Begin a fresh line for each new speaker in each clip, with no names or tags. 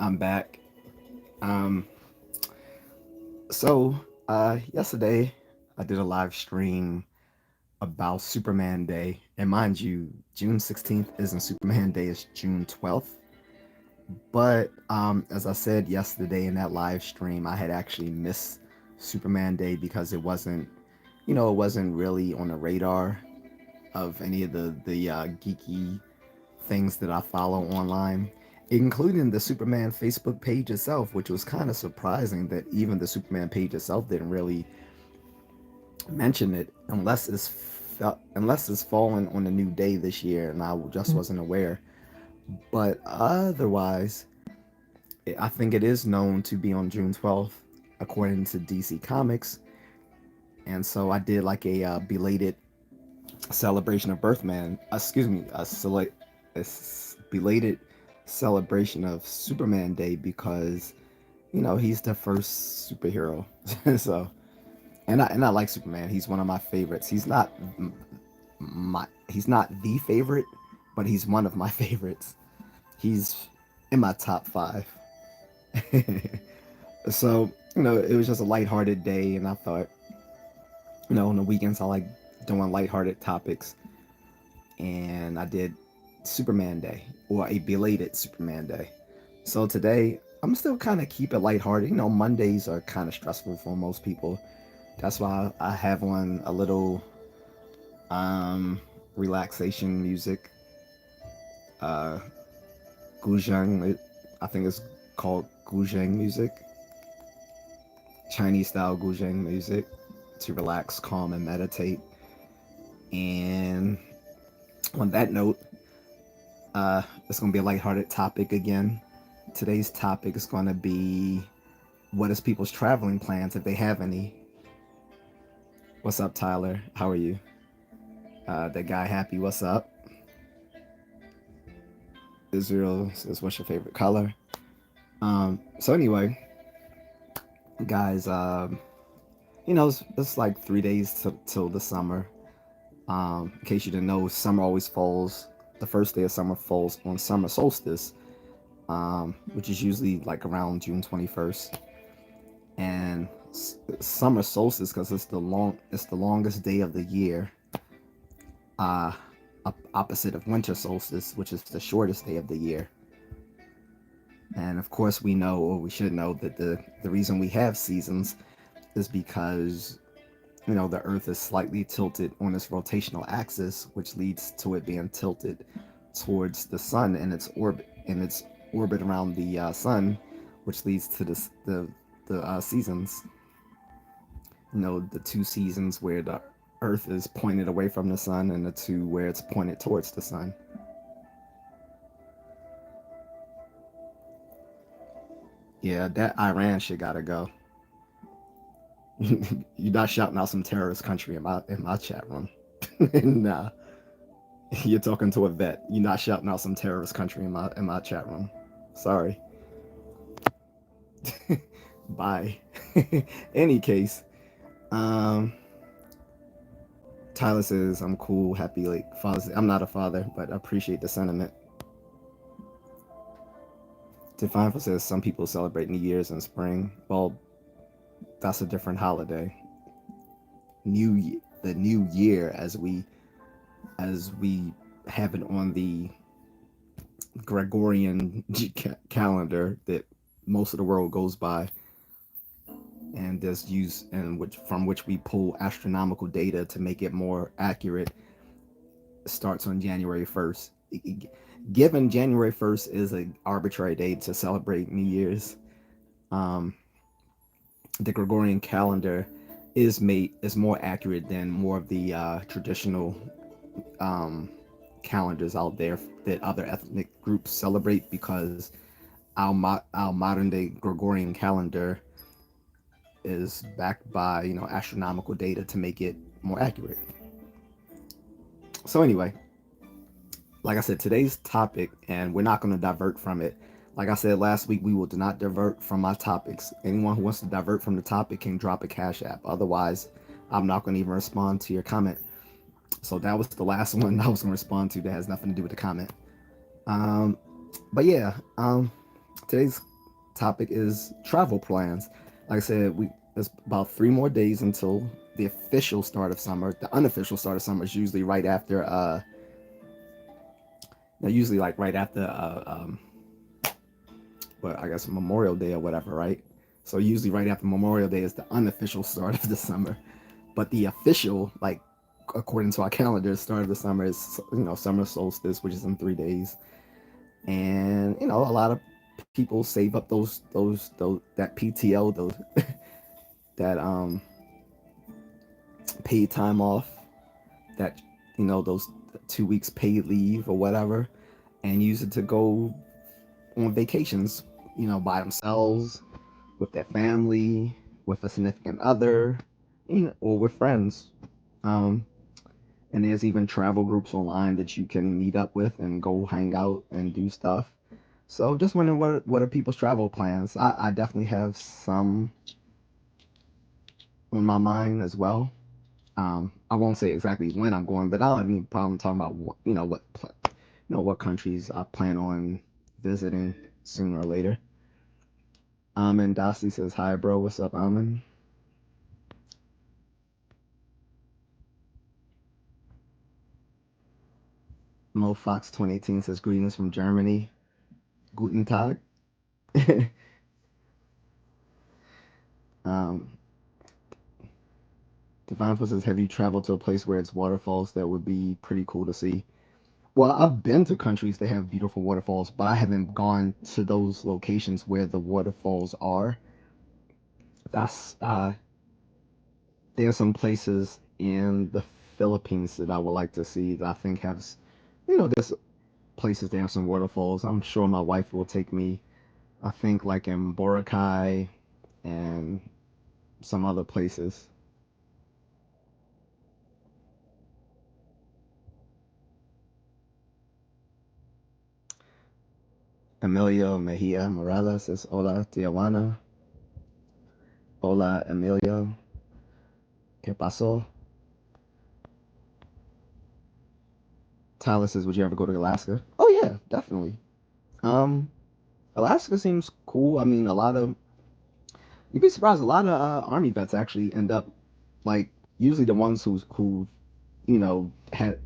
I'm back. Um, Yesterday I did a live stream about Superman Day, and mind you, June 16th isn't Superman Day; it's June 12th. But as I said yesterday in that live stream, I had actually missed Superman Day because it wasn't really on the radar of any of the geeky things that I follow online, including the Superman Facebook page itself, which was kind of surprising that even the Superman page itself didn't really mention it unless it's fallen on a new day this year, and I just wasn't aware. But otherwise, I think it is known to be on June 12th, according to DC Comics. And so I did like a belated celebration of Birthman. Excuse me, belated celebration of Superman Day because he's the first superhero. So and I like Superman. He's one of my favorites. He's not the favorite, but he's one of my favorites. He's in my top five. So it was just a lighthearted day, and I thought, on the weekends I like doing lighthearted topics, and I did Superman Day, or a belated Superman Day. So today I'm still kind of keep it lighthearted. Mondays are kind of stressful for most people. That's why I have on a little relaxation music. Uh, Guzheng, I think it's called Guzheng music, Chinese style Guzheng music, to relax, calm, and meditate. And on that note, it's gonna be a lighthearted topic again. Today's topic is gonna be what is people's traveling plans if they have any. What's up, Tyler? How are you? That guy Happy, what's up? Israel says, what's your favorite color? So anyway, guys, it's like 3 days till the summer. In case you didn't know, summer always falls. The first day of summer falls on summer solstice, which is usually like around June 21st. And summer solstice, because it's the longest day of the year. Opposite of winter solstice, which is the shortest day of the year. And of course, we know, or we should know, that the reason we have seasons is because the Earth is slightly tilted on its rotational axis, which leads to it being tilted towards the sun in its orbit around the sun, which leads to the seasons. The two seasons where the Earth is pointed away from the sun, and the two where it's pointed towards the sun. Yeah, that Iran shit gotta go. You're not shouting out some terrorist country in my chat room. Nah, you're talking to a vet. You're not shouting out some terrorist country in my chat room. Sorry. Bye. Any case, Tyler says, I'm cool, happy late Father's Day. I'm not a father, but I appreciate the sentiment. Defineful says, some people celebrate New Year's in spring. Well, that's a different holiday. The new year, as we have it on the Gregorian calendar that most of the world goes by, and from which we pull astronomical data to make it more accurate, starts on January 1st. Given January 1st is an arbitrary date to celebrate New Year's, the Gregorian calendar is more accurate than more of the traditional calendars out there that other ethnic groups celebrate, because our modern day Gregorian calendar is backed by astronomical data to make it more accurate. So anyway, like I said, today's topic, and we're not going to divert from it. Like I said last week, we will not divert from my topics. Anyone who wants to divert from the topic can drop a Cash App. Otherwise, I'm not going to even respond to your comment. So that was the last one I was going to respond to that has nothing to do with the comment. But yeah, today's topic is travel plans. Like I said, we it's about 3 more days until the official start of summer. The unofficial start of summer is usually right after usually like right after but I guess Memorial Day or whatever, right? So usually right after Memorial Day is the unofficial start of the summer. But the official, like according to our calendar, start of the summer is summer solstice, which is in 3 days. And a lot of people save up those that PTO, those that paid time off, that those 2 weeks paid leave or whatever, and use it to go on vacations, by themselves, with their family, with a significant other, or with friends. Um, and there's even travel groups online that you can meet up with and go hang out and do stuff. So just wondering what are people's travel plans? I definitely have some on my mind as well. I won't say exactly when I'm going, but I don't have any problem talking about what countries I plan on visiting sooner or later. And Dossie says hi, bro. What's up, Amin? Mo Fox 2018 says greetings from Germany. Guten Tag. um, Divine Foot says, have you traveled to a place where it's waterfalls? That would be pretty cool to see. Well, I've been to countries that have beautiful waterfalls, but I haven't gone to those locations where the waterfalls are. That's There's some places in the Philippines that I would like to see that I think there's places that have some waterfalls. I'm sure my wife will take me. I think like in Boracay and some other places. Emilio Mejia Morales says, hola, Tijuana. Hola, Emilio. ¿Qué pasó? Tyler says, would you ever go to Alaska? Oh yeah, definitely. Um, Alaska seems cool. I mean, you'd be surprised. A lot of Army vets actually end up like usually the ones who had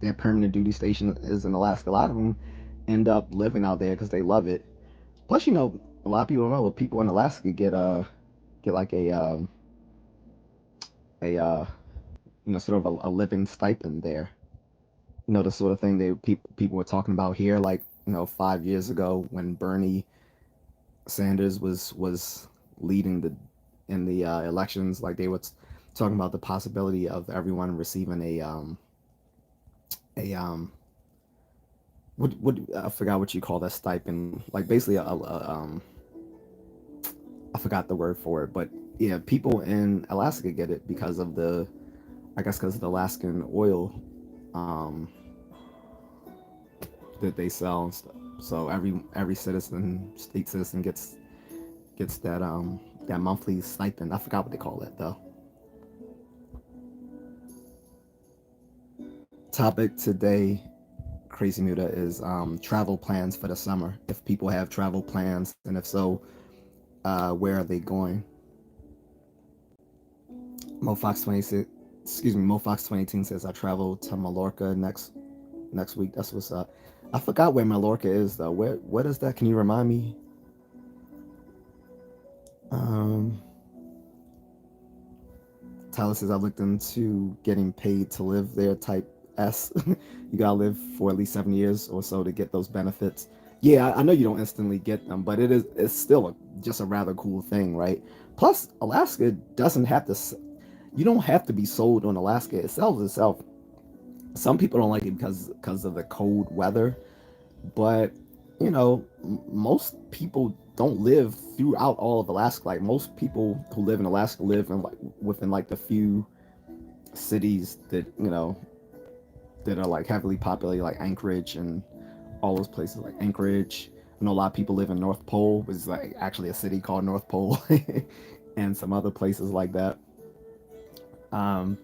their permanent duty station is in Alaska. A lot of them end up living out there because they love it. Plus, a lot of people don't know, but people in Alaska get like a sort of a living stipend there. The sort of thing people were talking about here, like 5 years ago when Bernie Sanders was leading in the elections. Like they were talking about the possibility of everyone receiving a what I forgot what you call that stipend. Like basically I forgot the word for it, but yeah, people in Alaska get it because of because of the Alaskan oil um, that they sell and stuff. So every state citizen gets that monthly stipend. I forgot what they call it though. Topic today, Crazy Muda, is travel plans for the summer. If people have travel plans, and if so, where are they going? MoFox 26, excuse me, MoFox 2018 says I travel to Mallorca next week. That's what's up. I forgot where Mallorca is though. What is that? Can you remind me? Um, Tyler says I looked into getting paid to live there. Type S. You gotta live for at least 7 years or so to get those benefits. Yeah, I know you don't instantly get them, but it's still just a rather cool thing, right? Plus, Alaska doesn't have to. You don't have to be sold on Alaska. It sells itself. Some people don't like it because of the cold weather, but most people don't live throughout all of Alaska. Like most people who live in Alaska live in like within like the few cities that are like heavily populated, like Anchorage and all those places like Anchorage. I know a lot of people live in North Pole, which is like actually a city called North Pole, and some other places like that. Um,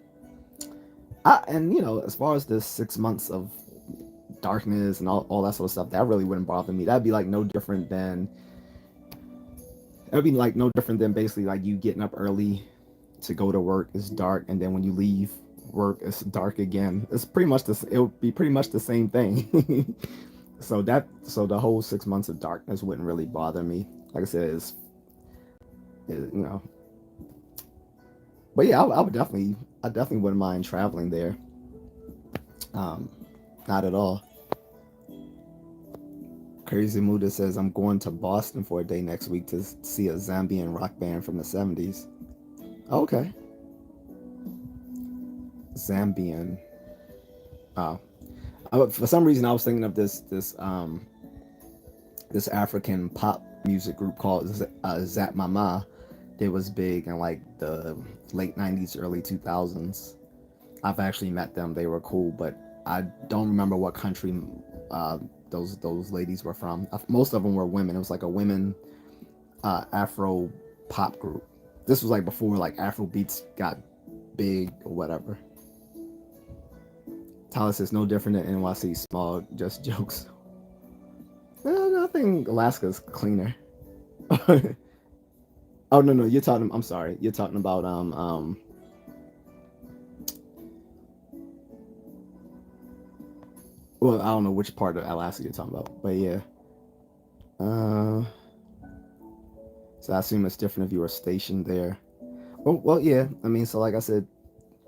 and as far as the 6 months of darkness and all that sort of stuff, that really wouldn't bother me. That'd be like no different than It'd be like no different than basically like you getting up early to go to work. It's dark, and then when you leave work, it's dark again. It's pretty much this. It would be pretty much the same thing. So the whole 6 months of darkness wouldn't really bother me. Like I said, you know. But yeah, I definitely wouldn't mind traveling there. Um, Not at all. Crazy Muda says I'm going to Boston for a day next week to see a Zambian rock band from the 70s. Okay, Zambian. Oh, for some reason I was thinking of this African pop music group called Zap Mama. It was big in like the late 90s, early 2000s. I've actually met them. They were cool, but I don't remember what country uh, those ladies were from. Most of them were women. It was like a women Afro pop group. This was like before like Afro beats got big or whatever. Tyler says no different than NYC. Small, just jokes. I think Alaska's cleaner. Oh no, you're talking. I'm sorry. You're talking about Well, I don't know which part of Alaska you're talking about, but yeah. Uh, so I assume it's different if you were stationed there. Well, yeah. I mean, so like I said,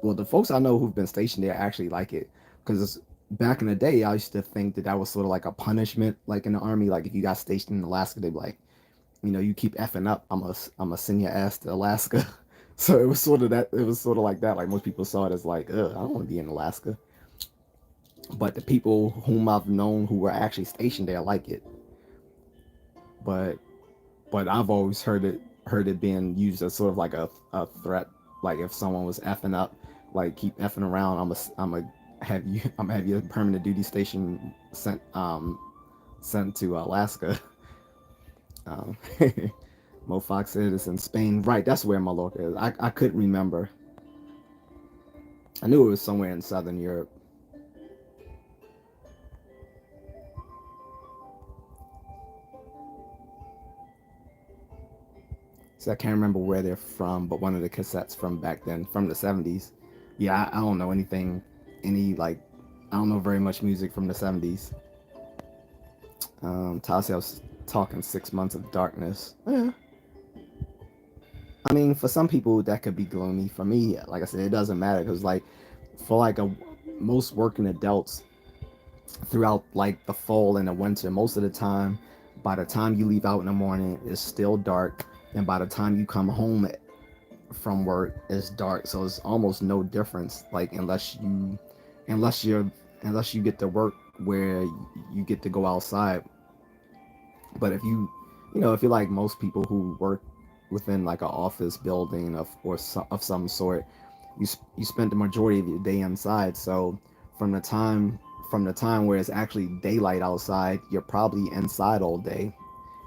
well, the folks I know who've been stationed there actually like it because back in the day, I used to think that was sort of like a punishment, like in the army. Like if you got stationed in Alaska, they'd be like, you keep effing up, I'm a send your ass to Alaska. So it was sort of that. It was sort of like that. Like most people saw it as like, ugh, I don't want to be in Alaska. But the people whom I've known who were actually stationed there like it. But I've always heard it being used as sort of like a threat. Like if someone was effing up, like keep effing around, I'm gonna have your permanent duty station sent to Alaska. Um, Mo Fox said it's in Spain. Right, that's where Mallorca is. I couldn't remember. I knew it was somewhere in Southern Europe. So I can't remember where they're from, but one of the cassettes from back then, from the 70s. Yeah, I don't know anything, like, I don't know very much music from the 70s. Tassi, I was talking 6 months of darkness. Yeah. I mean, for some people that could be gloomy. For me, like I said, it doesn't matter because, like, for like most working adults throughout like the fall and the winter, most of the time, by the time you leave out in the morning, it's still dark, and by the time you come home from work, it's dark. So it's almost no difference. Like unless you're unless you get to work where you get to go outside. But if you're like most people who work within like an office building of some sort, you spend the majority of your day inside. So from the time from the time where it's actually daylight outside, you're probably inside all day,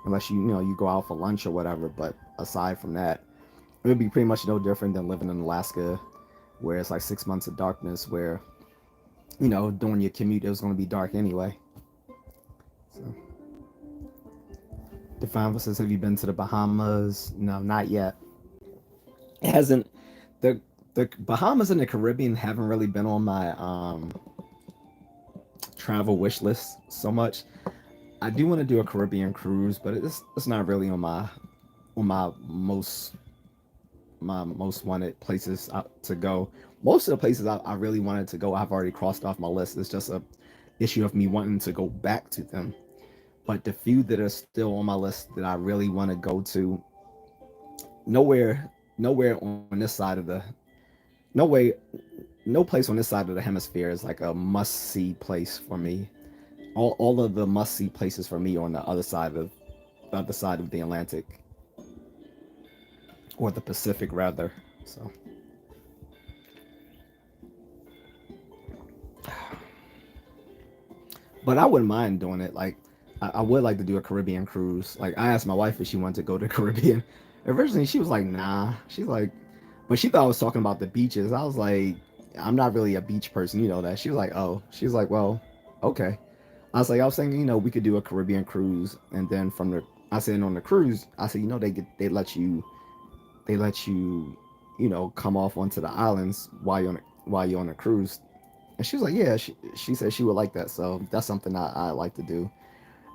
unless you go out for lunch or whatever. But aside from that, it would be pretty much no different than living in Alaska, where it's like 6 months of darkness, where during your commute it was going to be dark anyway. So, Define says, have you been to the Bahamas? No, not yet. It hasn't. The Bahamas and the Caribbean haven't really been on my travel wish list so much. I do want to do a Caribbean cruise, but it's not really on my most wanted places to go. Most of the places I really wanted to go, I've already crossed off my list. It's just a issue of me wanting to go back to them. But the few that are still on my list that I really want to go to, nowhere on this side of the no way no place on this side of the hemisphere is like a must see place for me. All of the must see places for me are on the other side of the Atlantic, or the Pacific rather. So but I wouldn't mind doing it. Like I would like to do a Caribbean cruise. Like I asked my wife if she wanted to go to the Caribbean. Originally she was like, nah. She's like, but she thought I was talking about the beaches. I was like, I'm not really a beach person, you know that. She was like, oh. She's like, well, okay. I was thinking, we could do a Caribbean cruise, and then I said on the cruise, I said, they let you, come off onto the islands while you're on a cruise. And she was like, yeah, she said she would like that. So that's something I like to do.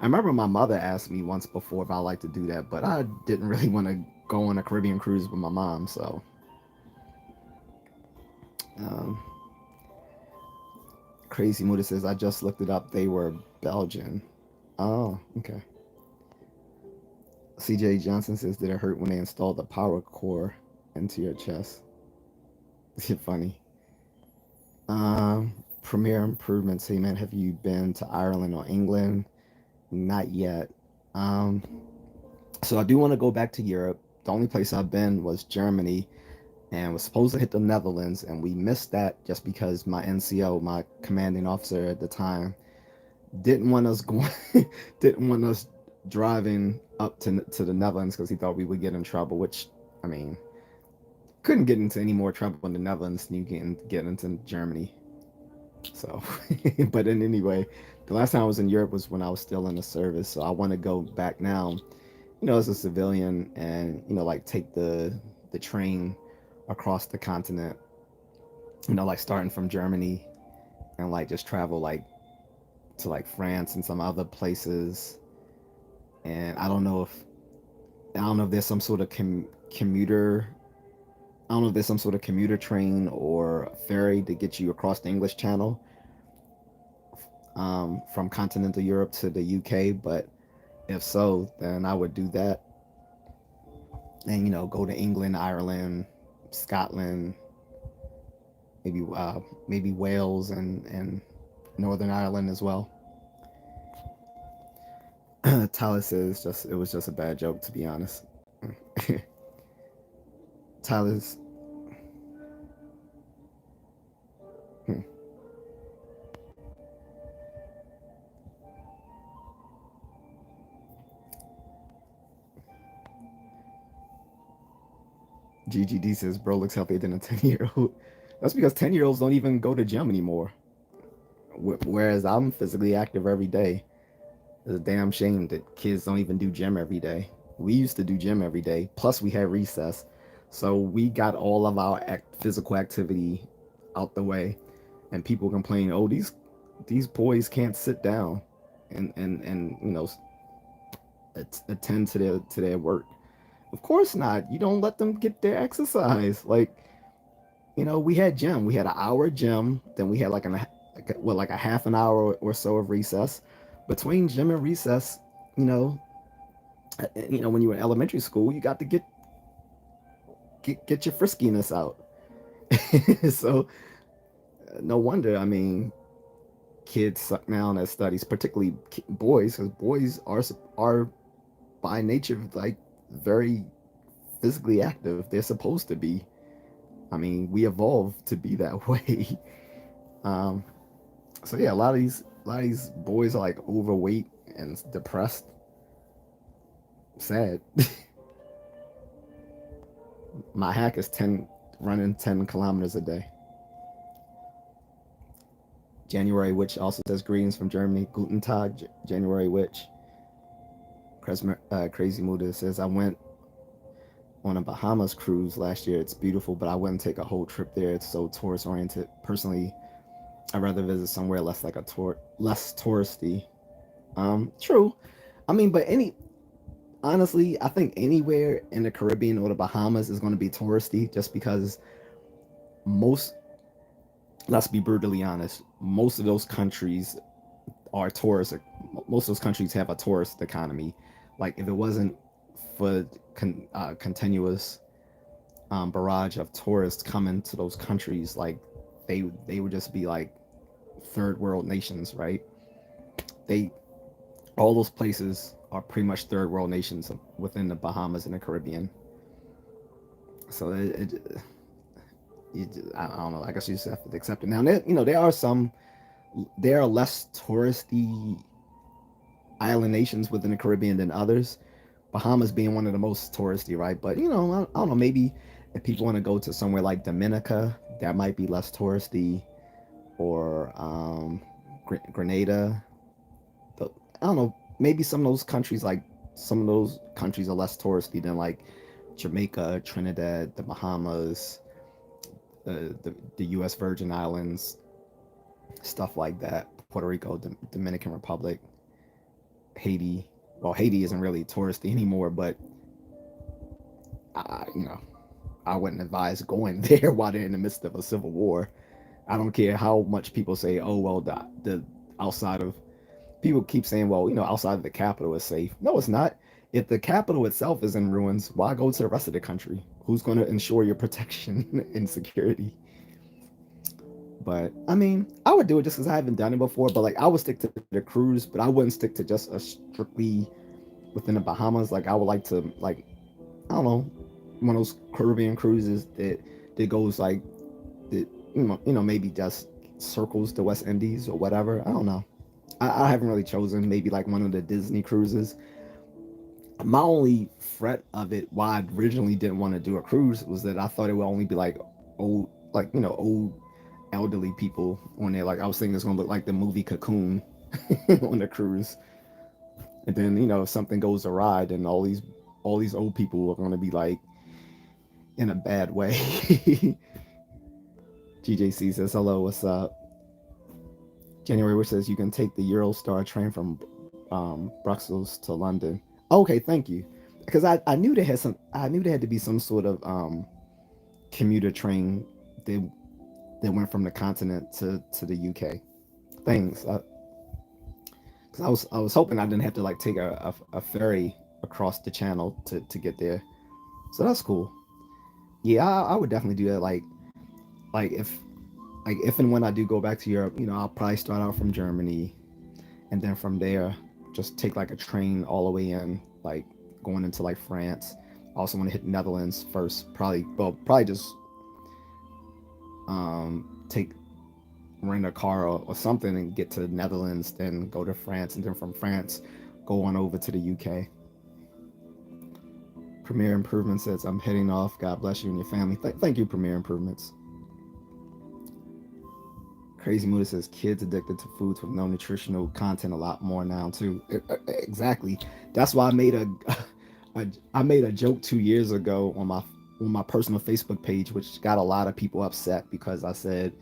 I remember my mother asked me once before if I like to do that, but I didn't really want to go on a Caribbean cruise with my mom. So, um, Crazy Muda says, I just looked it up. They were Belgian. Oh, okay. CJ Johnson says, did it hurt when they installed the power core into your chest? Funny. Premier improvements. Hey man, have you been to Ireland or England? Not yet. Um, so I do want to go back to Europe. The only place I've been was Germany, and was supposed to hit the Netherlands, and we missed that just because my NCO, my commanding officer at the time, didn't want us going, didn't want us driving up to the Netherlands because he thought we would get in trouble. Which, I mean, couldn't get into any more trouble in the Netherlands than you can get into Germany. So, but in anyway, the last time I was in Europe was when I was still in the service. So I want to go back now, as a civilian, and like take the train across the continent. Like starting from Germany and like just travel like to like France and some other places. And I don't know if there's some sort of commuter. I don't know if there's some sort of commuter train or ferry to get you across the English Channel, from continental Europe to the UK. But if so, then I would do that, and go to England, Ireland, Scotland, maybe Wales and Northern Ireland as well. Tyler says just it was just a bad joke, to be honest. Tyler's hmm. GGD says bro looks healthier than a 10-year-old. That's because 10-year-olds don't even go to gym anymore. Whereas I'm physically active every day. It's a damn shame that kids don't even do gym every day. We used to do gym every day. Plus, we had recess, so we got all of our physical activity out the way. And people complain, "Oh, these boys can't sit down and attend to their work." Of course not. You don't let them get their exercise. Like, we had gym. We had an hour gym. Then we had like a half an hour or so of recess. Between gym and recess, you know, when you were in elementary school, you got to get your friskiness out. So no wonder. I mean, kids suck down at studies, particularly boys, because boys are by nature like very physically active. They're supposed to be. I mean, we evolved to be that way. Um, so yeah, a lot of these boys are like overweight and depressed. Sad. My hack is running 10 kilometers a day. January Witch also says greetings from Germany. Guten Tag, January Witch. Crazy Muda says I went on a Bahamas cruise last year. It's beautiful, but I wouldn't take a whole trip there. It's so tourist oriented. Personally, I'd rather visit somewhere less touristy. True. I mean, but honestly, I think anywhere in the Caribbean or the Bahamas is going to be touristy, just because most, let's be brutally honest, most of those countries are tourist. Most of those countries have a tourist economy. Like if it wasn't for continuous barrage of tourists coming to those countries, like they would just be like third world nations, right? They All those places are pretty much third world nations within the Bahamas and the Caribbean. So I don't know. I guess you just have to accept it. Now, there are less touristy island nations within the Caribbean than others. Bahamas being one of the most touristy, right? But I don't know. Maybe if people want to go to somewhere like Dominica, that might be less touristy, or Grenada. I don't know. Maybe some of those countries like some of those countries are less touristy than like Jamaica, Trinidad, the Bahamas, the U.S. Virgin Islands, stuff like that. Puerto Rico, Dominican Republic, Haiti. Well, Haiti isn't really touristy anymore, but I, you know, I wouldn't advise going there while they're in the midst of a civil war. I don't care how much people say, oh well, the outside of people keep saying, well, outside of the capital is safe. No, it's not. If the capital itself is in ruins, why go to the rest of the country? Who's going to ensure your protection and security? But I mean, I would do it just because I haven't done it before. But like, I would stick to the cruise, but I wouldn't stick to just a strictly within the Bahamas. Like, I would like to, like, I don't know, one of those Caribbean cruises that goes like that, maybe just circles the West Indies or whatever. I don't know. I haven't really chosen. Maybe like one of the Disney cruises. My only fret of it, why I originally didn't want to do a cruise, was that I thought it would only be like old, like old elderly people on there. Like, I was thinking it's gonna look like the movie Cocoon on the cruise, and then if something goes awry, then all these old people are gonna be like in a bad way. J.A.C says hello, what's up? January, which says you can take the Eurostar train from Brussels to London. Okay, thank you. Because I knew there had some. I knew there had to be some sort of commuter train that went from the continent to the UK. Thanks. Cause I was hoping I didn't have to like take a ferry across the channel to get there. So that's cool. Yeah, I would definitely do that. Like if and when I do go back to Europe, I'll probably start out from Germany, and then from there just take like a train all the way in, like going into like France. I also want to hit Netherlands first. Probably just take rent a car or something and get to the Netherlands, then go to France, and then from France go on over to the UK. Premier Improvement says, I'm heading off. God bless you and your family. Thank you, Premier Improvements. Crazy Muda says, kids addicted to foods with no nutritional content a lot more now too. Exactly. That's why I made a joke 2 years ago on my personal Facebook page, which got a lot of people upset because I said,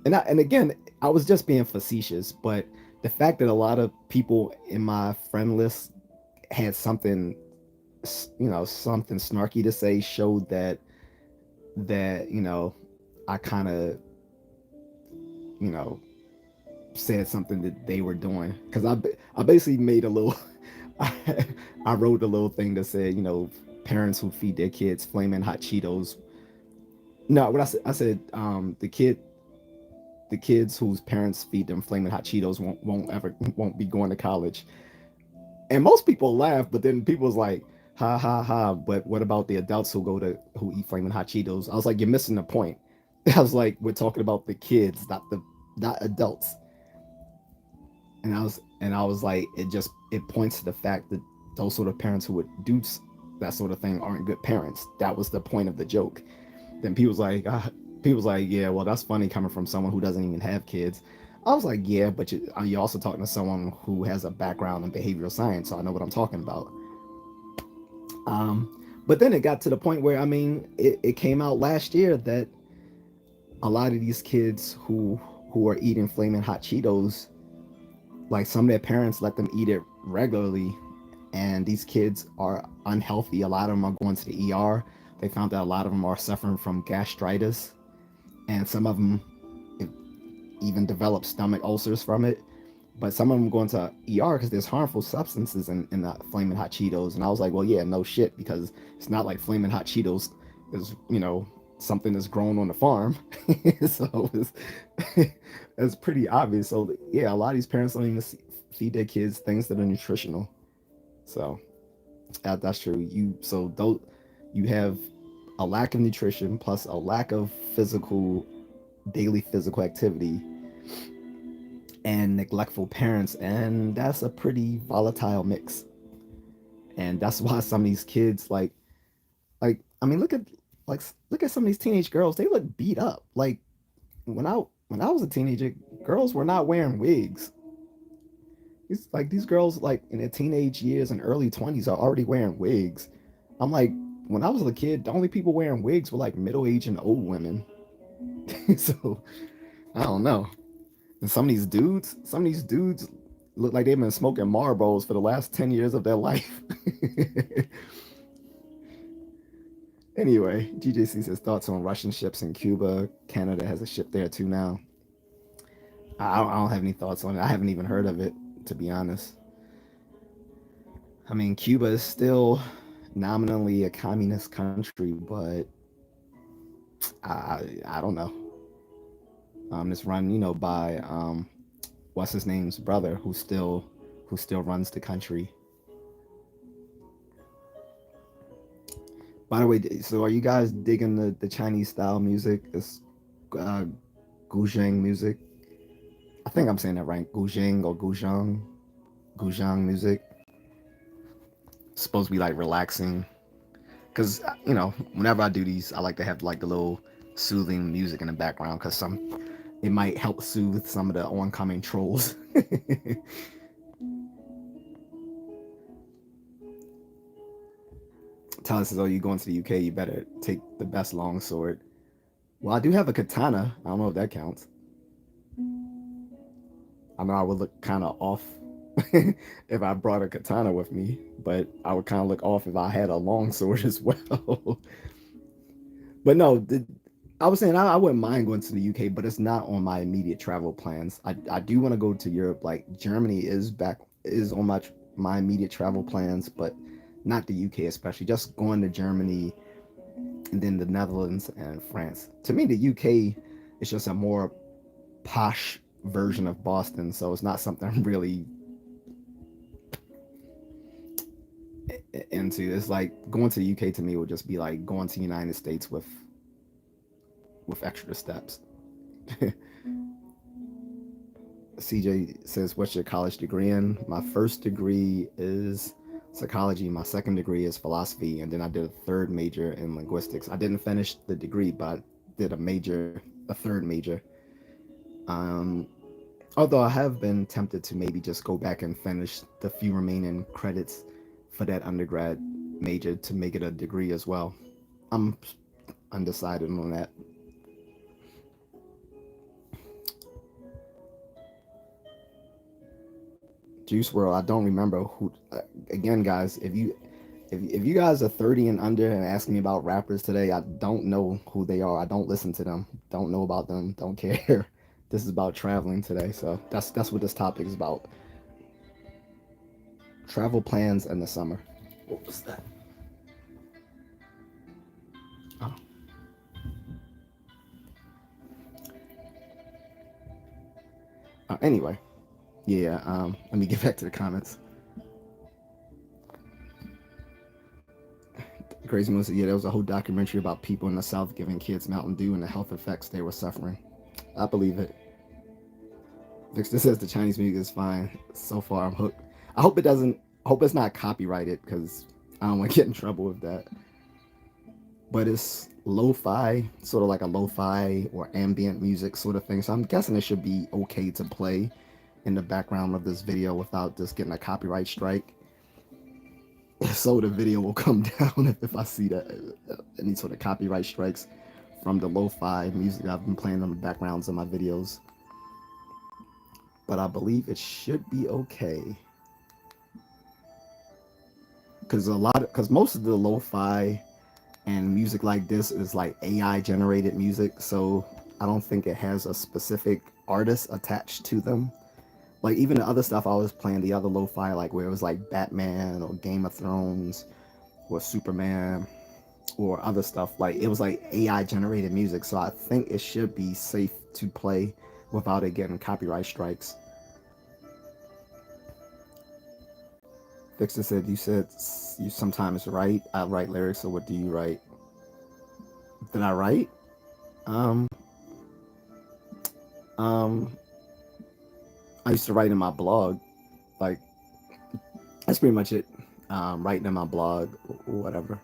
and again, I was just being facetious, but the fact that a lot of people in my friend list had something snarky to say showed that I kind of you know said something that they were doing, because I basically made a little I, I wrote a little thing that said, parents who feed their kids flaming hot Cheetos. No, what I said, the kids whose parents feed them flaming hot Cheetos won't be going to college. And most people laugh, but then people was like, ha ha ha. But what about the adults who eat flaming hot Cheetos? I was like, you're missing the point. I was like, we're talking about the kids, not adults. And I was like, it points to the fact that those sort of parents who would do that sort of thing aren't good parents. That was the point of the joke. Then people's like, yeah, well, that's funny coming from someone who doesn't even have kids. I was like, yeah, but you're also talking to someone who has a background in behavioral science, so I know what I'm talking about. But then it got to the point where, I mean, it came out last year that a lot of these kids who are eating flaming hot Cheetos, like some of their parents let them eat it regularly, and these kids are unhealthy. A lot of them are going to the ER. They found that a lot of them are suffering from gastritis, and some of them even develop stomach ulcers from it. But some of them going to ER because there's harmful substances in the flaming hot Cheetos. And I was like, well, yeah, no shit, because it's not like flaming hot Cheetos is something that's grown on the farm. So it's pretty obvious. So yeah, a lot of these parents don't even feed their kids things that are nutritional. So that's true. You have a lack of nutrition plus a lack of daily physical activity, and neglectful parents, and that's a pretty volatile mix. And that's why some of these kids, I mean, look at some of these teenage girls. They look beat up. Like when I was a teenager, girls were not wearing wigs. It's like these girls like in their teenage years and early 20s are already wearing wigs. I'm like, when I was a kid, the only people wearing wigs were like middle-aged and old women. So I don't know. And some of these dudes look like they've been smoking Marlboros for the last 10 years of their life. Anyway, GJC says thoughts on Russian ships in Cuba. Canada has a ship there too now. I don't have any thoughts on it. I haven't even heard of it, to be honest. I mean, Cuba is still nominally a communist country, but I don't know. It's run, by what's his name's brother, who still runs the country. By the way, so are you guys digging the Chinese style music? This uh, Guzheng music. I think I'm saying that right. Guzheng or Guzheng music. It's supposed to be like relaxing. Cause whenever I do these, I like to have like the little soothing music in the background, cause it might help soothe some of the oncoming trolls. Tyler says, "Oh, you going to the UK? You better take the best longsword." Well, I do have a katana. I don't know if that counts. I know I would look kind of off if I brought a katana with me, but I would kind of look off if I had a longsword as well. But no, I was saying I wouldn't mind going to the UK, but it's not on my immediate travel plans. I do want to go to Europe. Like Germany is on my immediate travel plans, but not the UK especially. Just going to Germany and then the Netherlands and France. To me, the UK is just a more posh version of Boston, so it's not something I'm really into. It's like going to the UK to me would just be like going to the United States with extra steps. CJ says, "What's your college degree in?" My first degree is psychology. My second degree is philosophy, and then I did a third major in linguistics. I didn't finish the degree, but I did a third major. Um, Although I have been tempted to maybe just go back and finish the few remaining credits for that undergrad major to make it a degree as well. I'm undecided on that. Juice World, I don't remember who. Again, guys, if you guys are 30 and under and asking me about rappers today, I don't know who they are. I don't listen to them. Don't know about them. Don't care. This is about traveling today, so that's what this topic is about. Travel plans in the summer. What was that? Oh. Anyway, yeah. Let me get back to the comments. Crazy Moose said, yeah, there was a whole documentary about people in the South giving kids Mountain Dew and the health effects they were suffering. I believe it. Victor says the Chinese music is fine. So far, I'm hooked. I hope it doesn't. I hope it's not copyrighted because I don't want to get in trouble with that. But it's lo-fi, sort of like a lo-fi or ambient music sort of thing. So I'm guessing it should be okay to play in the background of this video without just getting a copyright strike. So the video will come down if I see that any sort of copyright strikes from the lo-fi music I've been playing on the backgrounds of my videos. But I believe it should be okay. Because most of the lo-fi and music like this is like AI generated music, so I don't think it has a specific artist attached to them. Like even the other stuff I was playing, the other lo-fi, like where it was like Batman or Game of Thrones or Superman or other stuff, like it was like AI generated music, so I think it should be safe to play without it getting copyright strikes. Victor said, you said you sometimes write. I write lyrics, so what do you write? Did I write? Um, um, I used to write in my blog. Like, that's pretty much it. Writing in my blog or whatever.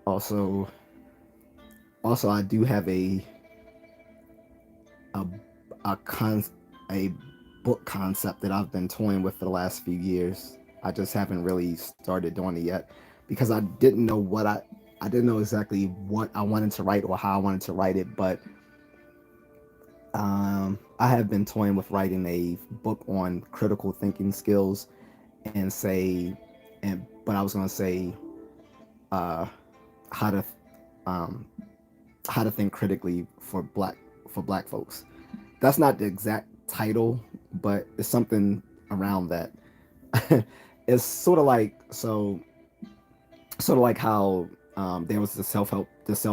Also, I do have a a con a book concept that I've been toying with for the last few years. I just haven't really started doing it yet because I didn't know exactly what I wanted to write or how I wanted to write it, but I have been toying with writing a book on critical thinking skills and say, and but I was gonna say uh, how to um, how to think critically for black folks. That's not the exact title, but it's something around that. It's sort of like how there was the self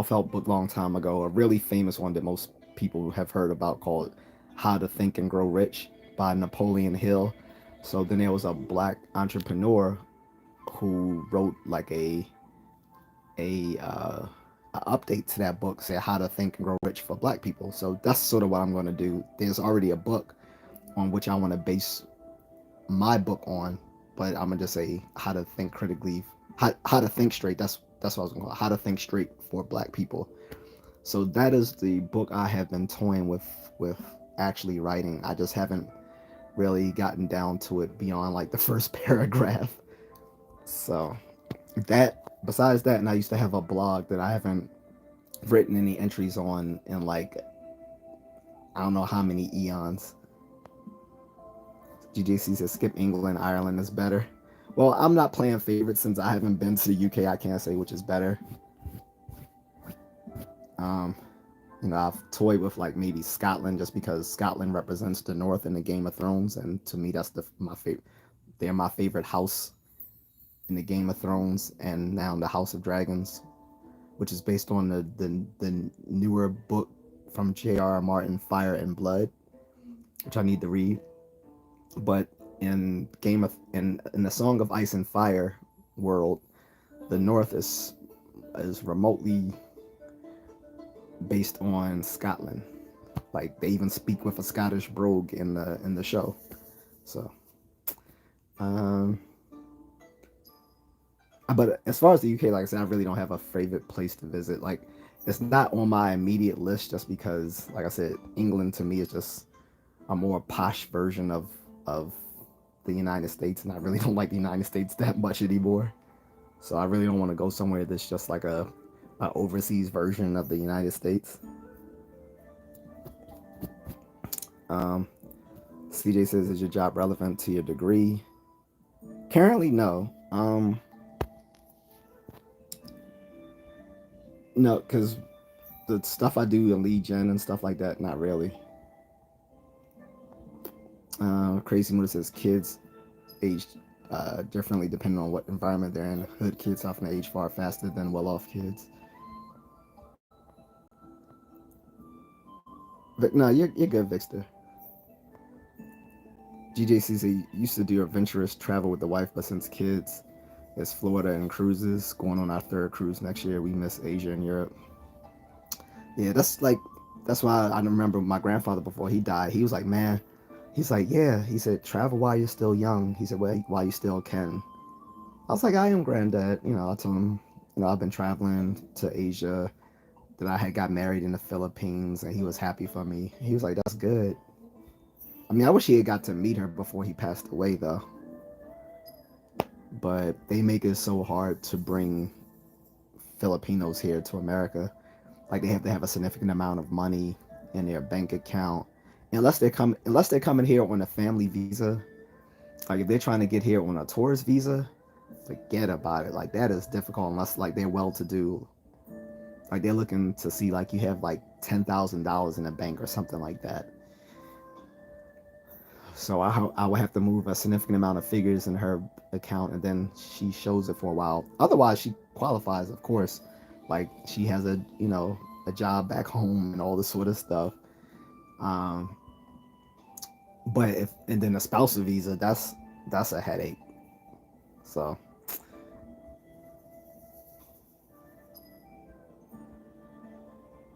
help book long time ago, a really famous one that most people have heard about called How to Think and Grow Rich by Napoleon Hill. So then there was a black entrepreneur who wrote like a update to that book, say how to think and grow rich for black people. So that's sort of what I'm going to do. There's already a book on which I want to base my book on, but I'm gonna just say how to think critically, how to think straight. That's what I was gonna call it, how to think straight for black people. So that is the book I have been toying with actually writing. I just haven't really gotten down to it beyond like the first paragraph. So that besides that, and I used to have a blog that I haven't written any entries on in like I don't know how many eons. J.A.C says skip England, Ireland is better. Well, I'm not playing favorites since I haven't been to the UK. I can't say which is better. Um, I've toyed with like maybe Scotland just because Scotland represents the North in the Game of Thrones, and to me that's my favorite. They're my favorite house in the Game of Thrones, and now the House of Dragons, which is based on the newer book from J.R.R. Martin, Fire and Blood, which I need to read. But in the Song of Ice and Fire world, the North is remotely based on Scotland. Like they even speak with a Scottish brogue in the show. So, um, but as far as the UK, like I said, I really don't have a favorite place to visit. Like, it's not on my immediate list just because, like I said, England to me is just a more posh version of the United States, and I really don't like the United States that much anymore. So I really don't want to go somewhere that's just like a overseas version of the United States. Um, CJ says, "Is your job relevant to your degree?" Currently, no. No, because the stuff I do in lead gen and stuff like that, not really. Crazy Mood says, "Kids age differently depending on what environment they're in. Hood kids often age far faster than well-off kids." But no, you're good, Vixter. GJCC used to do adventurous travel with the wife, but since kids, it's Florida and cruises. Going on our third cruise next year. We miss Asia and Europe. Yeah, that's why I remember my grandfather before he died. He was like, man, he's like, yeah. He said, travel while you're still young. He said, well, while you still can. I was like, I am granddad. I told him, I've been traveling to Asia. That I had got married in the Philippines, and he was happy for me. He was like, that's good. I mean, I wish he had got to meet her before he passed away, though. But they make it so hard to bring Filipinos here to America. Like they have to have a significant amount of money in their bank account, unless they're coming here on a family visa. Like if they're trying to get here on a tourist visa, forget about it. Like that is difficult unless like they're well to do. Like they're looking to see like you have like $10,000 in the bank or something like that. So I would have to move a significant amount of figures in her account, and then she shows it for a while. Otherwise, she qualifies, of course. Like she has a job back home and all this sort of stuff. Um, but if and then a spousal visa, that's a headache. So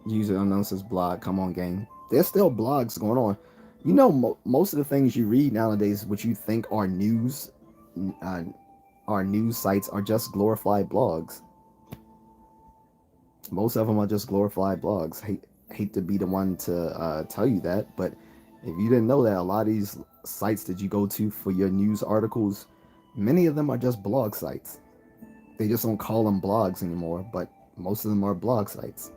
user unknown says blog. Come on, gang. There's still blogs going on. Most of the things you read nowadays, which you think uh, are news sites, are just glorified blogs. Most of them are just glorified blogs. Hate to be the one to tell you that, but if you didn't know that, a lot of these sites that you go to for your news articles, many of them are just blog sites. They just don't call them blogs anymore, but most of them are blog sites.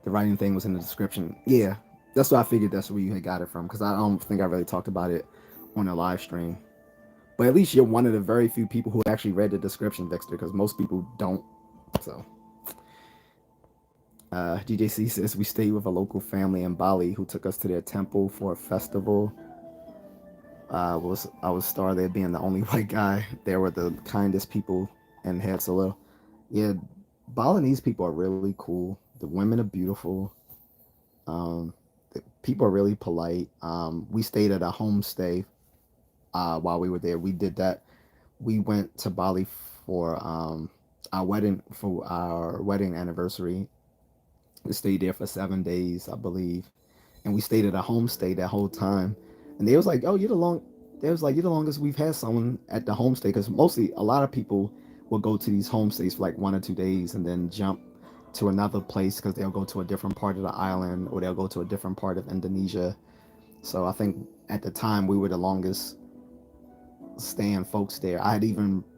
The writing thing was in the description. Yeah, that's what I figured. That's where you had got it from, because I don't think I really talked about it on a live stream. But at least you're one of the very few people who actually read the description, Dexter, because most people don't. So, J.A.C says we stayed with a local family in Bali who took us to their temple for a festival. I was star there being the only white guy. They were the kindest people and had so little. Yeah, Balinese people are really cool. The women are beautiful. Um, the people are really polite. We stayed at a homestay while we were there. We did that. We went to Bali for our wedding anniversary. We stayed there for 7 days, I believe, and we stayed at a homestay that whole time. And they was like, "Oh, They was like, "You're the longest we've had someone at the homestay," because mostly a lot of people will go to these homestays for like 1 or 2 days and then jump to another place because they'll go to a different part of the island or they'll go to a different part of Indonesia. So I think at the time we were the longest staying folks there.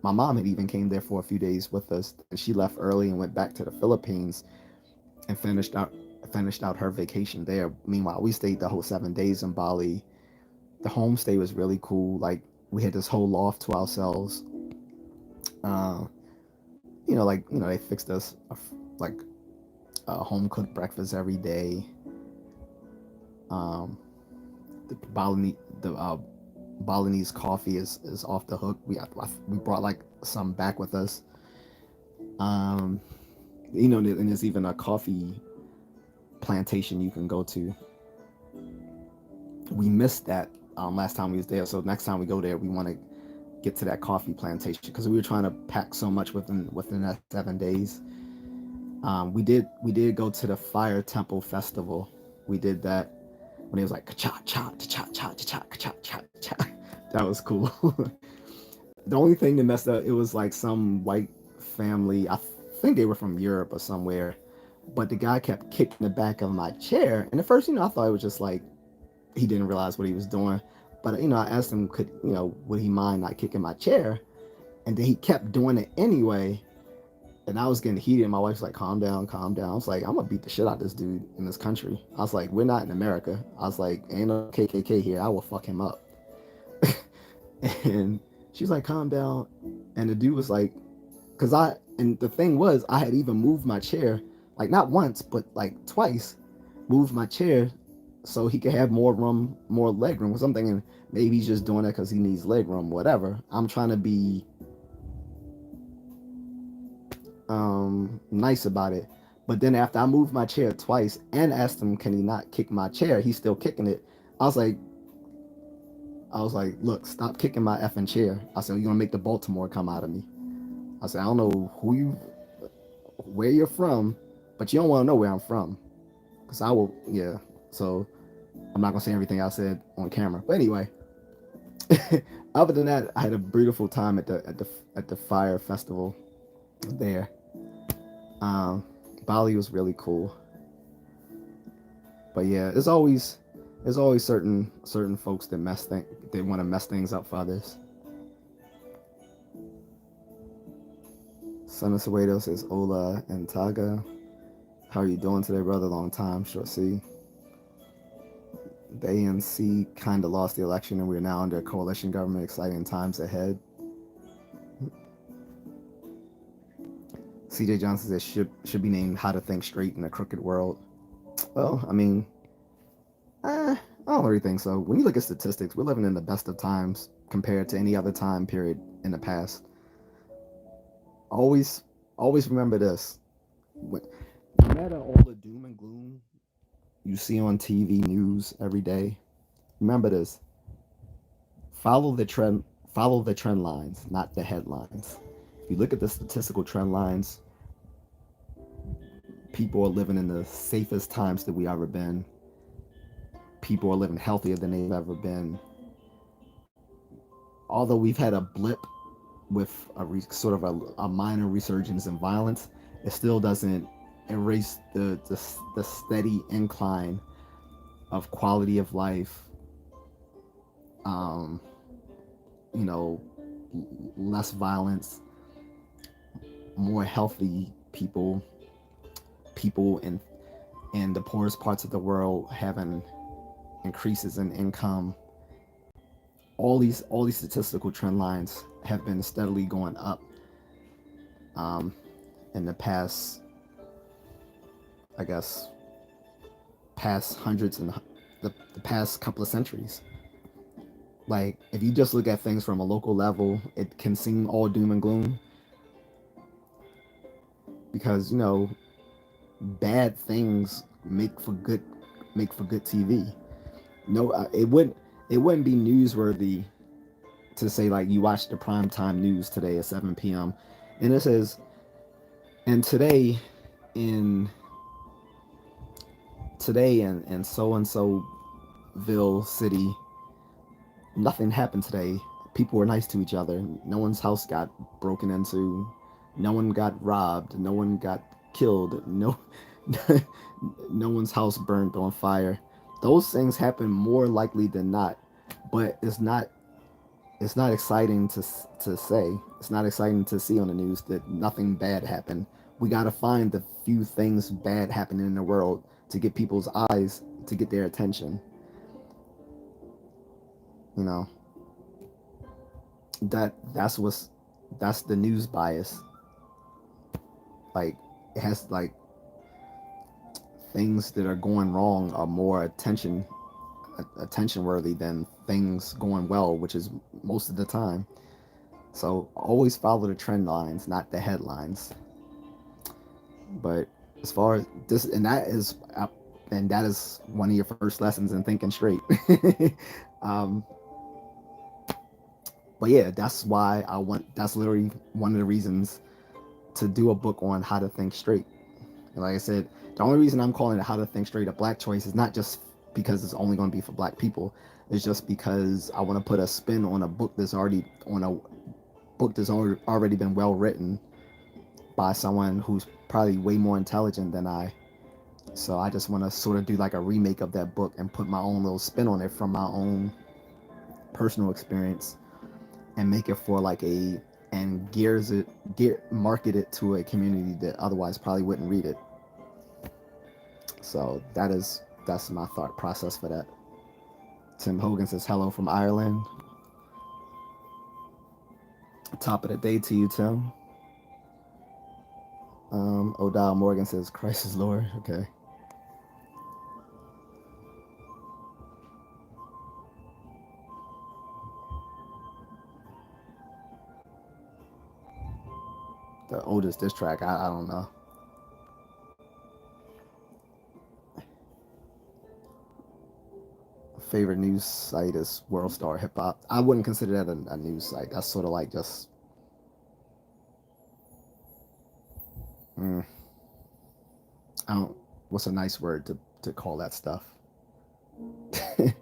My mom had even came there for a few days with us. She left early and went back to the Philippines and finished out her vacation there. Meanwhile, we stayed the whole 7 days in Bali. The homestay was really cool. Like we had this whole loft to ourselves. Uh, they fixed us like a home cooked breakfast every day. Um, the Balinese coffee is off the hook. We brought like some back with us. Um, and there's even a coffee plantation you can go to. We missed that last time we was there, so next time we go there, we want to get to that coffee plantation because we were trying to pack so much within that 7 days. We did go to the Fire Temple Festival. We did that when it was like cha cha cha cha cha cha cha cha. That was cool. The only thing that messed up, it was like some white family. I think they were from Europe or somewhere, but the guy kept kicking the back of my chair. And at first, I thought it was just like he didn't realize what he was doing. But I asked him, would he mind not kicking my chair? And then he kept doing it anyway. And I was getting heated. And my wife's like, "Calm down, calm down." I was like, "I'm gonna beat the shit out of this dude in this country." I was like, "We're not in America." I was like, "Ain't no KKK here. I will fuck him up." And she's like, "Calm down." And the dude was like, and the thing was, I had even moved my chair, like not once, but like twice, moved my chair so he could have more room, more leg room or something. And maybe he's just doing it because he needs leg room, whatever. I'm trying to be nice about it. But then after I moved my chair twice and asked him, can he not kick my chair? He's still kicking it. I was like, "Look, stop kicking my effing chair." I said, "You're gonna make the Baltimore come out of me." I said, "I don't know where you're from, but you don't want to know where I'm from, because I will." Yeah. So I'm not gonna say everything I said on camera. But anyway, other than that, I had a beautiful time at the fire festival there. Um, Bali was really cool. But yeah, there's always certain folks that they want to mess things up for others. Son of Suedo says, "Hola and Taga. How are you doing today, brother? Long time, sure see." The ANC kind of lost the election and we're now under a coalition government. Exciting times ahead. CJ Johnson says, should be named How to Think Straight in a Crooked World. Well, I mean, I don't really think so. When you look at statistics, we're living in the best of times compared to any other time period in the past. Always, always remember this. No matter all the doom and gloom you see on TV news every day, remember this. Follow the trend. Follow the trend lines, not the headlines. If you look at the statistical trend lines, people are living in the safest times that we ever been. People are living healthier than they've ever been. Although we've had a blip with sort of a minor resurgence in violence, it still doesn't erase the steady incline of quality of life, um, you know, less violence, more healthy people in the poorest parts of the world having increases in income. All these statistical trend lines have been steadily going up um, in the past, I guess, past hundreds and the past couple of centuries. Like, if you just look at things from a local level, it can seem all doom and gloom because bad things make for good TV. No, it wouldn't be newsworthy to say like you watch the primetime news today at 7 p.m. and it says, and in in so and so ville city, nothing happened today. People were nice to each other. No one's house got broken into. No one got robbed. No one got killed. No, no one's house burned on fire. Those things happen more likely than not, but it's not exciting to say. It's not exciting to see on the news that nothing bad happened. We got to find the few things bad happening in the world to get people's eyes, to get their attention. You know, that's the news bias. Like, it has like things that are going wrong are more attention worthy than things going well, which is most of the time. So always follow the trend lines, not the headlines. But as far as this, and that is one of your first lessons in thinking straight. um, but yeah, that's why I want. That's literally one of the reasons to do a book on how to think straight. And like I said, the only reason I'm calling it How to Think Straight a Black Choice is not just because it's only going to be for Black people. It's just because I want to put a spin on a book that's already been well written by someone who's probably way more intelligent than I. So I just want to sort of do like a remake of that book and put my own little spin on it from my own personal experience and make it for like and market it to a community that otherwise probably wouldn't read it. So that's my thought process for that. Tim Hogan says hello from Ireland. Top of the day to you, Tim. O'Dowd Morgan says Christ is Lord. Okay. The oldest diss track, I don't know. Favorite news site is World Star Hip Hop. I wouldn't consider that a news site. That's sort of like just I don't. What's a nice word to call that stuff? Because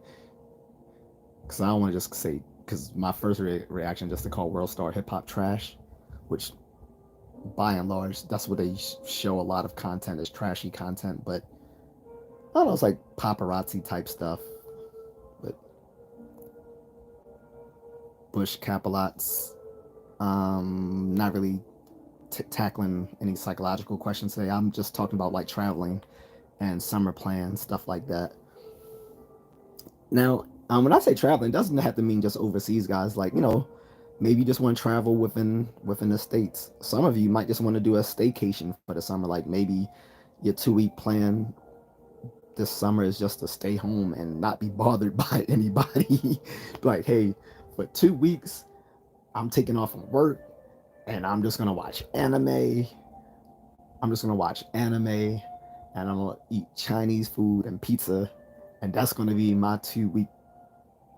I don't want to just say. Because my first reaction just to call World Star Hip Hop trash, which by and large that's what they show a lot of content is trashy content. But I don't know, it's like paparazzi type stuff. But Bush Capalots, not really tackling any psychological questions today. I'm just talking about like traveling and summer plans, stuff like that. Now, when I say traveling, it doesn't have to mean just overseas, guys. Like, maybe you just want to travel within the states. Some of you might just want to do a staycation for the summer. Like maybe your 2 week plan this summer is just to stay home and not be bothered by anybody. Like, hey, for 2 weeks, I'm taking off from work and I'm just gonna watch anime. I'm just gonna watch anime and I'm gonna eat Chinese food and pizza, and that's gonna be my 2 week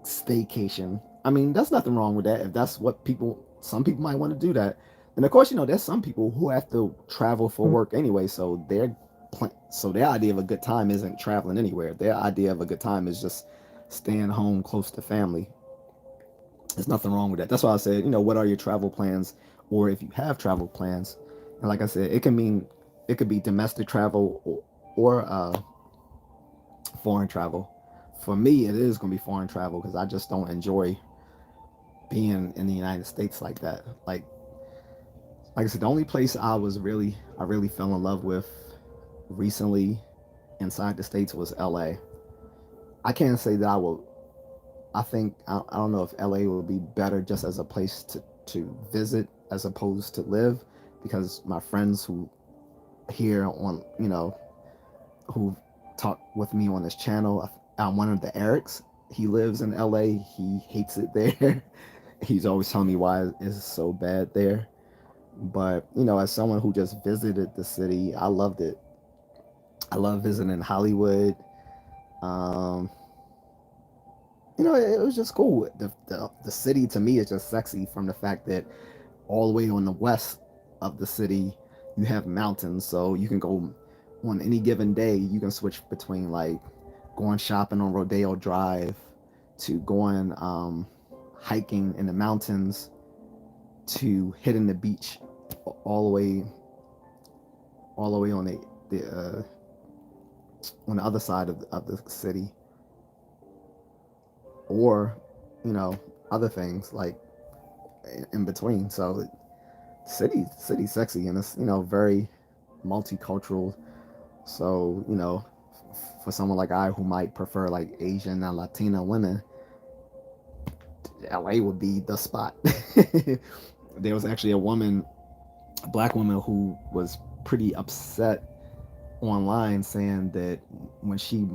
staycation. I mean, there's nothing wrong with that if that's what some people might want to do that. And of course, there's some people who have to travel for work anyway, so their idea of a good time isn't traveling anywhere. Their idea of a good time is just staying home close to family. There's nothing wrong with that. That's why I said, what are your travel plans, or if you have travel plans. And like I said, it can mean it could be domestic travel or foreign travel. For me, it is going to be foreign travel because I just don't enjoy being in the United States like that. Like I said, the only place I really fell in love with recently inside the states was LA. I can't say that I will. I don't know if LA would be better just as a place to visit as opposed to live, because my friends who here on who talk with me on this channel, one of the Erics, he lives in LA. He hates it there. He's always telling me why it's so bad there. But as someone who just visited the city, I loved it. I love visiting Hollywood. Um, it was just cool. The city to me is just sexy from the fact that all the way on the west of the city, you have mountains, so you can go on any given day. You can switch between like going shopping on Rodeo Drive to going hiking in the mountains to hitting the beach all the way on on the other side of the city, or other things like in between. So city's sexy, and it's very multicultural. So for someone like I who might prefer like Asian and Latina women, LA would be the spot. There was actually a black woman, who was pretty upset online, saying that when she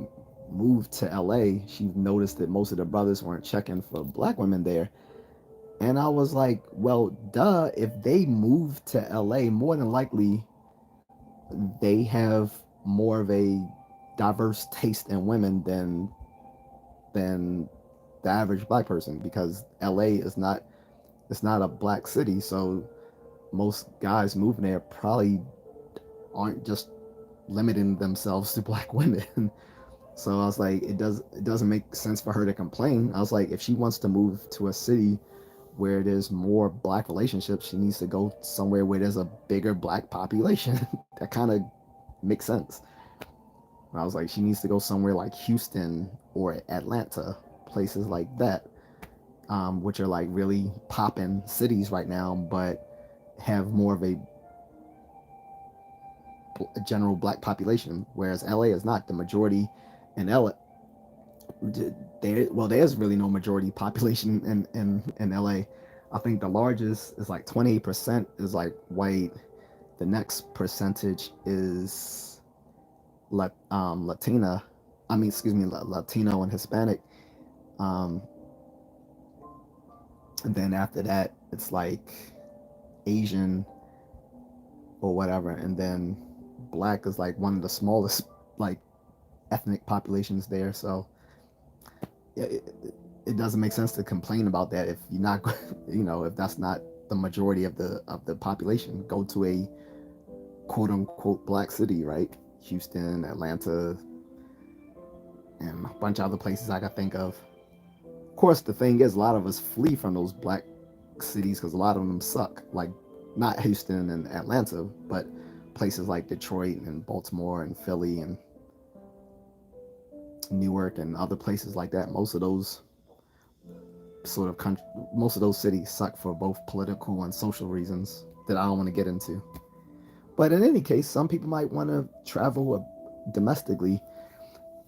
moved to LA, she noticed that most of the brothers weren't checking for black women there. And I was like, well, duh, if they moved to LA, more than likely they have more of a diverse taste in women than the average black person, because LA is not, it's not a black city. So most guys moving there probably aren't just limiting themselves to black women. So I was like, it doesn't make sense for her to complain. I was like, if she wants to move to a city where there's more black relationships, she needs to go somewhere where there's a bigger black population. That kind of makes sense. And I was like, she needs to go somewhere like Houston or Atlanta, places like that, which are like really popping cities right now, but have more of a general black population, whereas LA is not. The majority in LA, there's really no majority population in LA. I think the largest is like 28% is like white. The next percentage is Latina. I mean, excuse me, Latino and Hispanic. Um, and then after that, it's like Asian or whatever, and then black is like one of the smallest like ethnic populations there. So it doesn't make sense to complain about that if you're not, if that's not the majority of the population. Go to a quote unquote black city, right? Houston, Atlanta, and a bunch of other places I could think of. Of course, the thing is, a lot of us flee from those black cities because a lot of them suck. Like, not Houston and Atlanta, but places like Detroit and Baltimore and Philly and Newark and other places like that. Most of those cities suck for both political and social reasons that I don't want to get into. But in any case, some people might want to travel domestically.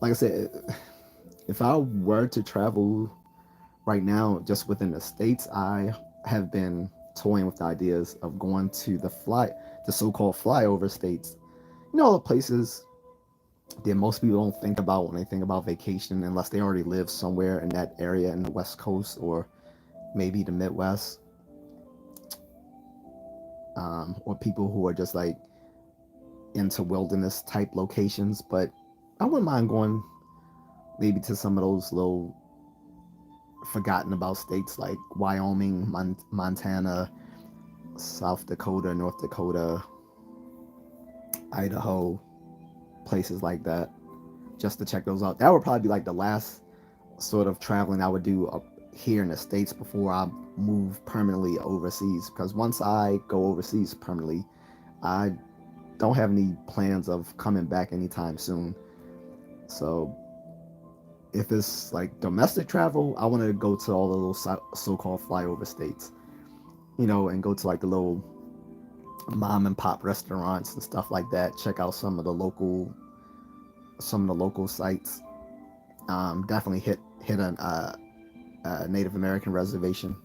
Like I said, if I were to travel right now just within the states, I have been toying with the ideas of going to the so-called flyover states. The places that most people don't think about when they think about vacation, unless they already live somewhere in that area in the West Coast or maybe the Midwest, or people who are just like into wilderness type locations. But I wouldn't mind going maybe to some of those little forgotten about states like Wyoming, Montana, South Dakota, North Dakota, Idaho, places like that, just to check those out. That would probably be like the last sort of traveling I would do up here in the States before I move permanently overseas. Because once I go overseas permanently, I don't have any plans of coming back anytime soon. So if it's like domestic travel, I want to go to all the little so-called flyover states, and go to like the little mom and pop restaurants and stuff like that. Check out some of the local sites. Definitely hit a Native American reservation.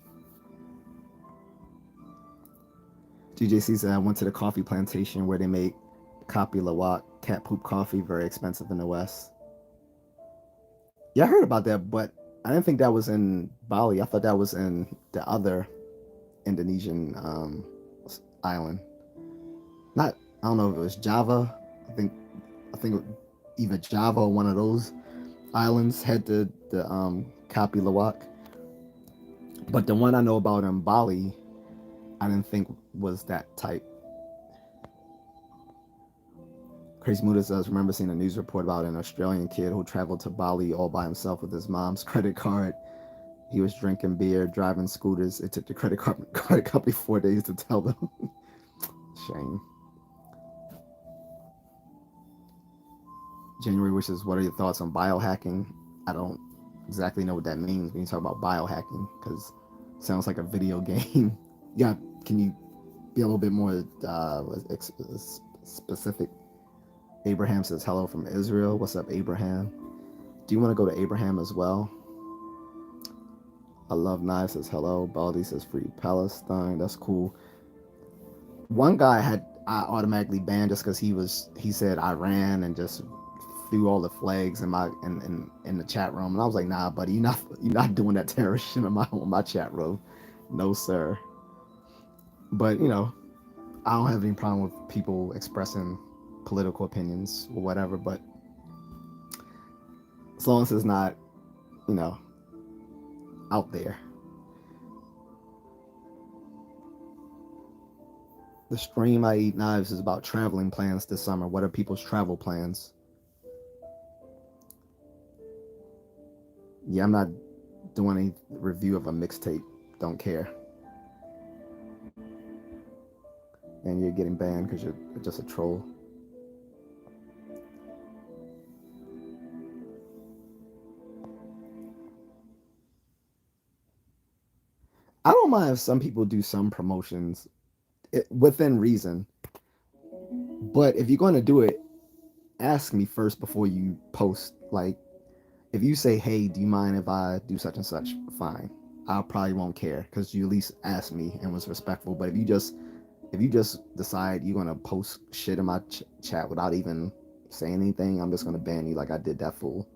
J.A.C said I went to the coffee plantation where they make Kopi Luwak cat poop coffee, very expensive in the West. Yeah, I heard about that, but I didn't think that was in Bali. I thought that was in the other Indonesian island. Not, I don't know if it was Java. I think either Java or one of those islands had the Kopi Luwak. But the one I know about in Bali, I didn't think was that type. Crazy Muda says, remember seeing a news report about an Australian kid who traveled to Bali all by himself with his mom's credit card. He was drinking beer, driving scooters. It took the credit company 4 days to tell them. Shame. January wishes, what are your thoughts on biohacking? I don't exactly know what that means when you talk about biohacking, because it sounds like a video game. Yeah, can you be a little bit more specific? Abraham says hello from Israel. What's up, Abraham? Do you want to go to Abraham as well? I love Knives says hello. Baldy says free Palestine. That's cool. One guy I automatically banned just because he said Iran and just threw all the flags in the chat room, and I was like, nah, buddy, you're not doing that terrorist shit on my chat room. No, sir. But I don't have any problem with people expressing political opinions or whatever, but as long as it's not, out there. The stream I Eat Knives is about traveling plans this summer. What are people's travel plans? Yeah, I'm not doing any review of a mixtape. Don't care. And you're getting banned because you're just a troll. I don't mind if some people do some promotions within reason. But if you're going to do it, ask me first before you post. Like, if you say, hey, do you mind if I do such and such? Fine. I probably won't care because you at least asked me and was respectful. But if you just decide you're going to post shit in my chat without even saying anything, I'm just going to ban you like I did that fool.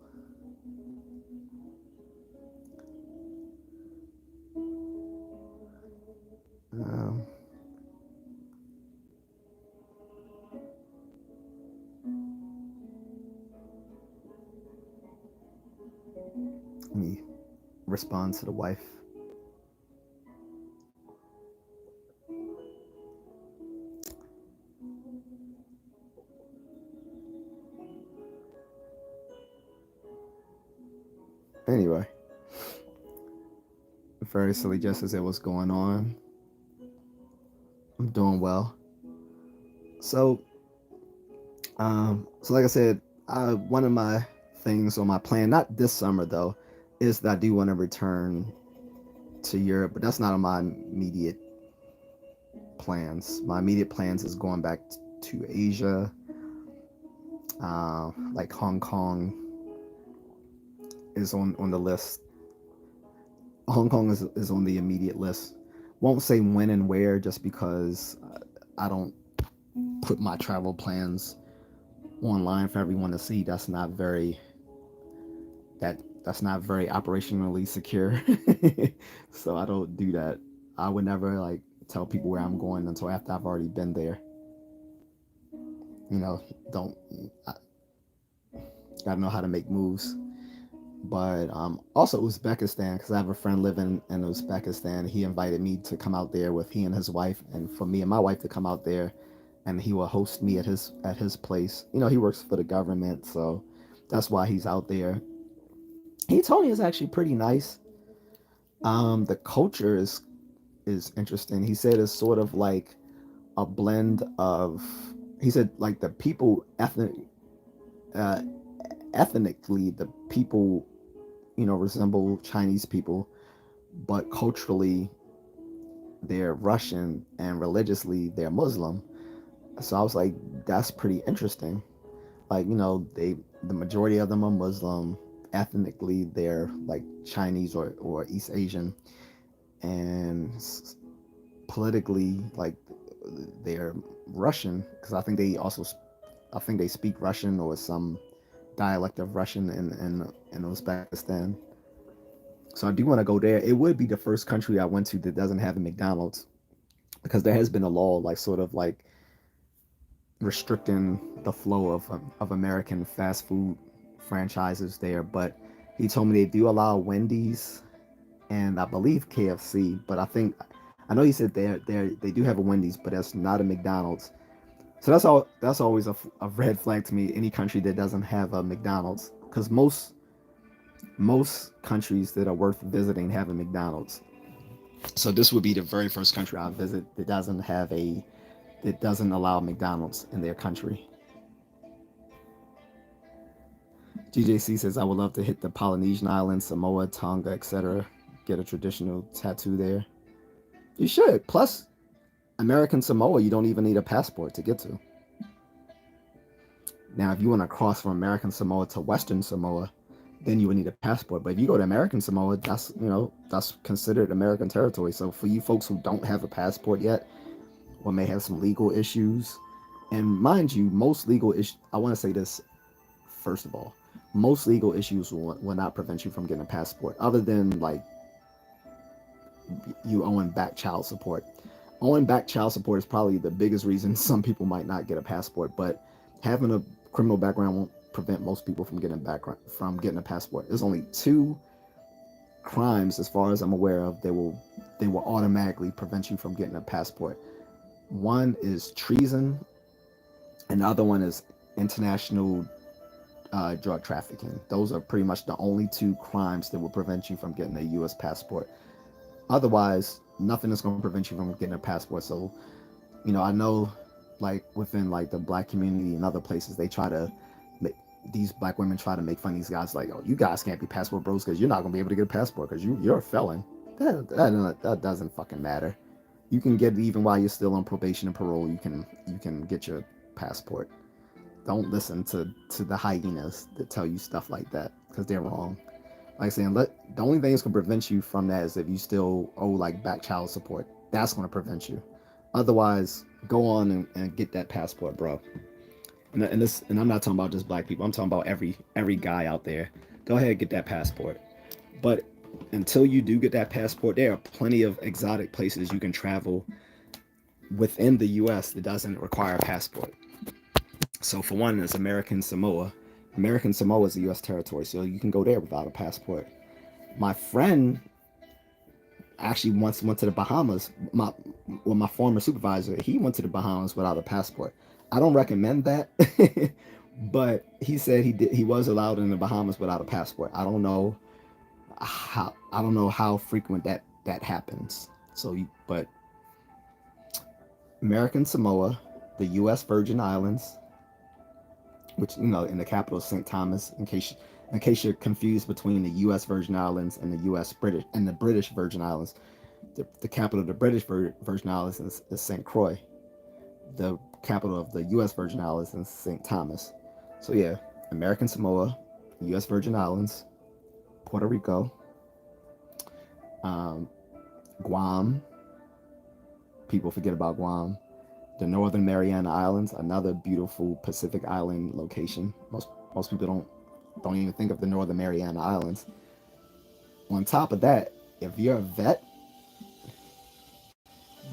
Let me respond to the wife. Anyway, very silly just as it was going on. I'm doing well. So like I said, one of my things on my plan, not this summer though, is that I do want to return to Europe, but that's not on my immediate plans. My immediate plans is going back to Asia, like Hong Kong is on the list. Hong Kong is on the immediate list. Won't say when and where just because I don't put my travel plans online for everyone to see. That's not very operationally secure. So I don't do that. I would never like tell people where I'm going until after I've already been there. Gotta know how to make moves. But also Uzbekistan, because I have a friend living in Uzbekistan. He invited me to come out there with he and his wife, and for me and my wife to come out there, and he will host me at his place. He works for the government, so that's why he's out there. He told me it's actually pretty nice. The culture is interesting. He said it's sort of like a blend of he said like the people uh, ethnically the people resemble Chinese people, but culturally they're Russian and religiously they're Muslim. So I was like, that's pretty interesting. Like the majority of them are Muslim. Ethnically, they're like Chinese or East Asian, and politically, like they're Russian because I think they speak Russian or some dialect of Russian in Uzbekistan. So I do want to go there. It would be the first country I went to that doesn't have a McDonald's because there has been a law like sort of like restricting the flow of American fast food franchises there. But he told me they do allow Wendy's and I believe KFC. But I know he said they do have a Wendy's, but that's not a McDonald's. So that's always a red flag to me. Any country that doesn't have a McDonald's, because most countries that are worth visiting have a McDonald's. So this would be the very first country I visit that doesn't allow McDonald's in their country. J.A.C says I would love to hit the Polynesian islands, Samoa, Tonga, etc. Get a traditional tattoo there. You should. Plus, American Samoa, you don't even need a passport to get to. Now, if you want to cross from American Samoa to Western Samoa, then you would need a passport. But if you go to American Samoa, that's considered American territory. So for you folks who don't have a passport yet, or may have some legal issues, and mind you, most legal issues. I want to say this first of all, most legal issues will not prevent you from getting a passport, other than like you owing back child support. Owing back child support is probably the biggest reason some people might not get a passport, but having a criminal background won't prevent most people from getting a passport. There's only two crimes, as far as I'm aware of, they will automatically prevent you from getting a passport. One is treason, and the other one is international drug trafficking. Those are pretty much the only two crimes that will prevent you from getting a U.S. passport. Otherwise, nothing is going to prevent you from getting a passport. So, I know, like within like the black community and other places, they try to make these black women try to make fun of these guys, like, oh, you guys can't be passport bros because you're not going to be able to get a passport because you're a felon. That doesn't fucking matter. You can get it even while you're still on probation and parole. You can get your passport. Don't listen to the hyenas that tell you stuff like that because they're wrong. Like saying, the only thing that's gonna prevent you from that is if you still owe like back child support. That's gonna prevent you. Otherwise, go on and get that passport, bro. And I'm not talking about just black people. I'm talking about every guy out there. Go ahead and get that passport. But until you do get that passport, there are plenty of exotic places you can travel within the U.S. that doesn't require a passport. So for one, there's American Samoa. American Samoa is a U.S. territory, so you can go there without a passport. My friend actually once went to the Bahamas. My former supervisor, he went to the Bahamas without a passport. I don't recommend that, but he said he was allowed in the Bahamas without a passport. I don't know how frequent that happens. But American Samoa, the U.S. Virgin Islands, which in the capital is St. Thomas, in case you're confused between the U.S. Virgin Islands and the U.S. British and the British Virgin Islands. The capital of the British Virgin Islands is St. Croix. The capital of the U.S. Virgin Islands is St. Thomas. So yeah, American Samoa, U.S. Virgin Islands, Puerto Rico, um, Guam. People forget about Guam. The Northern Mariana Islands, another beautiful Pacific island location. Most people don't even think of the Northern Mariana Islands. On top of that, if you're a vet,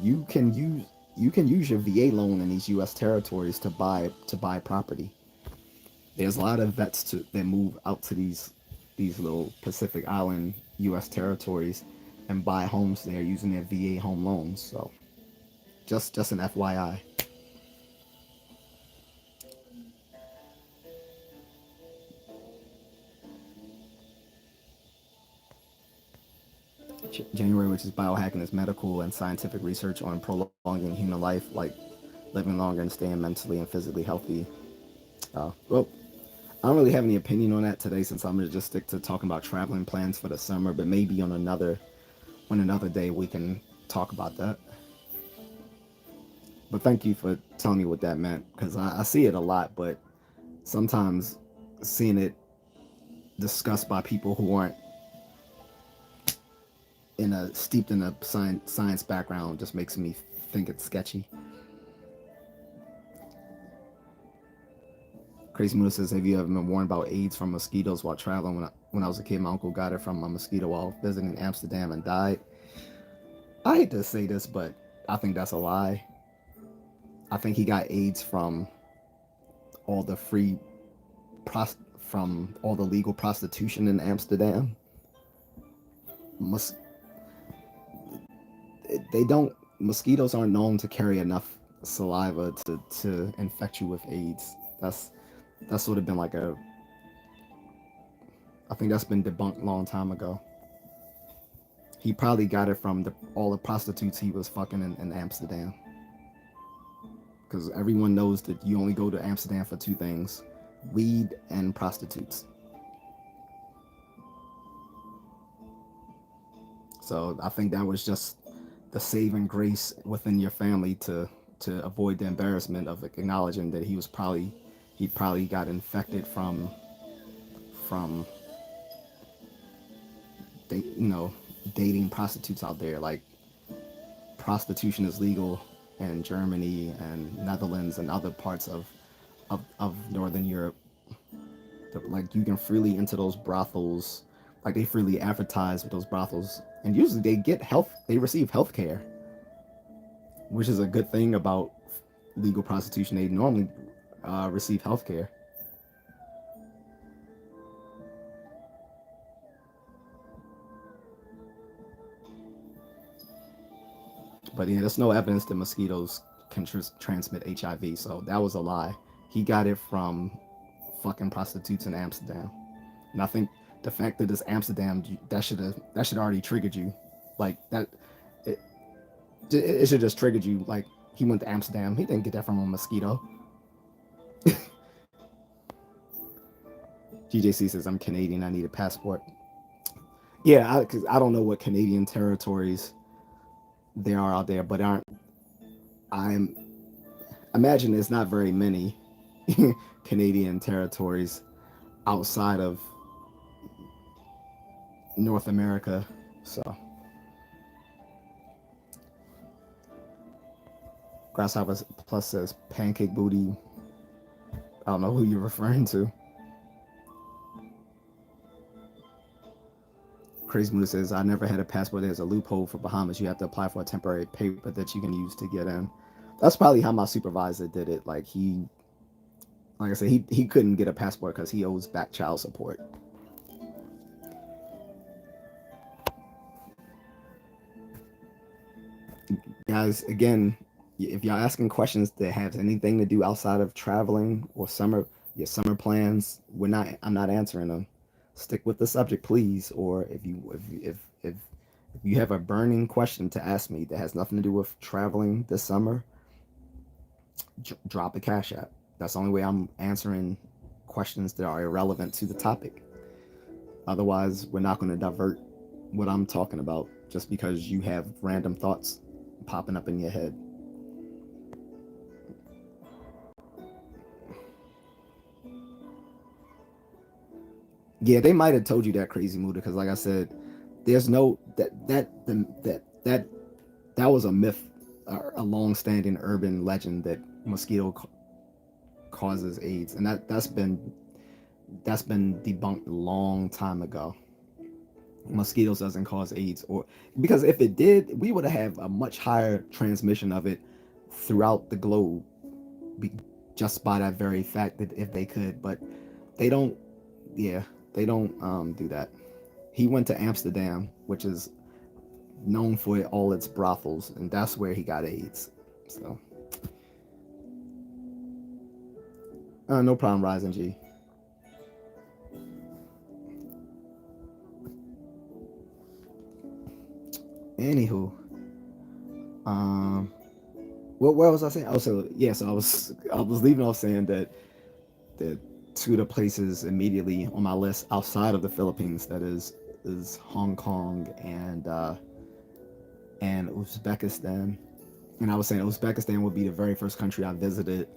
you can use your VA loan in these U.S. territories to buy property. There's a lot of that move out to these little Pacific Island U.S. territories and buy homes there using their VA home loans. So just an FYI. January, which is biohacking, is medical and scientific research on prolonging human life. Like living longer and staying mentally and physically healthy. Well, I don't really have any opinion on that today since I'm gonna just stick to talking about traveling plans for the summer. But maybe on another day we can talk about that. But thank you for telling me what that meant because I see it a lot, but sometimes seeing it discussed by people who aren't steeped in a science background just makes me think it's sketchy. Crazy Moon says, "Have you ever been warned about AIDS from mosquitoes while traveling? When I was a kid, my uncle got it from a mosquito while visiting Amsterdam and died." I hate to say this, but I think that's a lie. I think he got AIDS all the free from all the legal prostitution in Amsterdam. Mos- they don't Mosquitoes aren't known to carry enough saliva to infect you with AIDS. That's sort of been like a I think that's been debunked a long time ago. He probably got it from all the prostitutes he was fucking in Amsterdam. Because everyone knows that you only go to Amsterdam for two things: weed and prostitutes. So I think that was just the saving grace within your family to avoid the embarrassment of acknowledging that he probably got infected from dating prostitutes out there. Like, prostitution is legal in Germany and Netherlands and other parts of Northern Europe. Like, you can freely enter those brothels. Like, they freely advertise with those brothels, and usually they receive health care, which is a good thing about legal prostitution. They normally receive health care. But yeah, there's no evidence that mosquitoes can transmit HIV, so that was a lie. He got it from fucking prostitutes in Amsterdam. And I think the fact that it's Amsterdam, that should already triggered you, like that. It should just triggered you. Like, he went to Amsterdam. He didn't get that from a mosquito. GJC says, "I'm Canadian. I need a passport." Yeah, because I don't know what Canadian territories there are out there, but aren't I'm imagine there's not very many Canadian territories outside of North America. So, Grasshopper Plus says, "Pancake booty." I don't know who you're referring to. Crazy Moon says, "I never had a passport. There's a loophole for Bahamas. You have to apply for a temporary paper that you can use to get in." That's probably how my supervisor did it. Like I said, he couldn't get a passport because he owes back child support. Guys, again, if y'all asking questions that have anything to do outside of traveling or your summer plans, I'm not answering them. Stick with the subject, please. Or if you have a burning question to ask me that has nothing to do with traveling this summer, drop a cash app. That's the only way I'm answering questions that are irrelevant to the topic. Otherwise, we're not going to divert what I'm talking about just because you have random thoughts popping up in your head. Yeah, they might have told you that, Crazy Muda, because like I said, there's no that was a myth, a long-standing urban legend that mosquito causes AIDS, and that's been debunked a long time ago. Mosquitoes doesn't cause AIDS, or because if it did, we would have a much higher transmission of it throughout the globe, be, just by that very fact that if they could, but they don't. Yeah, they don't do that. He went to Amsterdam, which is known for all its brothels, and that's where he got AIDS. So, no problem, Rising G. Anywho, um, Where was I saying? Oh, so yeah, so I was leaving off saying that the two of the places immediately on my list outside of the Philippines, that is Hong Kong and Uzbekistan. And I was saying Uzbekistan would be the very first country I visited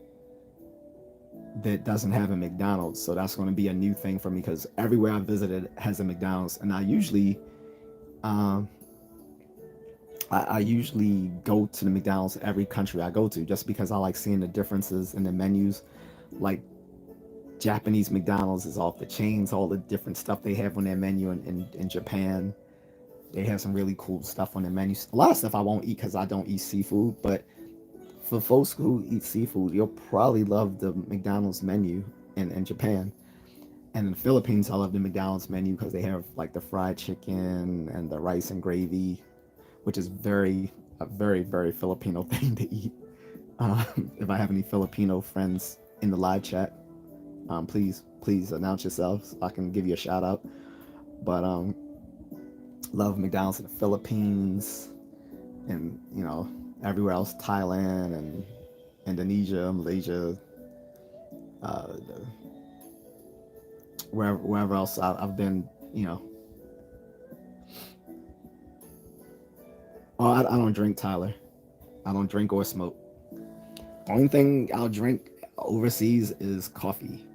that doesn't have a McDonald's. So that's going to be a new thing for me because everywhere I visited has a McDonald's, and um, I usually go to the McDonald's every country I go to just because I like seeing the differences in the menus. Like Japanese McDonald's is off the chains, all the different stuff they have on their menu in Japan. They have some really cool stuff on their menus. A lot of stuff I won't eat because I don't eat seafood, but for folks who eat seafood, you'll probably love the McDonald's menu in Japan. And in the Philippines, I love the McDonald's menu because they have like the fried chicken and the rice and gravy, which is a very Filipino thing to eat. If I have any Filipino friends in the live chat, please announce yourselves so I can give you a shout out. But love McDonald's in the Philippines and everywhere else, Thailand and Indonesia, Malaysia, uh, wherever else I've been. Oh, I don't drink, Tyler. I don't drink or smoke. The only thing I'll drink overseas is coffee.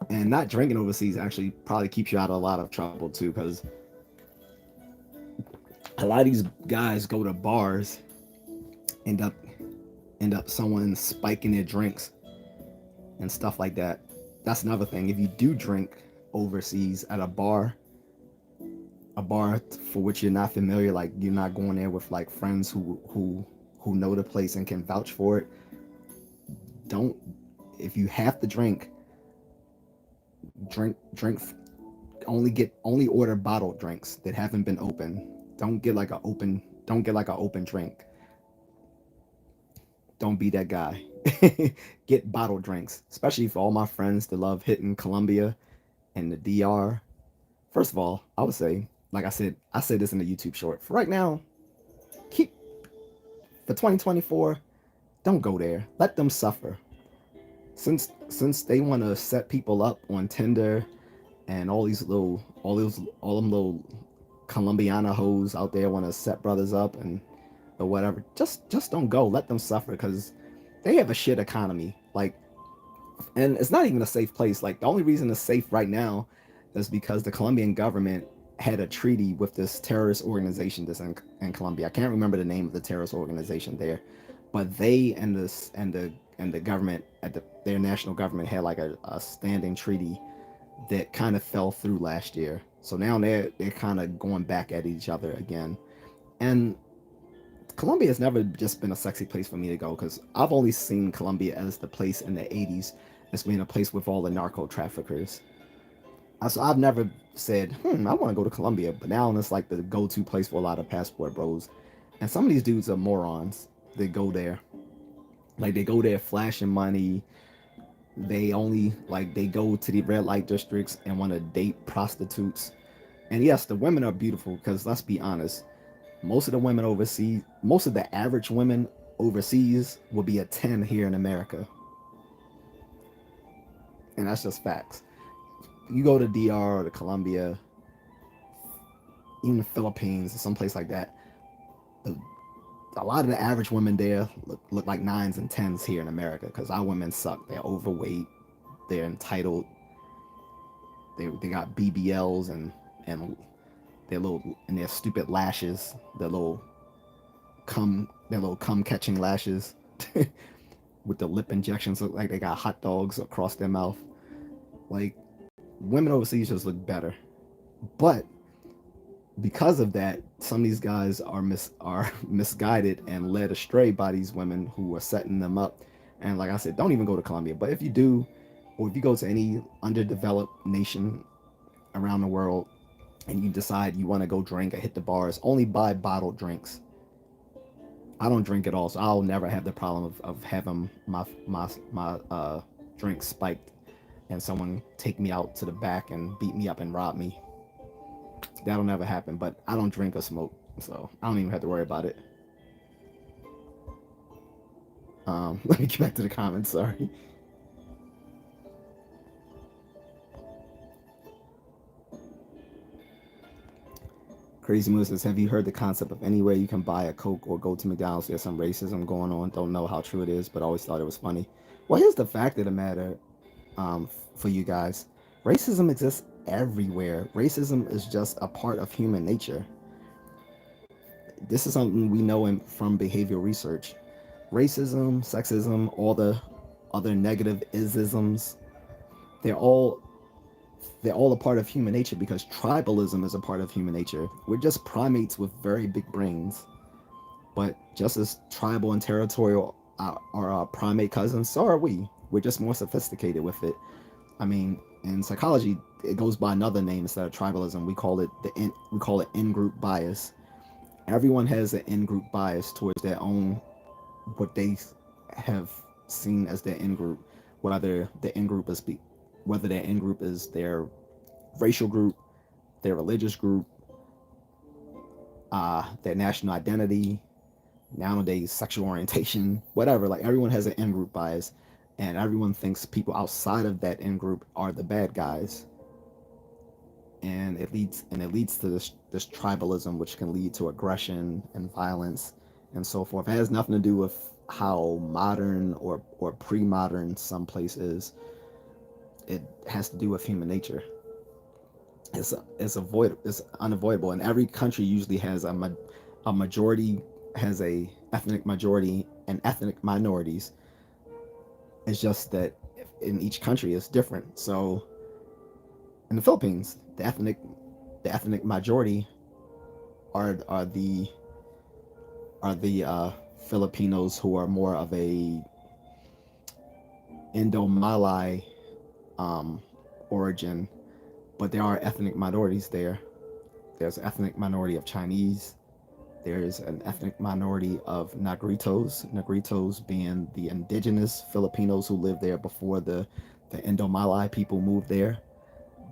And not drinking overseas actually probably keeps you out of a lot of trouble too, because a lot of these guys go to bars, end up someone spiking their drinks and stuff like that. That's another thing. If you do drink overseas at a bar for which you're not familiar, like you're not going there with like friends who know the place and can vouch for it, don't. If you have to drink only order bottled drinks that haven't been opened. Don't get like an open drink. Don't be that guy. Get bottled drinks, especially for all my friends that love hitting Colombia and the DR. First of all, I would say, like I said this in the YouTube short. For right now, keep for 2024. Don't go there. Let them suffer. Since they want to set people up on Tinder and all them little Colombiana hoes out there want to set brothers up and or whatever. Just don't go. Let them suffer because they have a shit economy. Like, and it's not even a safe place. Like, the only reason it's safe right now is because the Colombian government had a treaty with this terrorist organization that's in Colombia. I can't remember the name of the terrorist organization there, but they and the government their national government had like a standing treaty that kind of fell through last year. So now they're kind of going back at each other again. And Colombia has never just been a sexy place for me to go because I've only seen Colombia as the place in the 80s as being a place with all the narco traffickers. So I've never said, I want to go to Colombia, but now it's like the go-to place for a lot of passport bros. And some of these dudes are morons that go there. Like they go there flashing money. They go to the red light districts and want to date prostitutes. And yes, the women are beautiful because let's be honest, most of the average women overseas will be a 10 here in America. And that's just facts. You go to DR or to Colombia, even the Philippines or someplace like that, the, a lot of the average women there look like nines and tens here in America because our women suck. They're overweight, they're entitled, they got BBLs and their stupid lashes, their little cum catching lashes with the lip injections look like they got hot dogs across their mouth. Like women overseas just look better. But because of that, some of these guys are misguided and led astray by these women who are setting them up. And like I said, don't even go to Colombia. But if you do, or if you go to any underdeveloped nation around the world and you decide you want to go drink or hit the bars, only buy bottled drinks. I don't drink at all, so I'll never have the problem of having my drink spiked and someone take me out to the back and beat me up and rob me. That'll never happen. But I don't drink or smoke, so I don't even have to worry about it. Let me get back to the comments. Sorry. Crazy Moose says, have you heard the concept of anywhere you can buy a Coke or go to McDonald's? There's some racism going on. Don't know how true it is, but always thought it was funny. Well, here's the fact of the matter, for you guys. Racism exists everywhere. Racism is just a part of human nature. This is something we know from behavioral research. Racism, sexism, all the other negative isms, they're all they're all a part of human nature because tribalism is a part of human nature. We're just primates with very big brains. But just as tribal and territorial are our primate cousins, so are we. We're just more sophisticated with it. I mean, in psychology, it goes by another name instead of tribalism. We call it in-group bias. Everyone has an in-group bias towards their own what they have seen as their in-group, whether the in-group is whether their in-group is their racial group, their religious group, their national identity, nowadays sexual orientation, whatever. Like everyone has an in-group bias, and everyone thinks people outside of that in-group are the bad guys, and it leads to this tribalism, which can lead to aggression and violence and so forth. It has nothing to do with how modern or pre-modern some place is. It has to do with human nature. It's unavoidable, and every country usually has a majority, has a ethnic majority and ethnic minorities. It's just that in each country it's different. So in the Philippines, the ethnic majority are are the Filipinos who are more of a Indo-Malay um, origin, but there are ethnic minorities there. There's an ethnic minority of Chinese. There's an ethnic minority of Negritos. Negritos being the indigenous Filipinos who lived there before the Indo-Malay people moved there.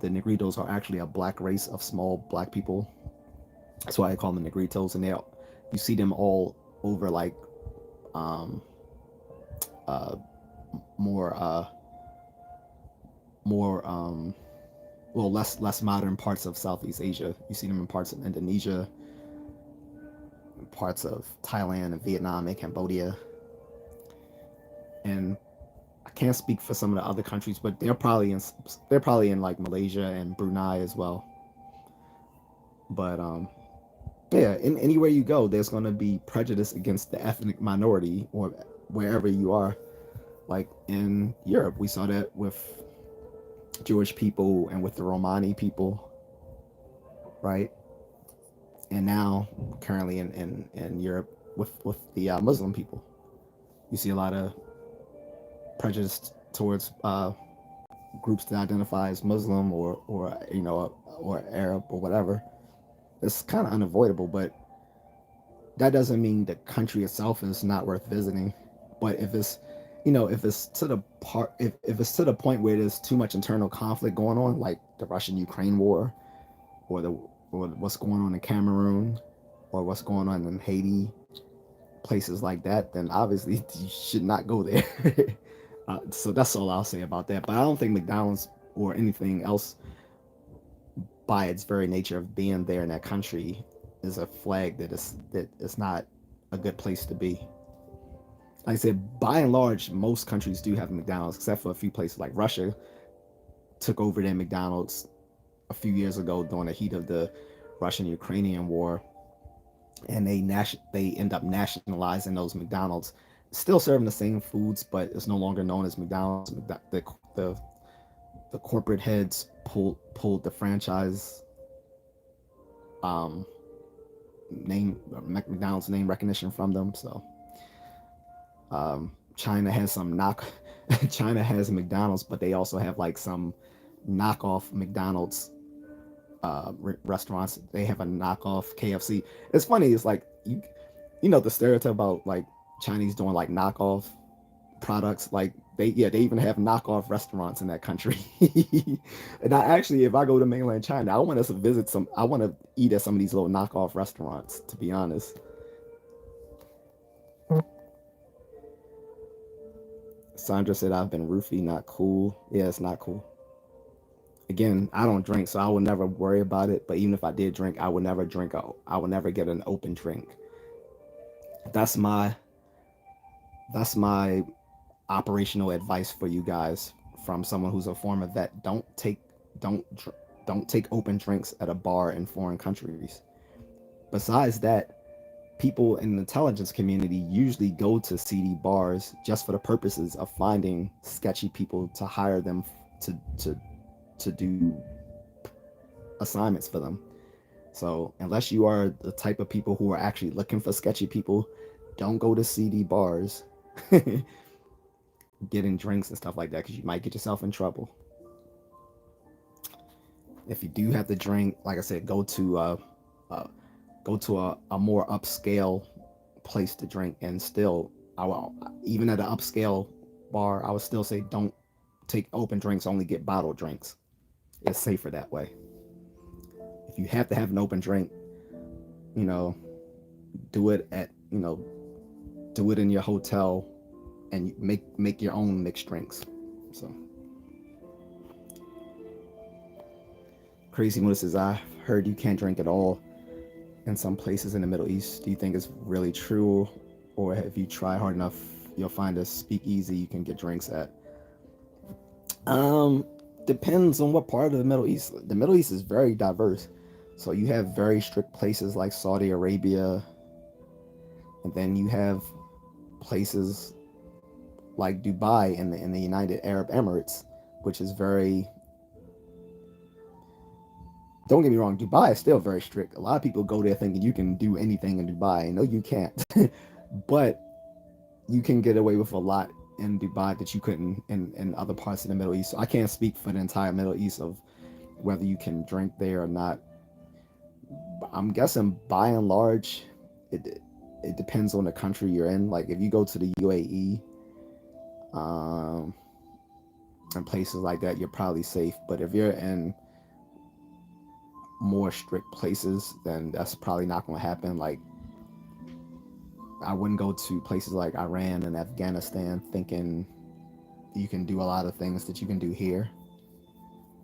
The Negritos are actually a black race of small black people. That's why I call them Negritos, and you see them all over like um, uh, more more well less modern parts of Southeast Asia. You see them in parts of Indonesia, parts of Thailand and Vietnam and Cambodia. And I can't speak for some of the other countries, but they're probably in like Malaysia and Brunei as well. But yeah, in anywhere you go, there's going to be prejudice against the ethnic minority or wherever you are. Like in Europe, we saw that with Jewish people and with the Romani people, right? And now, currently in Europe, with the Muslim people, you see a lot of prejudice towards groups that identify as Muslim or Arab or whatever. It's kind of unavoidable, but that doesn't mean the country itself is not worth visiting. But if it's to the if it's to the point where there's too much internal conflict going on, like the Russian-Ukraine war, or what's going on in Cameroon, or what's going on in Haiti, places like that, then obviously you should not go there. So that's all I'll say about that. But I don't think McDonald's or anything else, by its very nature of being there in that country, is a flag that it's not a good place to be. Like I said, by and large, most countries do have McDonald's, except for a few places like Russia took over their McDonald's a few years ago during the heat of the Russian-Ukrainian war, and they end up nationalizing those McDonald's, still serving the same foods, but it's no longer known as McDonald's. The the corporate heads pulled the franchise um, name, McDonald's name recognition from them. So China has some knock. China has McDonald's, but they also have like some knockoff McDonald's restaurants. They have a knockoff KFC. It's funny. It's like you know the stereotype about like Chinese doing like knockoff products. Like they even have knockoff restaurants in that country. And if I go to mainland China, I want us to visit some. I want to eat at some of these little knockoff restaurants. To be honest. Sandra said I've been roofie, not cool. Yeah, it's not cool. Again, I don't drink, so I would never worry about it. But even if I did drink, I would never drink. I would never get an open drink. That's my that's my operational advice for you guys from someone who's a former vet. Don't don't take open drinks at a bar in foreign countries. Besides that, people in the intelligence community usually go to seedy bars just for the purposes of finding sketchy people to hire them to to to do assignments for them. So unless you are the type of people who are actually looking for sketchy people, don't go to seedy bars getting drinks and stuff like that because you might get yourself in trouble. If you do have to drink, like I said, uh, go to a more upscale place to drink, and still, I will, even at an upscale bar, I would still say don't take open drinks. Only get bottled drinks. It's safer that way. If you have to have an open drink, you know, do it at do it in your hotel and make your own mixed drinks. So Crazy Moose says, I heard you can't drink at all in some places in the Middle East. Do you think it's really true, or if you try hard enough, you'll find a speakeasy you can get drinks at? Um, Depends on what part of the Middle East. The Middle East is very diverse, so you have very strict places like Saudi Arabia, and then you have places like Dubai in the United Arab Emirates, which is very. Don't get me wrong, Dubai is still very strict. A lot of people go there thinking you can do anything in Dubai. No, you can't. But you can get away with a lot in Dubai that you couldn't in other parts of the Middle East. So I can't speak for the entire Middle East of whether you can drink there or not. But I'm guessing by and large, it depends on the country you're in. Like if you go to the UAE, um, and places like that, you're probably safe. But if you're in more strict places, then that's probably not going to happen. Like I wouldn't go to places like Iran and Afghanistan thinking you can do a lot of things that you can do here.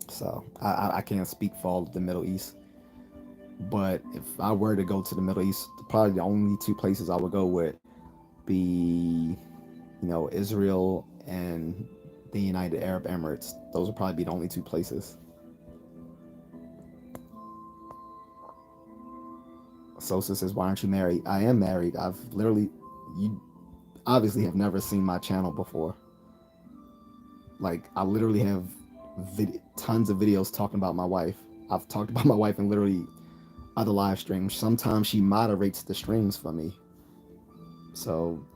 So I can't speak for all of the Middle East. But if I were to go to the Middle East, probably the only two places I would go would be, Israel and the United Arab Emirates. Those would probably be the only two places. Sosa says, "Why aren't you married?" I am married. You obviously have never seen my channel before. Like, I literally have tons of videos talking about my wife. I've talked about my wife in literally other live streams. Sometimes she moderates the streams for me. So,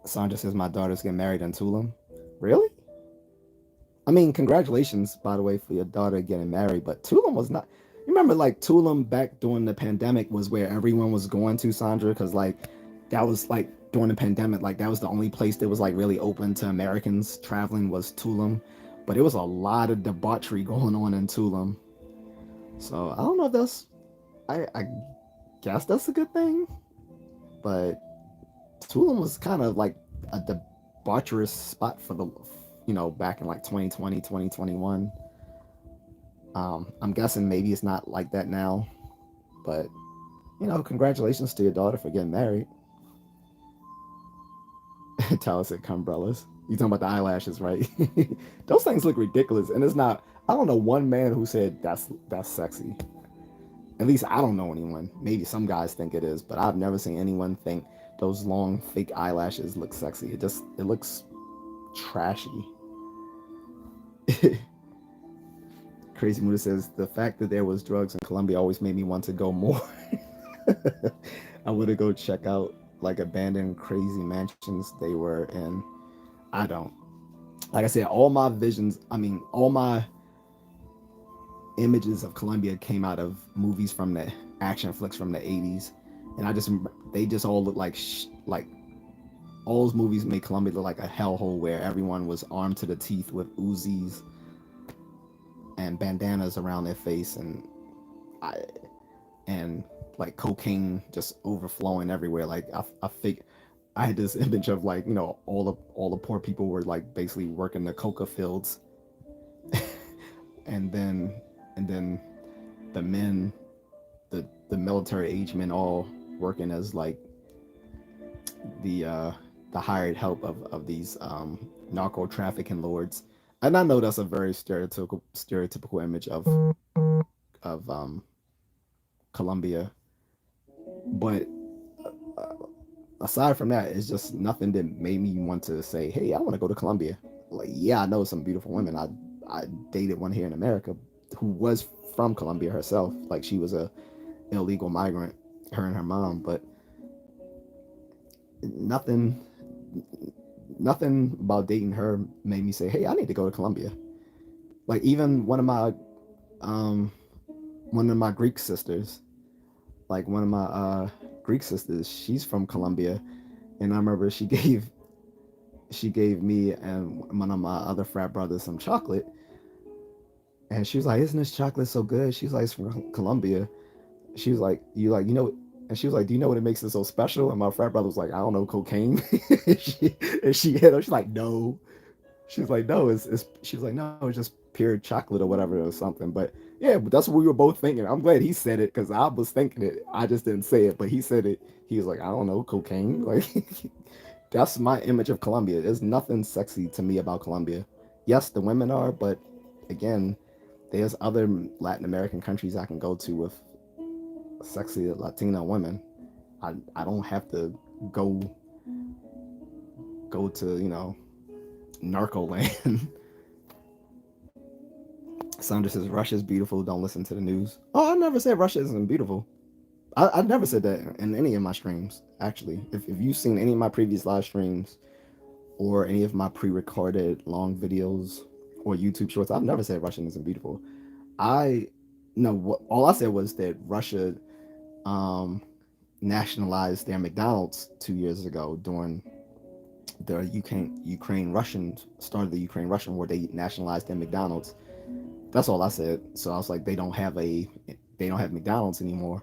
Sandra says, my daughter's getting married in Tulum. Really? I mean, congratulations, by the way, for your daughter getting married. But Tulum was not. You remember, like, Tulum back during the pandemic was where everyone was going to, Sandra? Because, like, that was, like, during the pandemic, like, that was the only place that was, like, really open to Americans traveling was Tulum. But it was a lot of debauchery going on in Tulum. So, I don't know if that's. I guess that's a good thing. But Tulum was kind of like a debaucherous spot for the, back in like 2020, 2021. I'm guessing maybe it's not like that now, but congratulations to your daughter for getting married. Tyler said umbrellas. You talking about the eyelashes, right? Those things look ridiculous, and it's not. I don't know one man who said that's sexy. At least I don't know anyone. Maybe some guys think it is, but I've never seen anyone think those long fake eyelashes look sexy. It looks trashy. Crazy Muda says the fact that there was drugs in Colombia always made me want to go more. I would have go check out like abandoned crazy mansions they were in. I don't. Like I said, all my visions. I mean, all my images of Colombia came out of movies from the action flicks from the 80s, and they just all look like all those movies made Colombia look like a hellhole where everyone was armed to the teeth with Uzis and bandanas around their face, and like cocaine just overflowing everywhere. Like I think I had this image of like, all the poor people were like basically working the coca fields, and then the men, the military age men, all working as like the uh the hired help of these narco trafficking lords. And I know that's a very stereotypical image of Colombia, but uh, aside from that, it's just nothing that made me want to say, "Hey, I want to go to Colombia." Like, yeah, I know some beautiful women. I dated one here in America who was from Colombia herself. Like, she was a illegal migrant, her and her mom. But nothing, nothing about dating her made me say, "Hey, I need to go to Colombia." Like, even um one of my Greek sisters, like one of my Greek sisters, she's from Colombia, and I remember she gave me and one of my other frat brothers some chocolate, and she was like, "Isn't this chocolate so good?" She's like, "It's from Colombia." She was like, and she was like, "Do you know what it makes it so special?" And my frat brother was like, "I don't know, cocaine." and she hit her. She's like, "No." She's like, "No, it's." She was like, "No, it's just pure chocolate or whatever or something." But yeah, but that's what we were both thinking. I'm glad he said it because I was thinking it. I just didn't say it, but he said it. He was like, "I don't know, cocaine." Like, that's my image of Colombia. There's nothing sexy to me about Colombia. Yes, the women are, but again, there's other Latin American countries I can go to with sexy Latina women. I don't have to go go to narco land. Sandra says Russia's beautiful. Don't listen to the news. Oh, I never said Russia isn't beautiful. I never said that in any of my streams. Actually, if you've seen any of my previous live streams or any of my pre-recorded long videos or YouTube shorts, I've never said Russia isn't beautiful. I no. All I said was that Russia um, nationalized their McDonald's 2 years ago during the Ukraine Russian started the Ukraine Russian war. They nationalized their McDonald's. That's all I said. So I was like, they don't have McDonald's anymore.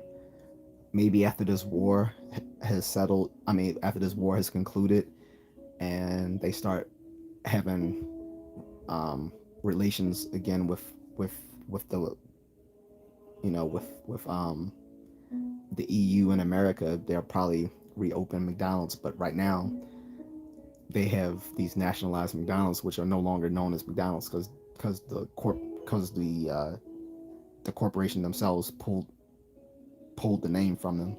Maybe after this war has settled, I mean, after this war has concluded, and they start having relations again with with the with the EU and America, they'll probably reopen McDonald's. But right now, they have these nationalized McDonald's, which are no longer known as McDonald's because the corporation themselves pulled the name from them.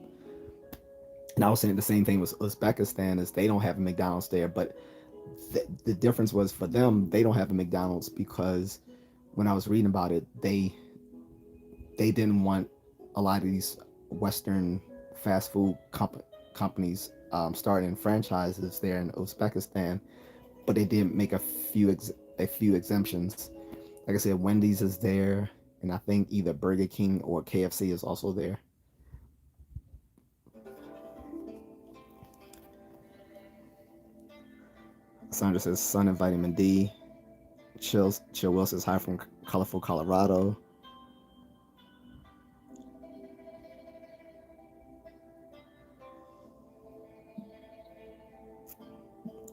And I was saying the same thing with Uzbekistan, is they don't have a McDonald's there, but the difference was for them, they don't have a McDonald's because when I was reading about it, they didn't want a lot of these Western fast food companies starting franchises there in Uzbekistan, but they did make a few exemptions. Like I said, Wendy's is there, and I think either Burger King or KFC is also there. Sandra says sun and vitamin D. Chill Will says hi from colorful Colorado.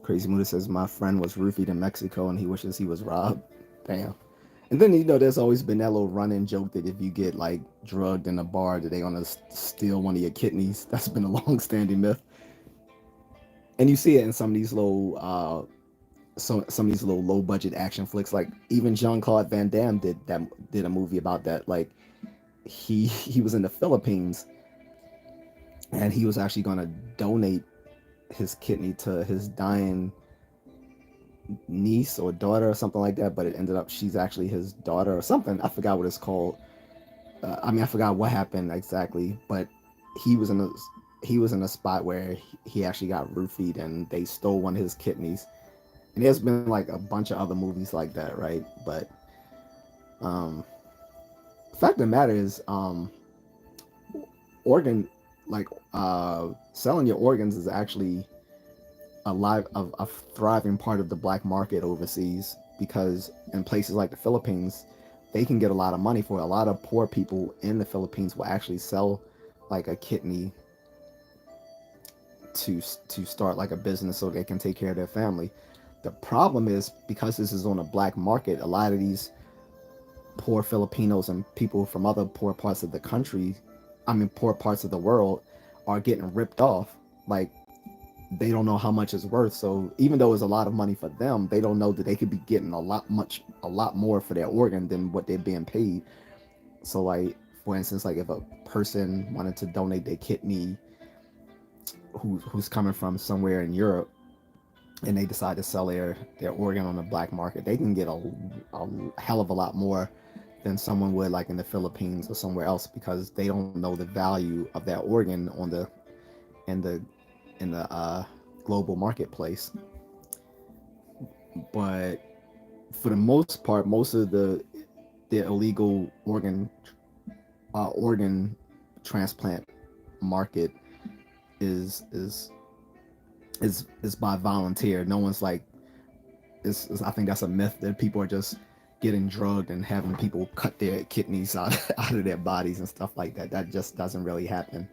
Crazy Muda says my friend was roofied in Mexico and he wishes he was robbed. Damn. And then there's always been that little running joke that if you get like drugged in a bar, that they gonna steal one of your kidneys. That's been a long-standing myth, and you see it in some of these some of these little low-budget action flicks. Like even Jean-Claude Van Damme did a movie about that. Like he was in the Philippines, and he was actually gonna donate his kidney to his dying niece or daughter or something like that, but it ended up she's actually his daughter or something. I forgot what it's called. I mean, I forgot what happened exactly, but he was in a he was in a spot where he actually got roofied and they stole one of his kidneys. And there's been like a bunch of other movies like that, right? But um, the fact of the matter is, organ like selling your organs is actually a thriving part of the black market overseas, because in places like the Philippines, they can get a lot of money for it. A lot of poor people in the Philippines will actually sell like a kidney to start like a business so they can take care of their family. The problem is because this is on a black market, a lot of these poor Filipinos and people from other poor parts of the country, I mean poor parts of the world, are getting ripped off. Like they don't know how much it's worth. So even though it's a lot of money for them, they don't know that they could be getting a lot more for their organ than what they're being paid. So like for instance, like if a person wanted to donate their kidney who's coming from somewhere in Europe and they decide to sell their organ on the black market, they can get a hell of a lot more than someone would like in the Philippines or somewhere else because they don't know the value of that organ on the in the in the global marketplace. But for the most part, most of the illegal organ transplant market is is is by volunteer. No one's like I think that's a myth that people are just getting drugged and having people cut their kidneys out, out of their bodies and stuff like that. That just doesn't really happen.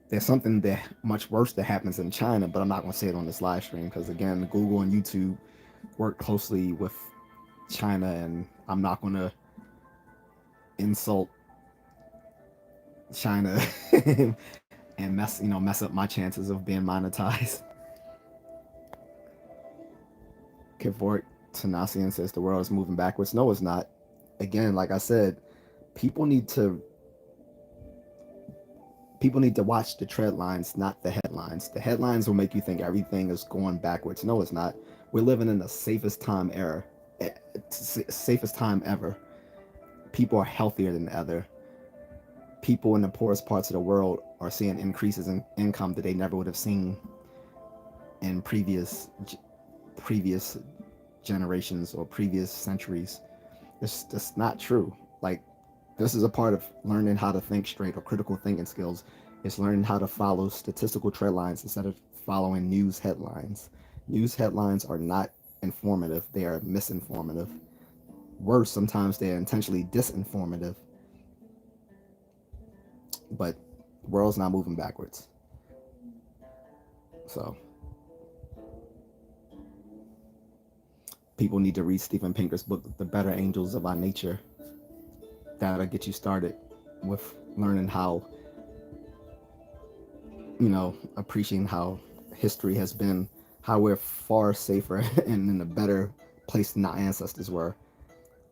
There's something that much worse that happens in China, but I'm not going to say it on this live stream because again, Google and YouTube work closely with China, and I'm not going to insult China and mess up my chances of being monetized. Kivort Tanasian says the world is moving backwards. No, it's not. Again, like I said, people need to watch the tread lines, not the headlines. The headlines will make you think everything is going backwards. No, it's not. We're living in the safest time era, safest time ever. People are healthier than ever. People in the poorest parts of the world are seeing increases in income that they never would have seen in previous generations or previous centuries. It's just not true. Like this is a part of learning how to think straight or critical thinking skills. It's learning how to follow statistical trend lines instead of following news headlines. News headlines are not informative, they are misinformative. Worse, sometimes they're intentionally disinformative. But the world's not moving backwards. So people need to read Steven Pinker's book, The Better Angels of Our Nature. That'll get you started with learning how, appreciating how history has been, how we're far safer and in a better place than our ancestors were.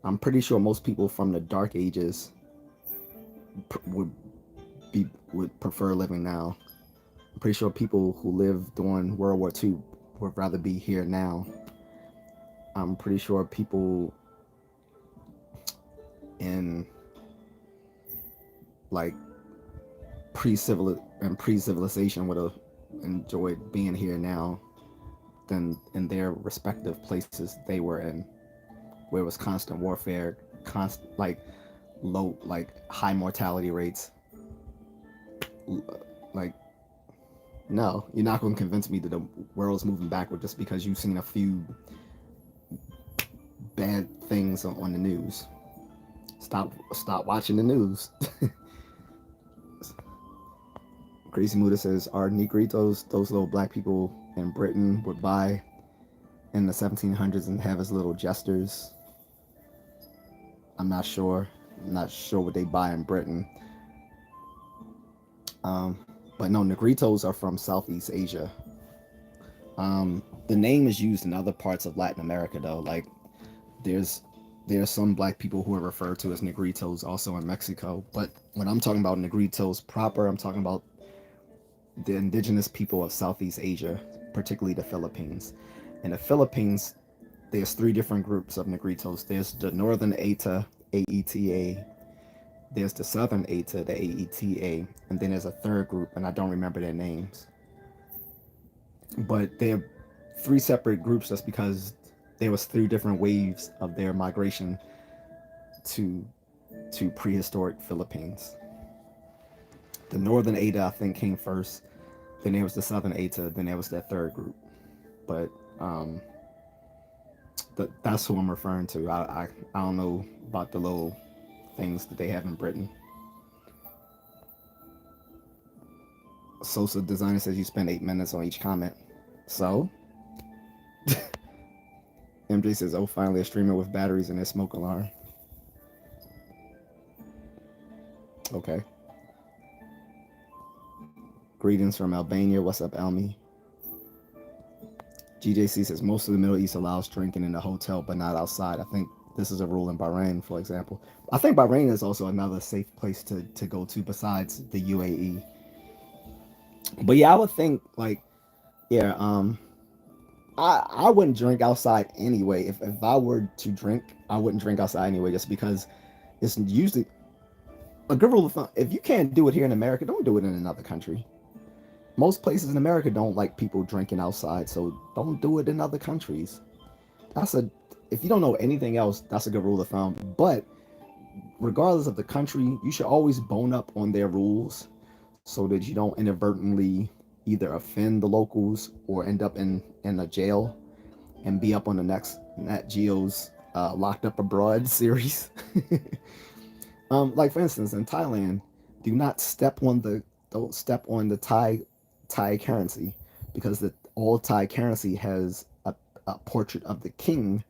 I'm pretty sure most people from the Dark Ages would prefer living now. I'm pretty sure people who lived during World War II would rather be here now. I'm pretty sure people in like pre-civilization would have enjoyed being here now than in their respective places they were in, where it was constant warfare, constant high mortality rates. Like, no, you're not going to convince me that the world's moving backward just because you've seen a few bad things on the news. Stop watching the news. Crazy Muda says, are negritos those little black people in Britain would buy in the 1700s and have as little jesters? I'm not sure. I'm not sure what they buy in Britain. But no, negritos are from Southeast Asia. The name is used in other parts of Latin America though. Like there's some black people who are referred to as negritos also in Mexico. But when I'm talking about negritos proper, I'm talking about the indigenous people of Southeast Asia, particularly the Philippines. In the Philippines, there's three different groups of negritos. There's the Northern Eta, AETA. There's the Southern Eta, the AETA, and then there's a third group, and I don't remember their names. But they're three separate groups just because there was three different waves of their migration to prehistoric Philippines. The Northern Eta, I think, came first. Then there was the Southern Eta. Then there was that third group. But that's who I'm referring to. I don't know about the little things that they have in Britain. Sosa Designer says you spend 8 minutes on each comment. So MJ says, "Oh, finally a streamer with batteries and a smoke alarm." Okay. Greetings from Albania. What's up, Elmi? J.A.C says most of the Middle East allows drinking in the hotel, but not outside. I think this is a rule in Bahrain, for example. I think Bahrain is also another safe place to go to besides the UAE. But yeah, I would think like, yeah, I wouldn't drink outside anyway. If I were to drink, I wouldn't drink outside anyway, just because it's usually a good rule of thumb. If you can't do it here in America, don't do it in another country. Most places in America don't like people drinking outside, so don't do it in other countries. That's a If you don't know anything else, that's a good rule of thumb. But regardless of the country, you should always bone up on their rules so that you don't inadvertently either offend the locals or end up in a jail and be up on the next Nat Geo's Locked Up Abroad series. Like for instance, in Thailand, do not step on the don't step on the Thai currency because the all Thai currency has a portrait of the king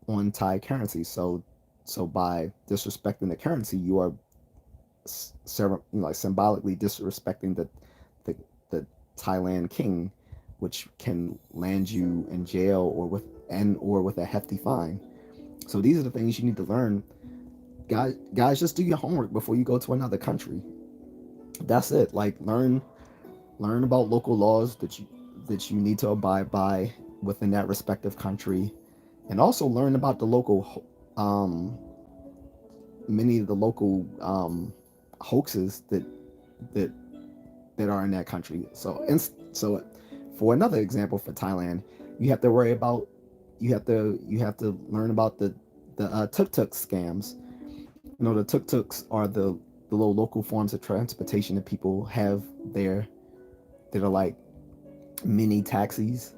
on Thai currency. So by disrespecting the currency, you are like symbolically disrespecting the the Thailand king, which can land you in jail or with a hefty fine. So these are the things you need to learn. Guys, just do your homework before you go to another country. That's it. Like learn about local laws that you need to abide by within that respective country, and also learn about the local many of the local hoaxes that that are in that country. So for another example for Thailand, you have to worry about you have to learn about the tuk-tuk scams. You know, the tuk-tuks are the little local forms of transportation that people have there that are like mini taxis.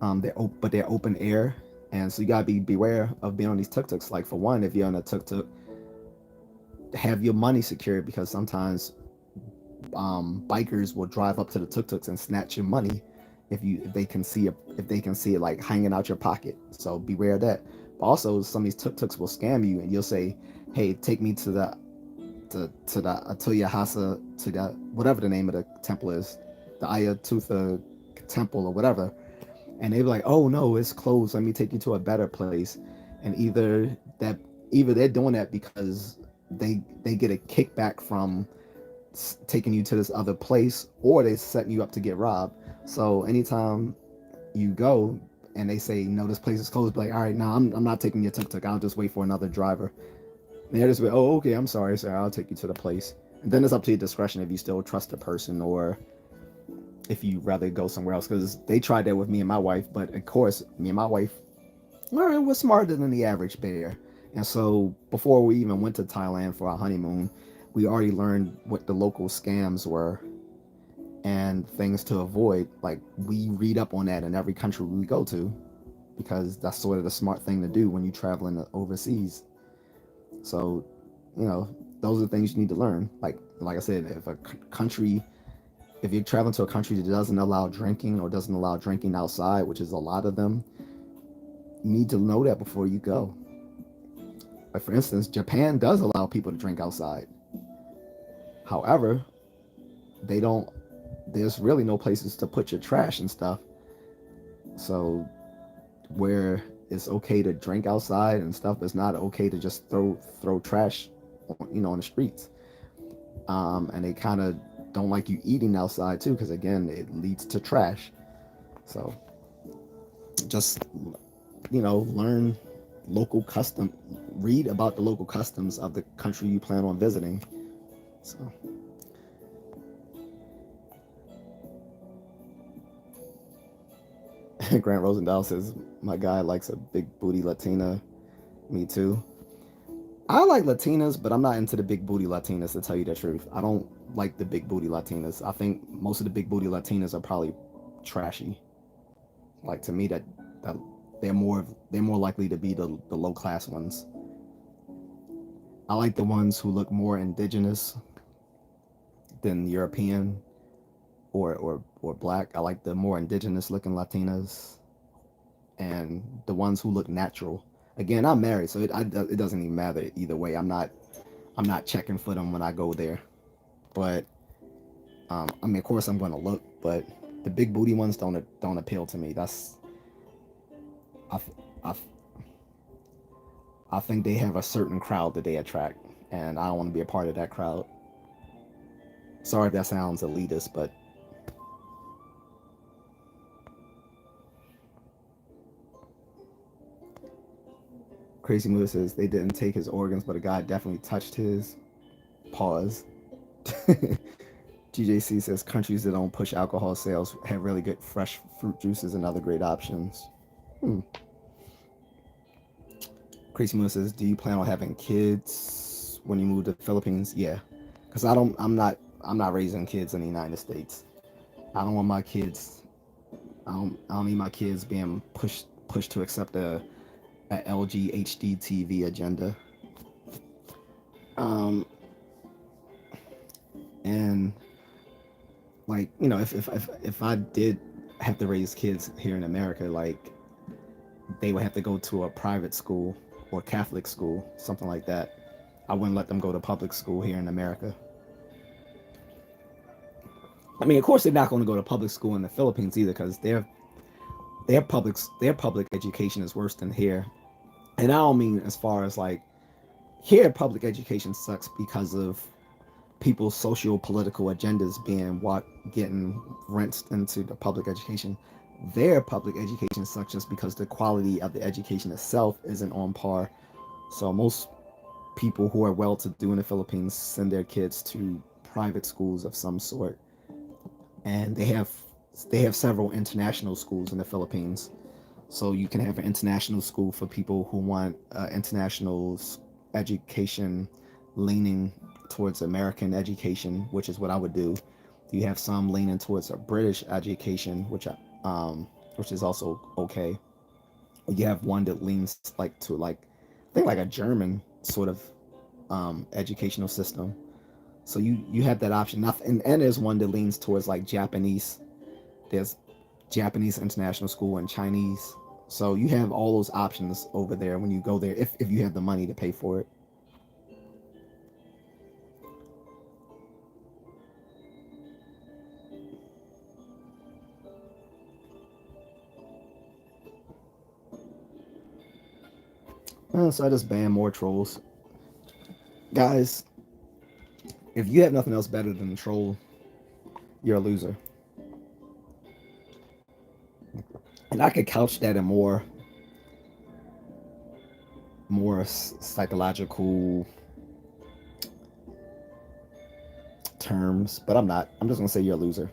But they're open air, and so you gotta beware of being on these tuk-tuks. Like for one, if you're on a tuk-tuk, have your money secured because sometimes bikers will drive up to the tuk-tuks and snatch your money if they can see it like hanging out your pocket. So beware of that. But also, some of these tuk-tuks will scam you, and you'll say, "Hey, take me to the Atuya Hasa, to the whatever the name of the temple is, the Ayatutha temple or whatever," and they be like, "Oh no, it's closed. Let me take you to a better place." And either they're doing that because they get a kickback from taking you to this other place, or they setting you up to get robbed. So anytime you go and they say no, this place is closed, be like, all right, no, I'm not taking your tuk-tuk. I'll just wait for another driver. And they're just like, oh, okay, I'm sorry, sir. I'll take you to the place. And then it's up to your discretion if you still trust the person or if you rather go somewhere else. Because they tried that with me and my wife, but of course, me and my wife, well, we're smarter than the average bear. And so before we even went to Thailand for our honeymoon, we already learned what the local scams were and things to avoid. Like we read up on that in every country we go to because that's sort of the smart thing to do when you're traveling overseas. So, those are the things you need to learn. Like I said, if you're traveling to a country that doesn't allow drinking or doesn't allow drinking outside, which is a lot of them, you need to know that before you go. Like for instance, Japan does allow people to drink outside. However, they don't. There's really no places to put your trash and stuff. So where it's okay to drink outside and stuff, it's not okay to just throw trash, on the streets. And they kind of don't like you eating outside too, because again, it leads to trash. So just learn local custom, read about the local customs of the country you plan on visiting. So. Grant Rosendahl says, my guy likes a big booty Latina. Me too. I like Latinas, but I'm not into the big booty Latinas, to tell you the truth. I don't like the big booty Latinas. I think most of the big booty Latinas are probably trashy. Like to me, that they're more likely to be the low class ones. I like the ones who look more indigenous than European. or black. I like the more indigenous looking Latinas and the ones who look natural. Again, I'm married, so it doesn't even matter either way. I'm not checking for them when I go there. But I mean, of course, I'm gonna look, but the big booty ones don't appeal to me. I, I, I think they have a certain crowd that they attract, and I don't want to be a part of that crowd. Sorry if that sounds elitist, but Crazy Moose says they didn't take his organs, but a guy definitely touched his. Pause. J.A.C says countries that don't push alcohol sales have really good fresh fruit juices and other great options. Hmm. Crazy Moon says, "Do you plan on having kids when you move to the Philippines?" Yeah, because I'm not raising kids in the United States. I don't want my kids. I don't need my kids being pushed to accept a LG HD TV agenda. Um, and like if I did have to raise kids here in America, like they would have to go to a private school or Catholic school, something like that. I wouldn't let them go to public school here in America. I mean, of course, they're not going to go to public school in the Philippines either, because their public education is worse than here. And I don't mean as far as like here, public education sucks because of people's socio political agendas being what getting rinsed into the public education. Their public education sucks just because the quality of the education itself isn't on par. So most people who are well to do in the Philippines send their kids to private schools of some sort, and they have several international schools in the Philippines. So you can have an international school for people who want international education leaning towards American education, which is what I would do. You have some leaning towards a British education, which is also okay. You have one that leans like to like I think like a German sort of educational system. So you have that option. And there's one that leans towards like Japanese. There's Japanese international school and Chinese. So you have all those options over there when you go there if you have the money to pay for it. So I just ban more trolls. Guys, if you have nothing else better than a troll, you're a loser. And I could couch that in more psychological terms, but I'm not. I'm just gonna say you're a loser.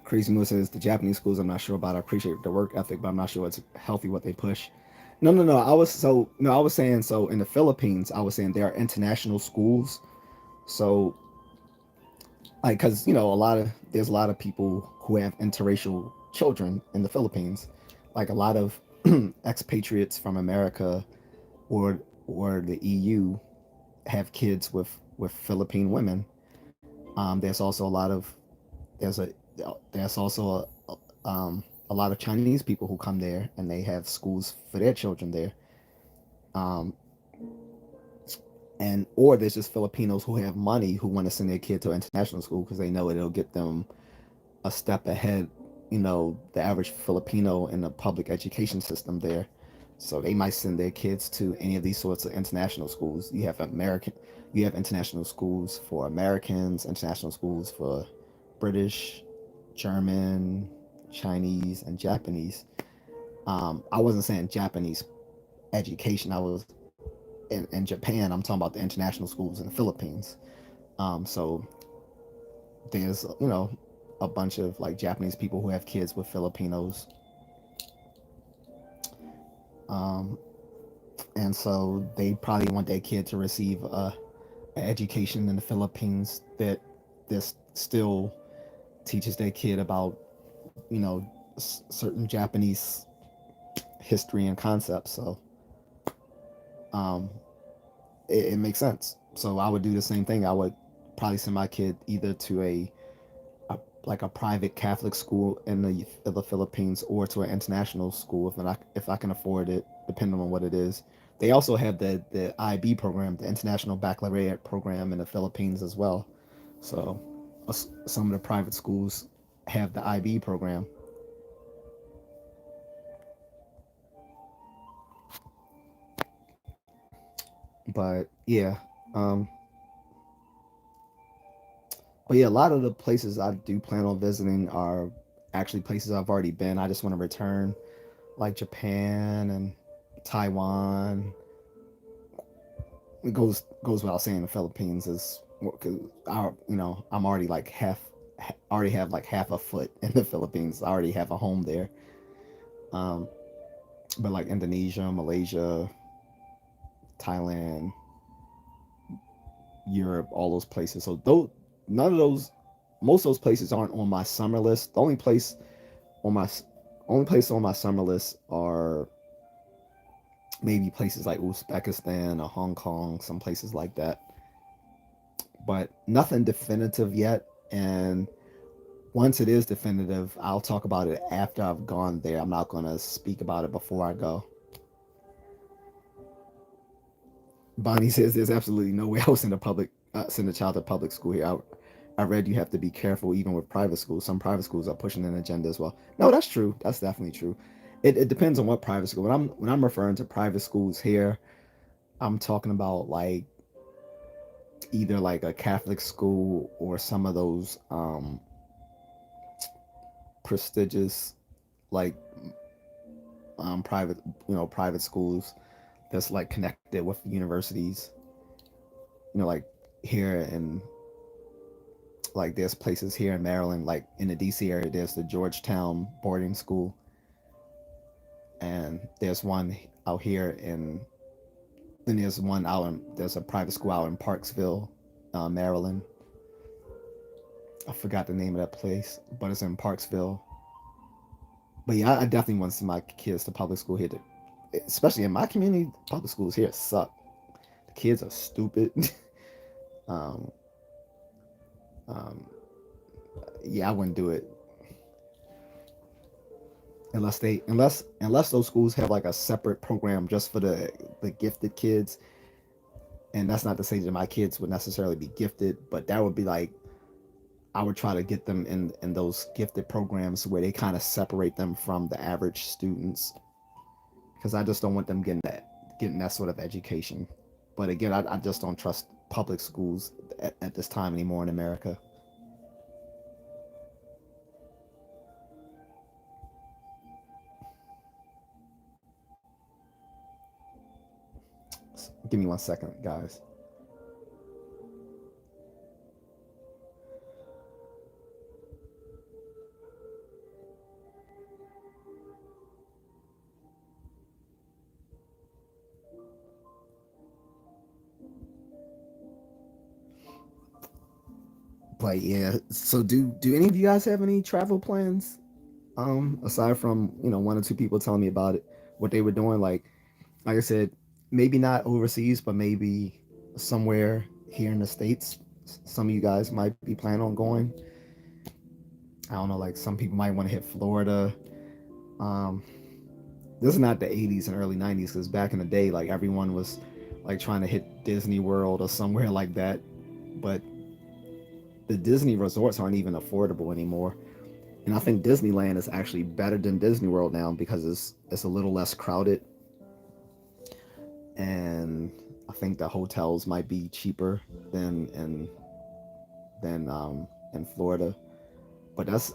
Crazy Moose says the Japanese schools I'm not sure about. I appreciate the work ethic, but I'm not sure it's healthy what they push. No. I was saying so in the Philippines. I was saying there are international schools. So like because there's a lot of people who have interracial children in the Philippines. Like a lot of expatriates from America or the EU have kids with Philippine women. There's also a lot of there's a there's also a lot of Chinese people who come there and they have schools for their children there. Um, and or there's just Filipinos who have money who want to send their kid to international school because they know it'll get them a step ahead, the average Filipino in the public education system there. So they might send their kids to any of these sorts of international schools. You have international schools for Americans, international schools for British, German, Chinese, and Japanese. I wasn't saying Japanese education. I was in Japan. I'm talking about the international schools in the Philippines. So there's a bunch of like Japanese people who have kids with Filipinos, um, and so they probably want their kid to receive an education in the Philippines that this still teaches their kid about certain Japanese history and concepts. So um, it makes sense. So I would do the same thing. I would probably send my kid either to a like a private Catholic school in the Philippines or to an international school if I can afford it, depending on what it is. They also have the IB program, the International Baccalaureate program in the Philippines as well. So some of the private schools have the IB program. But yeah, um, but yeah, a lot of the places I do plan on visiting are actually places I've already been. I just want to return, like Japan and Taiwan. It goes without saying the Philippines is because I'm already like already have like half a foot in the Philippines. I already have a home there. Um, but like Indonesia, Malaysia, Thailand, Europe, all those places. So those none of those, most of those places aren't on my summer list. The on my only place on my summer list are maybe places like Uzbekistan or Hong Kong, some places like that. But nothing definitive yet. And once it is definitive, I'll talk about it after I've gone there. I'm not going to speak about it before I go. Bonnie says there's absolutely no way I will send a child to public school here. I read you have to be careful even with private schools. Some private schools are pushing an agenda as well. No, that's true. That's definitely true. It depends on what private school. When I'm referring to private schools here, I'm talking about like either like a Catholic school or some of those prestigious like private private schools that's like connected with universities. Like here in like there's places here in Maryland, like in the DC area, there's the Georgetown boarding school, and there's one out here in then there's a private school out in Parksville, Maryland. I forgot the name of that place, but it's in Parksville. But yeah, I definitely want to send my kids to public school here, especially in my community. Public schools here suck. The kids are stupid. um, um, yeah, I wouldn't do it unless those schools have like a separate program just for the gifted kids. And that's not to say that my kids would necessarily be gifted, but that would be like I would try to get them in those gifted programs where they kind of separate them from the average students, because I just don't want them getting that sort of education. But again, I just don't trust public schools at this time anymore in America. Give me 1 second, guys. But yeah, so do any of you guys have any travel plans? Aside from one or two people telling me about it, what they were doing, like I said, maybe not overseas, but maybe somewhere here in the states. Some of you guys might be planning on going. I don't know, like some people might want to hit Florida. Um, this is not the 80s and early 90s, because back in the day, like everyone was like trying to hit Disney World or somewhere like that. But the Disney resorts aren't even affordable anymore. And I think Disneyland is actually better than Disney World now because it's a little less crowded, and I think the hotels might be cheaper than in Florida. But that's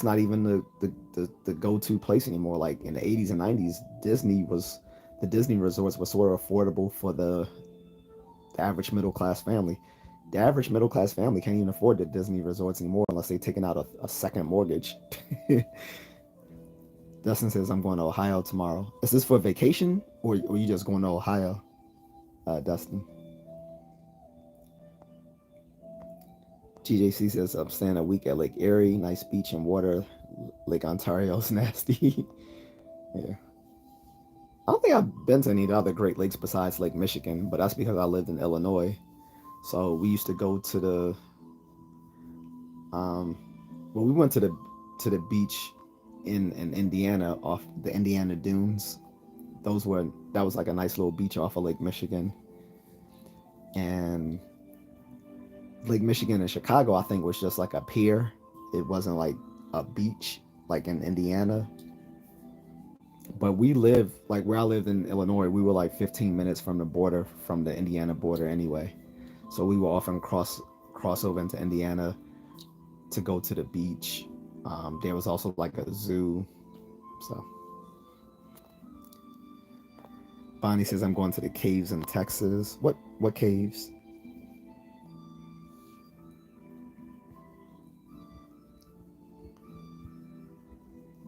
not even the go-to place anymore. Like in the 80s and 90s, the Disney resorts were sort of affordable for the average middle class family. The average middle class family can't even afford the Disney resorts anymore unless they're taking out a second mortgage. Dustin says, I'm going to Ohio tomorrow. Is this for vacation or you just going to Ohio, Dustin? J.A.C says, I'm staying a week at Lake Erie. Nice beach and water. Lake Ontario's nasty. Yeah. I don't think I've been to any of the other Great Lakes besides Lake Michigan, but that's because I lived in Illinois. So we used to go to the um, well, we went to the beach in Indiana off the Indiana Dunes. Those were that was like a nice little beach off of Lake Michigan, and Lake Michigan in Chicago I think was just like a pier. It wasn't like a beach like in Indiana. But we live like where I lived in Illinois. We were like 15 minutes from the border, from the Indiana border anyway. So we would often cross over into Indiana to go to the beach. There was also like a zoo. So Bonnie says I'm going to the caves in Texas. What caves?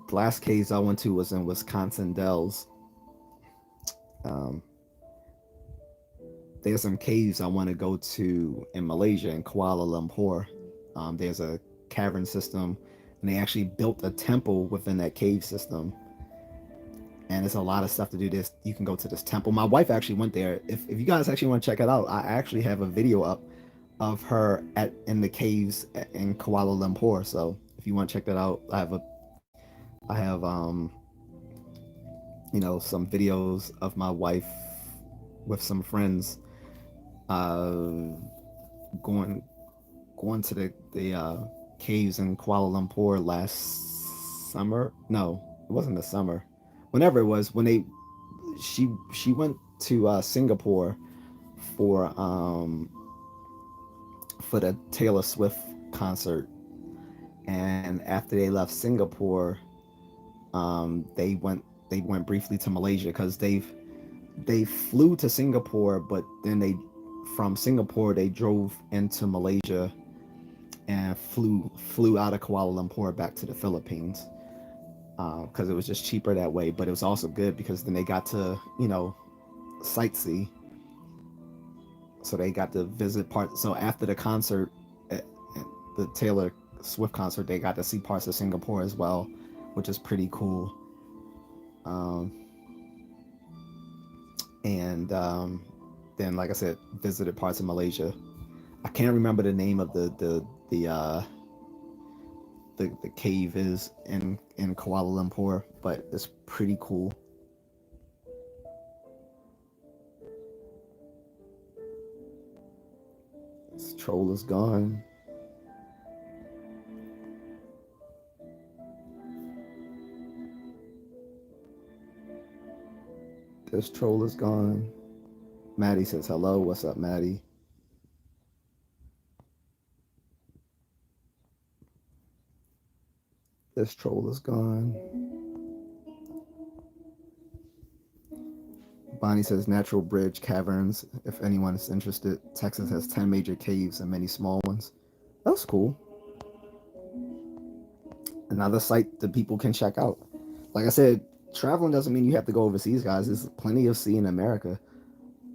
The last caves I went to was in Wisconsin Dells. Um, there's some caves I want to go to in Malaysia, in Kuala Lumpur. There's a cavern system, and they actually built a temple within that cave system. And it's a lot of stuff to do. This you can go to this temple. My wife actually went there. If you guys actually want to check it out, I actually have a video up of her at in the caves in Kuala Lumpur. So if you want to check that out, I have some videos of my wife with some friends uh going going to the caves in Kuala Lumpur last summer. No, it wasn't the summer. Whenever it was, when she went to Singapore for um for the Taylor Swift concert, and after they left Singapore, they went briefly to Malaysia because they flew to Singapore, but then they from Singapore they drove into Malaysia and flew out of Kuala Lumpur back to the Philippines because it was just cheaper that way. But it was also good because then they got to sightsee, so they got to visit parts. So after the concert, the Taylor Swift concert, they got to see parts of Singapore as well, which is pretty cool. Um, and then, like I said, visited parts of Malaysia. I can't remember the name of the cave is in Kuala Lumpur, but it's pretty cool. This troll is gone. This troll is gone. Maddie says hello. What's up, Maddie? This troll is gone. Bonnie says Natural Bridge Caverns. If anyone is interested, Texas has 10 major caves and many small ones. That's cool. Another site that people can check out. Like I said, traveling doesn't mean you have to go overseas, guys. There's plenty of sea in America.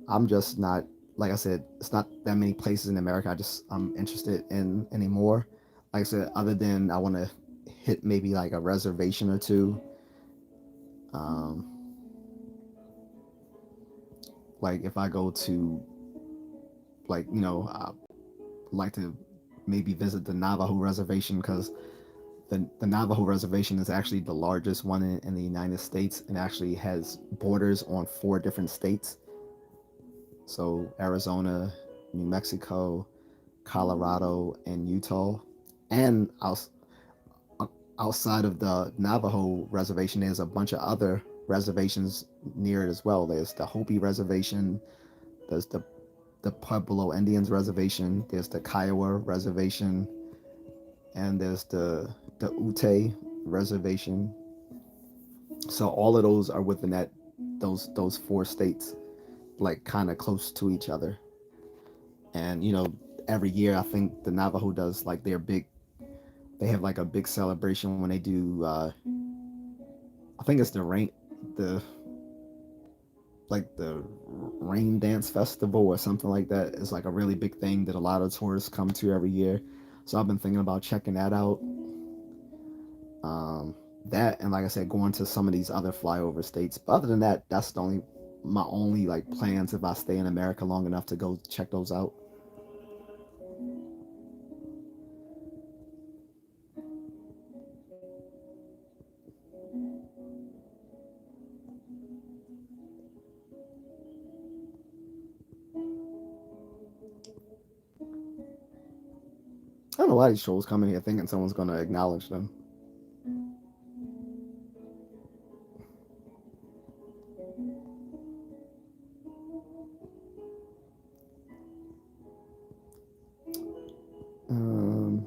I'm just not, like I said, it's not that many places in America I'm interested in anymore. Like I said, other than I want to hit maybe like a reservation or two. Um, like if I go to, like, like to maybe visit the Navajo reservation because the Navajo reservation is actually the largest one in the United States and actually has borders on 4 different states. So Arizona, New Mexico, Colorado, and Utah. And outside of the Navajo reservation, there's a bunch of other reservations near it as well. There's the Hopi Reservation, there's the Pueblo Indians Reservation, there's the Kiowa Reservation, and there's the Ute Reservation. So all of those are within those 4 states, like kind of close to each other. And every year I think the Navajo does like their big. They have like a big celebration when they do. I think it's the the rain dance festival or something like that. It's like a really big thing that a lot of tourists come to every year. So I've been thinking about checking that out. that, and like I said, going to some of these other flyover states. But other than that, that's the only my only like plans if I stay in America long enough to go check those out. I don't know why these trolls coming here thinking someone's gonna acknowledge them. Um,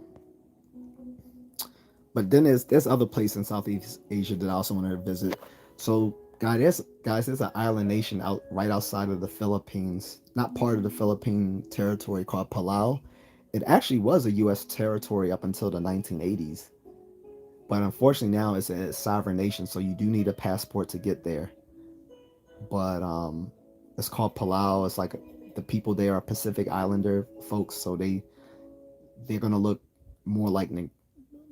but then there's other places in Southeast Asia that I also want to visit. So there's an island nation out right outside of the Philippines, not part of the Philippine territory, called Palau. It actually was a U.S. territory up until the 1980s, but unfortunately now it's a sovereign nation, so you do need a passport to get there. But it's called Palau. It's like the people there are Pacific Islander folks, so they're gonna look more like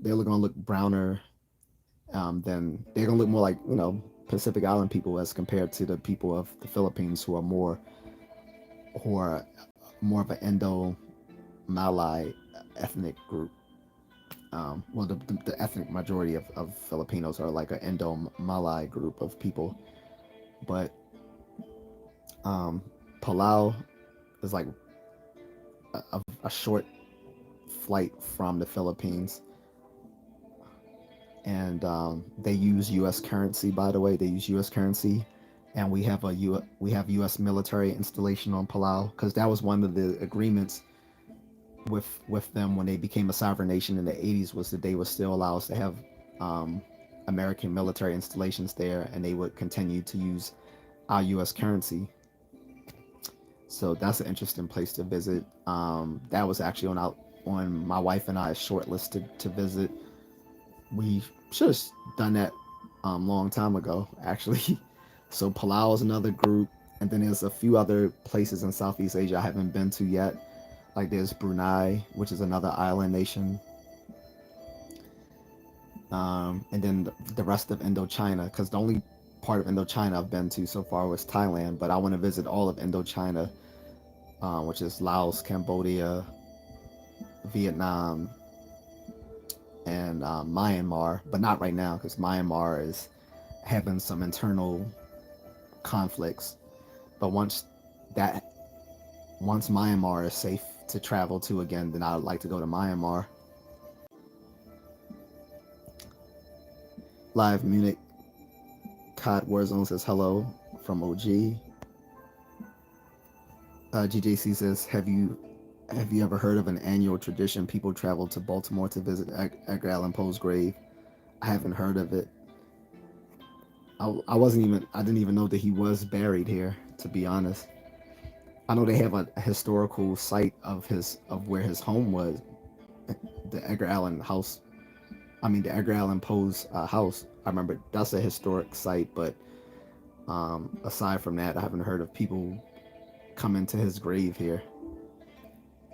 they're gonna look browner, than they're gonna look more like Pacific Island people as compared to the people of the Philippines who are more of an Indo Malay ethnic group. Well, the ethnic majority of Filipinos are like an Indo Malay group of people, but um, Palau is like a short flight from the Philippines, and they use U.S. currency. By the way, they use U.S. currency, and we have U.S. military installation on Palau because that was one of the agreements with them when they became a sovereign nation in the 80s, was that they would still allow us to have um, American military installations there, and they would continue to use our U.S. currency. So that's an interesting place to visit. That was actually on my wife and I's short list to visit. We should have done that long time ago, actually. So Palau is another group, and then there's a few other places in Southeast Asia I haven't been to yet. Like there's Brunei, which is another island nation, and then the rest of Indochina, because the only part of Indochina I've been to so far was Thailand, but I want to visit all of Indochina, which is Laos, Cambodia, Vietnam, and Myanmar, but not right now because Myanmar is having some internal conflicts. But that once Myanmar is safe to travel to again, then I would like to go to Myanmar. Live Munich COD Warzone says hello from OG. J.A.C says, have you ever heard of an annual tradition? People travel to Baltimore to visit Edgar Allan Poe's grave. I haven't heard of it. I didn't even know that he was buried here, to be honest. I know they have a historical site of where his home was, the Edgar Allan house. I mean, the Edgar Allan Poe's house. I remember that's a historic site, but aside from that, I haven't heard of people coming to his grave here.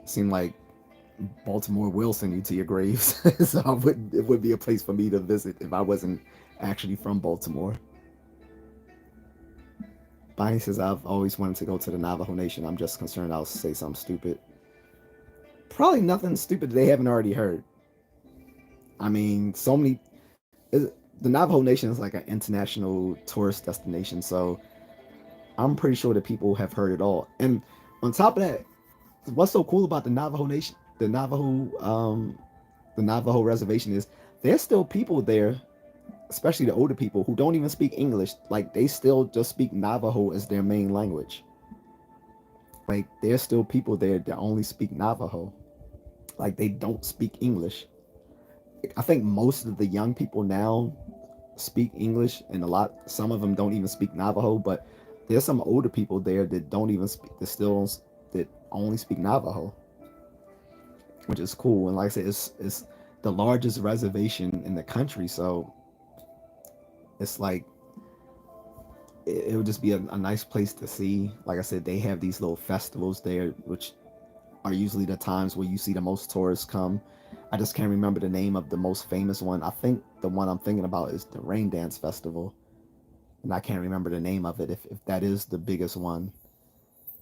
Seemed like Baltimore will send you to your graves, so it would be a place for me to visit if I wasn't actually from Baltimore. Bonnie says, I've always wanted to go to the Navajo Nation. I'm just concerned I'll say something stupid. Probably nothing stupid they haven't already heard. I mean, the Navajo Nation is like an international tourist destination, so I'm pretty sure that people have heard it all. And on top of that, what's so cool about the Navajo Nation, the Navajo reservation is there's still people there, especially the older people who don't even speak English. Like they still just speak Navajo as their main language. Like there's still people there that only speak Navajo. Like they don't speak English. I think most of the young people now speak English, and some of them don't even speak Navajo. But there's some older people there that don't even speak, that only speak Navajo, which is cool. And like I said, it's the largest reservation in the country, so it's like it would just be a nice place to see. Like I said, they have these little festivals there, which are usually the times where you see the most tourists come. I just can't remember the name of the most famous one. I think the one I'm thinking about is the Rain Dance Festival, and I can't remember the name of it if that is the biggest one.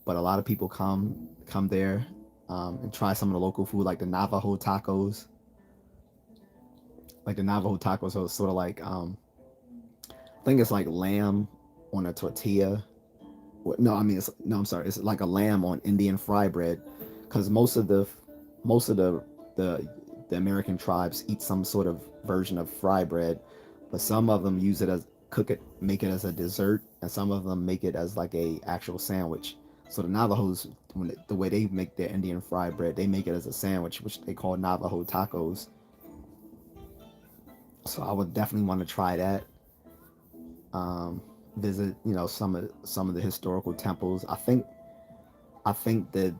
But a lot of people come there and try some of the local food, like the Navajo tacos. Like the Navajo tacos are sort of like I think it's like lamb on a tortilla. No, I mean it's no. I'm sorry. It's like a lamb on Indian fry bread, because most of the the American tribes eat some sort of version of fry bread, but some of them use it as cook it, make it as a dessert, and some of them make it as like a actual sandwich. So the Navajos, the way they make their Indian fry bread, they make it as a sandwich, which they call Navajo tacos. So I would definitely want to try that. Um, Visit, some of the historical temples. I think that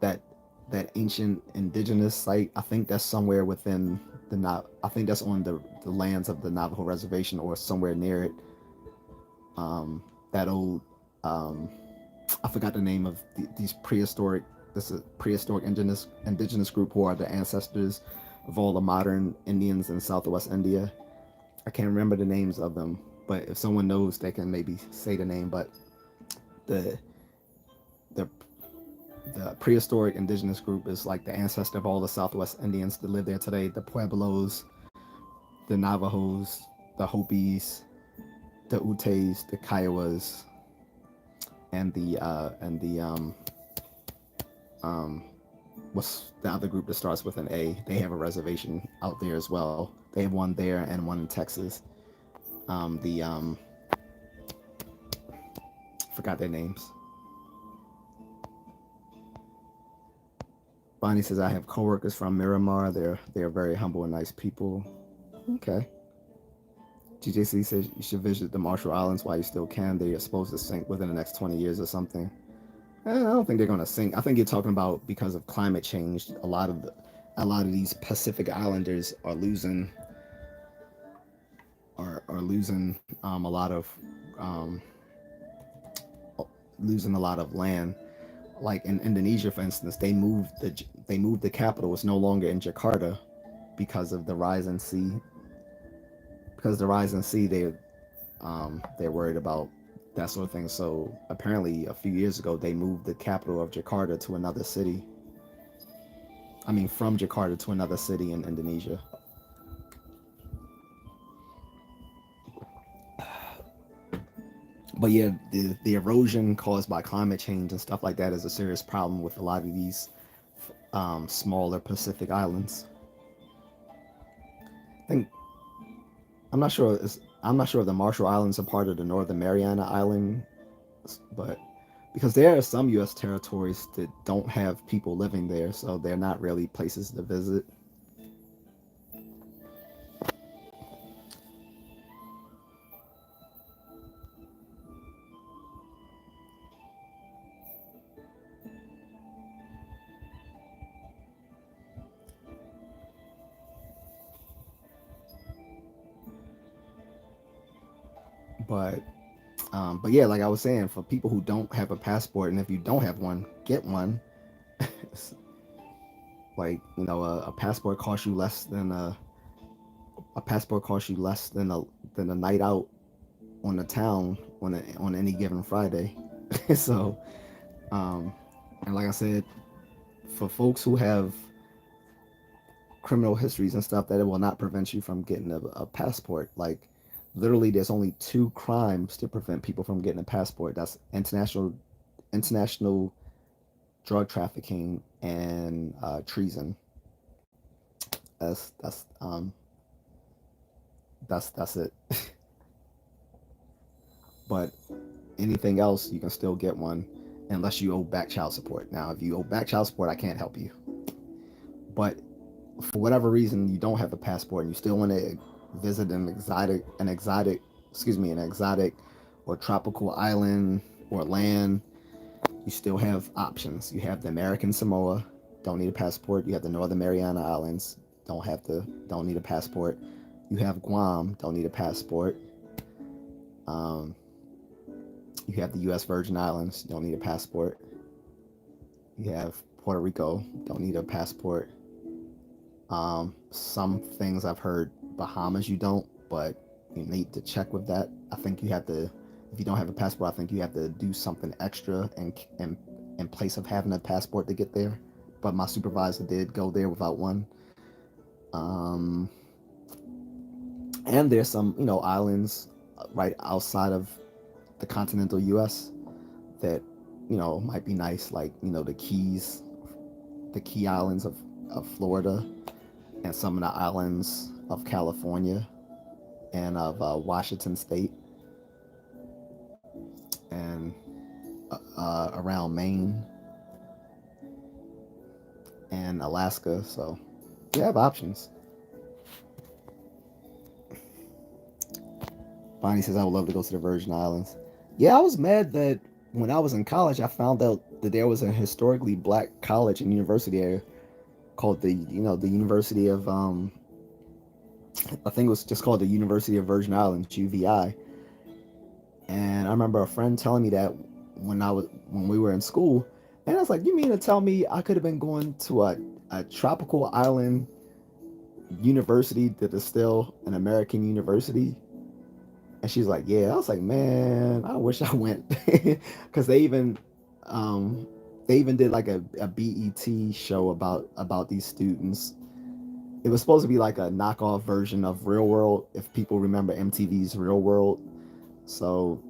that ancient indigenous site. I think that's somewhere within I think that's on the lands of the Navajo reservation or somewhere near it. That old I forgot the name of these prehistoric. This is prehistoric indigenous group who are the ancestors of all the modern Indians in Southwest India. I can't remember the names of them, but if someone knows, they can maybe say the name. But the the the prehistoric indigenous group is like the ancestor of all the Southwest Indians that live there today. The Pueblos, the Navajos, the Hopis, the Utes, the Kiowas, and the um what's the other group that starts with an A? They have a reservation out there as well. They have one there and one in Texas. The Forgot their names. Bonnie says I have coworkers from Miramar. They're very humble and nice people. Okay. J.A.C says you should visit the Marshall Islands while you still can. They are supposed to sink within the next 20 years or something. I don't think they're going to sink. I think you're talking about because of climate change. A lot of these Pacific Islanders are losing um, losing a lot of land. Like in Indonesia, for instance, they moved the capital. It's no longer in Jakarta because of the rise in sea. Because the rise in sea, they're worried about that sort of thing. So apparently, a few years ago, they moved the capital of Jakarta to another city. I mean, from Jakarta to another city in Indonesia. But yeah, the erosion caused by climate change and stuff like that is a serious problem with a lot of these smaller Pacific islands. I think I'm not sure if the Marshall Islands are part of the Northern Mariana Island, but because there are some U.S. territories that don't have people living there, so they're not really places to visit. But yeah, like I was saying, for people who don't have a passport, and if you don't have one, get one. Like a passport costs you less than a passport costs you less than a night out on the town on any given Friday. So, um, and like I said, for folks who have criminal histories and stuff, that it will not prevent you from getting a passport. Like literally, there's only two crimes to prevent people from getting a passport. That's international drug trafficking and treason. That's that's um that's it. But anything else, you can still get one unless you owe back child support. Now, if you owe back child support, I can't help you. But for whatever reason you don't have a passport and you still want to visit an exotic or tropical island or land, you still have options. You have the American Samoa, don't need a passport. You have the Northern Mariana Islands, don't need a passport. You have Guam, don't need a passport. Um, you have the U.S. Virgin Islands, don't need a passport. You have Puerto Rico don't need a passport. Some things I've heard Bahamas you don't, but you need to check with that. I think you have to, if you don't have a passport, I think you have to do something extra in place of having a passport to get there. But my supervisor did go there without one. Um, and there's some, islands right outside of the continental U.S. that, might be nice, like, the Key Islands of Florida, and some of the islands of California and of Washington State, and around Maine and Alaska. So you have options. Bonnie says, I would love to go to the Virgin Islands. Yeah, I was mad that when I was in college, I found out that there was a historically black college and university there called the University of, I think it was just called the University of Virgin Islands, UVI. And I remember a friend telling me that when we were in school, and I was like, "You mean to tell me I could have been going to a tropical island university that is still an American university?" And she's like, "Yeah." I was like, "Man, I wish I went," because um, they even did like a BET show about these students. It was supposed to be like a knockoff version of Real World, if people remember MTV's Real World. So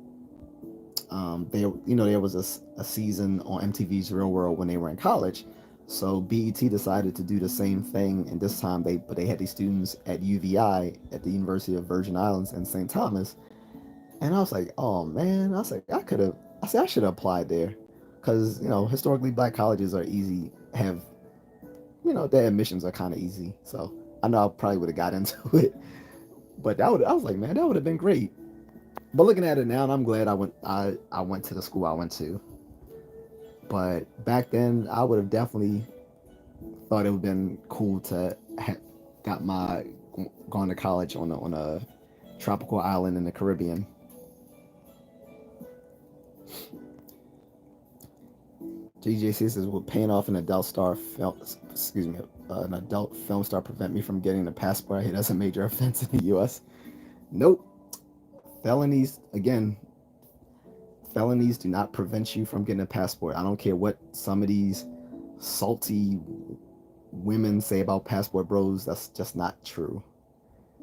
there was a season on MTV's Real World when they were in college. So BET decided to do the same thing, and this time they had these students at UVI, at the University of Virgin Islands in St. Thomas. And I was like, oh man, I was like, I said I should have applied there, because historically black colleges are easy, have their admissions are kind of easy. So I know I probably would have got into it, but I was like, man, that would have been great. But looking at it now, and I'm glad I went to the school I went to. But back then, I would have definitely thought it would have been cool to have got my gone to college on a tropical island in the Caribbean. J.A.C says, "Will paying off an adult film star prevent me from getting a passport I hit as a major offense in the U.S.?" Nope. Felonies, again, felonies do not prevent you from getting a passport. I don't care what some of these salty women say about passport bros. That's just not true.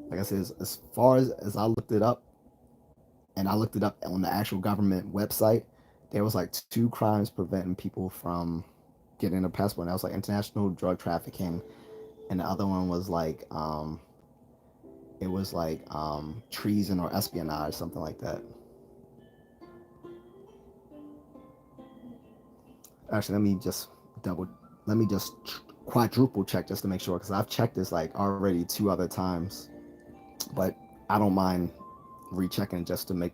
Like I said, as far as I looked it up, and I looked it up on the actual government website, there was like two crimes preventing people from getting a passport. And that was like international drug trafficking, and the other one was like treason or espionage, something like that. Actually, double let me just quadruple check just to make sure, because I've checked this like already two other times, but I don't mind rechecking just to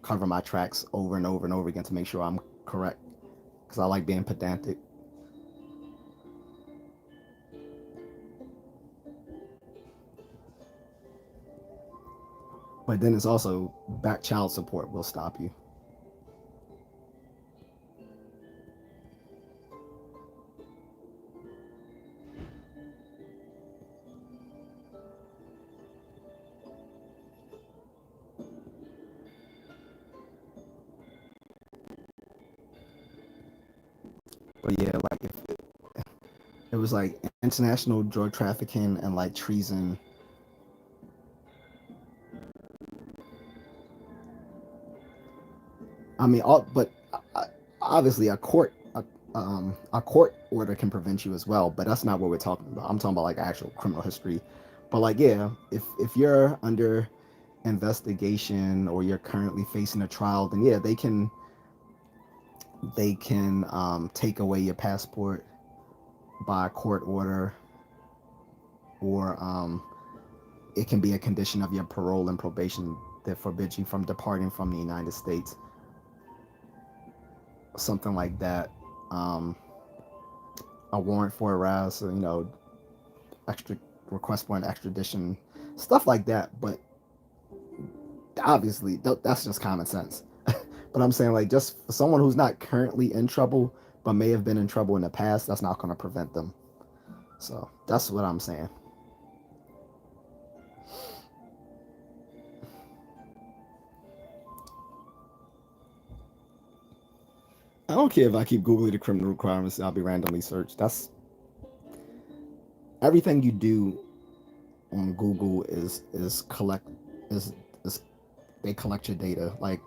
cover my tracks over and over and over again to make sure I'm correct, because I like being pedantic. But then it's also back child support will stop you. But yeah, like if it was like international drug trafficking and like treason. I mean, obviously a court order can prevent you as well, but that's not what we're talking about. I'm talking about like actual criminal history. But like, yeah, if you're under investigation or you're currently facing a trial, then yeah, they can take away your passport by court order, or it can be a condition of your parole and probation that forbids you from departing from the United States, something like that. Um, a warrant for arrest, or, extra request for an extradition, stuff like that. But obviously, that's just common sense. But I'm saying, like, just for someone who's not currently in trouble, but may have been in trouble in the past, that's not going to prevent them. So that's what I'm saying. I don't care if I keep Googling the criminal requirements and I'll be randomly searched. That's everything you do on Google is they collect your data. Like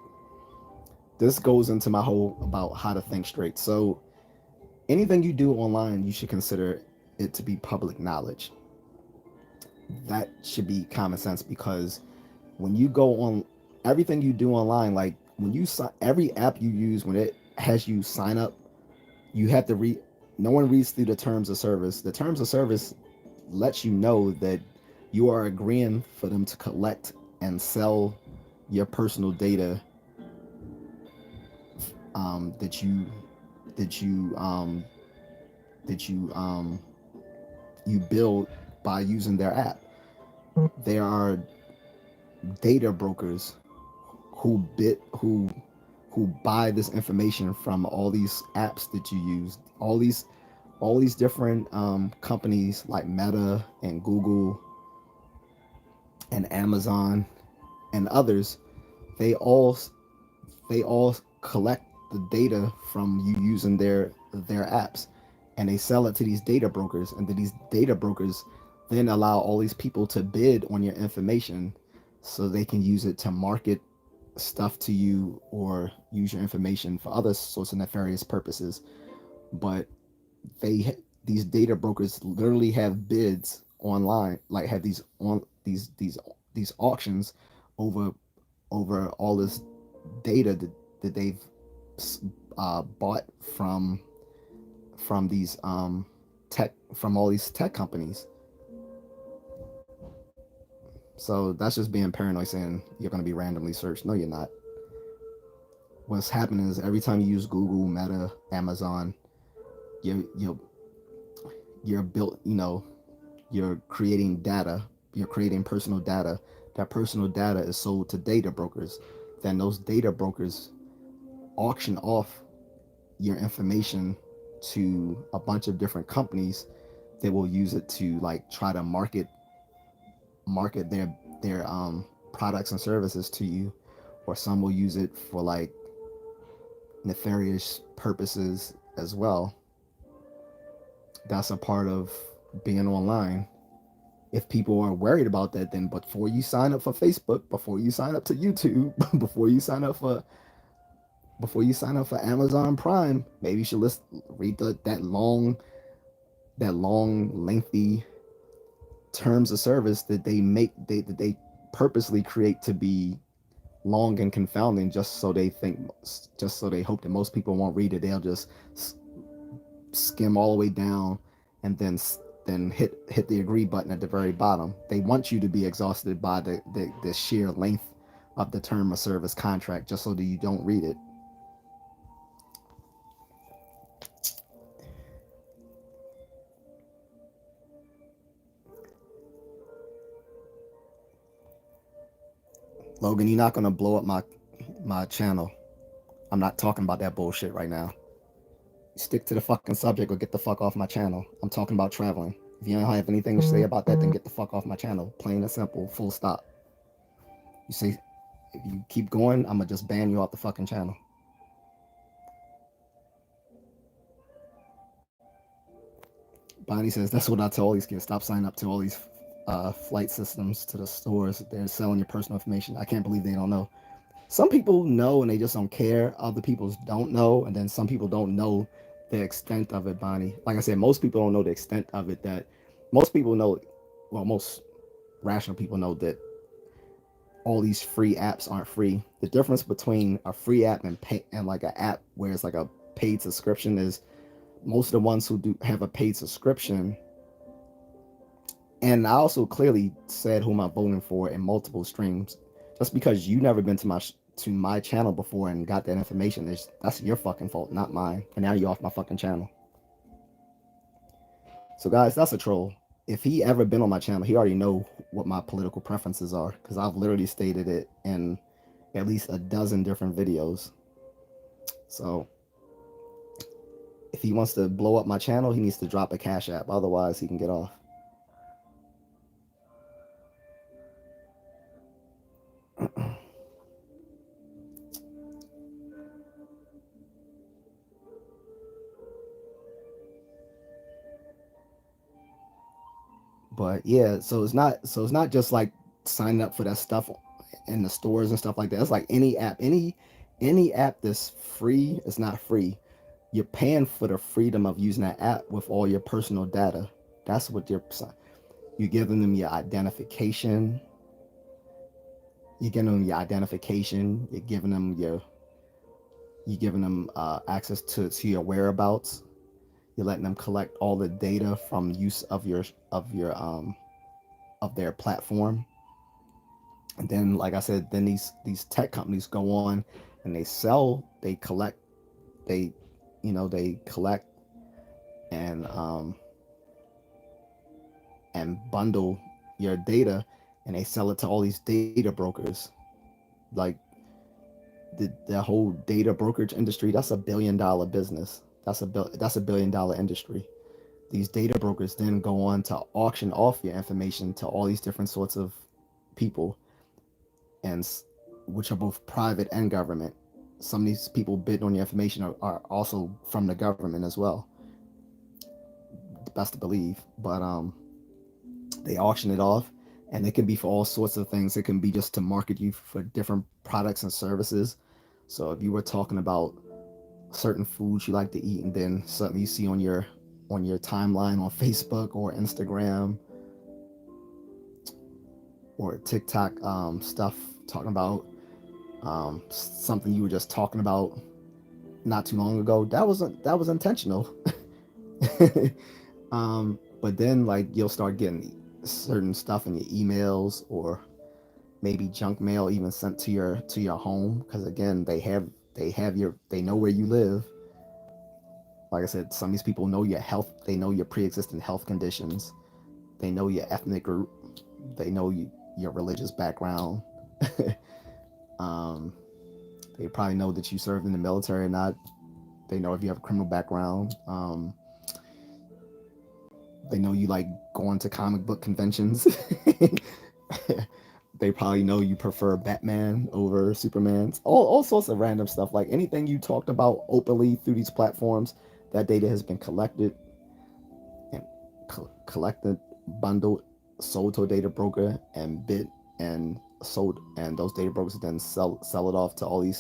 this goes into my whole about how to think straight. So anything you do online, you should consider it to be public knowledge. That should be common sense because when you go on everything you do online, like when you sign every app you use, when it has you sign up, you have to read. No one reads through the terms of service. The terms of service lets you know that you are agreeing for them to collect and sell your personal data that that you um, you build by using their app. There are data brokers who buy this information from all these apps that you use. All these different companies like Meta and Google and Amazon and others, they all they all collect the data from you using their apps, and they sell it to these data brokers, and then these data brokers then allow all these people to bid on your information so they can use it to market stuff to you or use your information for other sorts of nefarious purposes. But these data brokers literally have bids online, like have these auctions over all this data that they've bought from these tech from all these tech companies. So that's just being paranoid, saying you're going to be randomly searched. No, you're not. What's happening is every time you use Google, Meta, Amazon, you're you're built. You're creating data. You're creating personal data. That personal data is sold to data brokers. Then those data brokers auction off your information to a bunch of different companies that will use it to like try to market their products and services to you, or some will use it for like nefarious purposes as well. That's a part of being online. If people are worried about that, then before you sign up for Facebook, before you sign up to YouTube, before you sign up for Amazon Prime, maybe you should read that long lengthy terms of service that they purposely create to be long and confounding, just so they hope that most people won't read it. They'll just skim all the way down and then hit the agree button at the very bottom. They want you to be exhausted by the sheer length of the term of service contract just so that you don't read it. Logan, you're not gonna blow up my channel. I'm not talking about that bullshit right now. Stick to the fucking subject or get the fuck off my channel. I'm talking about traveling. If you don't have anything to say about that, then get the fuck off my channel. Plain and simple, full stop. You say if you keep going, I'm gonna just ban you off the fucking channel. Bonnie says that's what I tell all these kids. Stop signing up to all these flight systems, to the stores. They're selling your personal information. I can't believe they don't know. Some people know and they just don't care. Other people don't know, and then some people don't know the extent of it, Bonnie. Like I said, most people don't know the extent of it. That most people know, well, most rational people know that all these free apps aren't free. The difference between a free app and like an app where it's like a paid subscription is most of the ones who do have a paid subscription. And I also clearly said whom I'm voting for in multiple streams. Just because you never been to my channel before and got that information, that's your fucking fault, not mine. And now you're off my fucking channel. So guys, that's a troll. If he ever been on my channel, he already know what my political preferences are, because I've literally stated it in at least a dozen different videos. So if he wants to blow up my channel, he needs to drop a Cash App. Otherwise, he can get off. But yeah, so it's not just like signing up for that stuff in the stores and stuff like that. It's like any app that's free is not free. You're paying for the freedom of using that app with all your personal data. That's what you're giving them your identification. You're giving them your identification. You're giving them access to your whereabouts. You're letting them collect all the data from use of their platform. And then, like I said, then these tech companies go on and they collect, they they collect and bundle your data, and they sell it to all these data brokers. Like the whole data brokerage industry, that's $1 billion business. That's $1 billion industry. These data brokers then go on to auction off your information to all these different sorts of people, and which are both private and government. Some of these people bidding on your information are also from the government as well. Best to believe, but they auction it off, and it can be for all sorts of things. It can be just to market you for different products and services. So if you were talking about certain foods you like to eat, and then something you see on your timeline on Facebook or Instagram or TikTok, stuff talking about something you were just talking about not too long ago, that was intentional. But then like you'll start getting certain stuff in your emails, or maybe junk mail even sent to your home, because again they know where you live. Like I said, some of these people know your health, they know your pre-existing health conditions, they know your ethnic group, they know your religious background. um, they probably know that you served in the military or not. They know if you have a criminal background. They know you like going to comic book conventions. They probably know you prefer Batman over Superman. All sorts of random stuff. Like anything you talked about openly through these platforms, that data has been collected and collected, bundled, sold to a data broker, and bid and sold, and those data brokers then sell it off to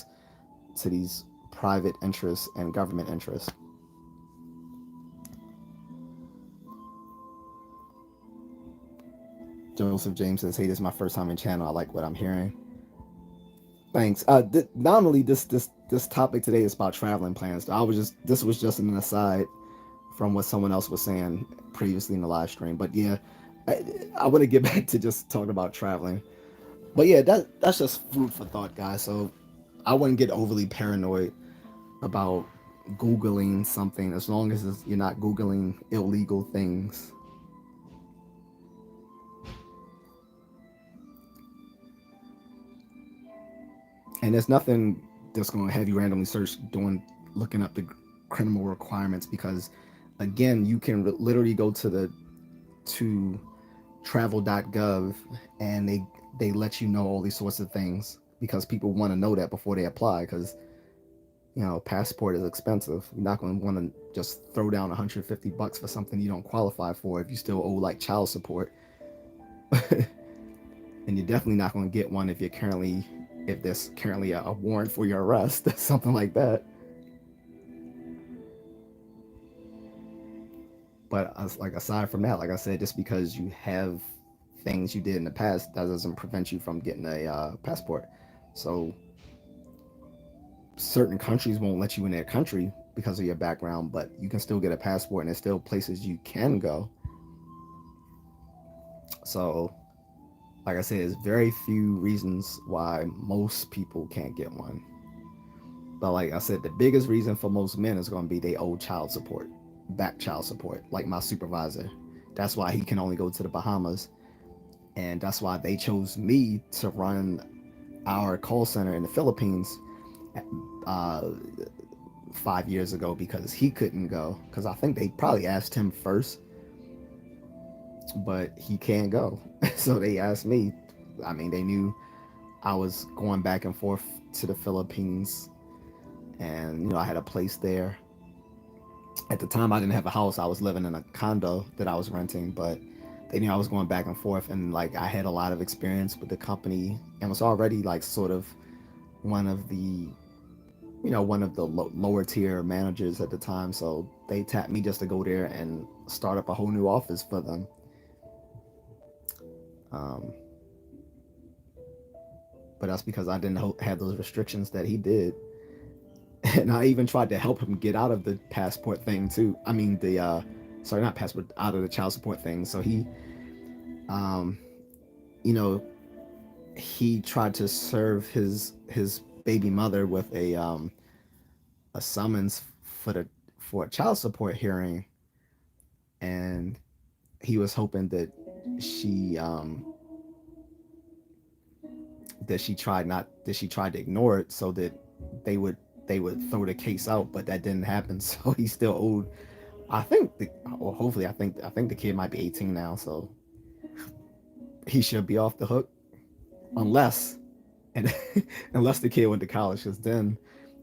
these private interests and government interests. Joseph James says, "Hey, this is my first time in channel. I like what I'm hearing. Thanks." Normally this topic today is about traveling plans. This was just an aside from what someone else was saying previously in the live stream. But yeah, I want to get back to just talking about traveling. But yeah, that's just food for thought, guys. So I wouldn't get overly paranoid about Googling something, as long as you're not Googling illegal things. And there's nothing that's going to have you randomly search looking up the criminal requirements, because again, you can literally go to travel.gov, and they let you know all these sorts of things, because people want to know that before they apply, because passport is expensive. You're not going to want to just throw down $150 for something you don't qualify for if you still owe like child support. And you're definitely not going to get one if there's currently a warrant for your arrest, something like that. But like aside from that, like I said, just because you have things you did in the past, that doesn't prevent you from getting a passport. So certain countries won't let you in their country because of your background, but you can still get a passport, and there's still places you can go. So like I said, there's very few reasons why most people can't get one. But like I said, the biggest reason for most men is going to be they owe child support, back child support. Like my supervisor, that's why he can only go to the Bahamas, and that's why they chose me to run our call center in the Philippines. Uh, 5 years ago because he couldn't go. Because I think they probably asked him first, but he can't go. So they asked me. I mean, they knew I was going back and forth to the Philippines, and I had a place there. At the time, I didn't have a house. I was living in a condo that I was renting, but they knew I was going back and forth, and like I had a lot of experience with the company and was already like sort of one of the one of the lower tier managers at the time. So they tapped me just to go there and start up a whole new office for them. Um, but that's because I didn't have those restrictions that he did. And I even tried to help him get out of the passport thing too. I mean the sorry, not passport, out of the child support thing. So um, you know, he tried to serve his baby mother with a summons for a child support hearing, and he was hoping that she she tried to ignore it so that they would they would throw the case out, but that didn't happen. So he still owed. I think, well, hopefully, I think the kid might be 18 now, so he should be off the hook, unless and unless the kid went to college, because then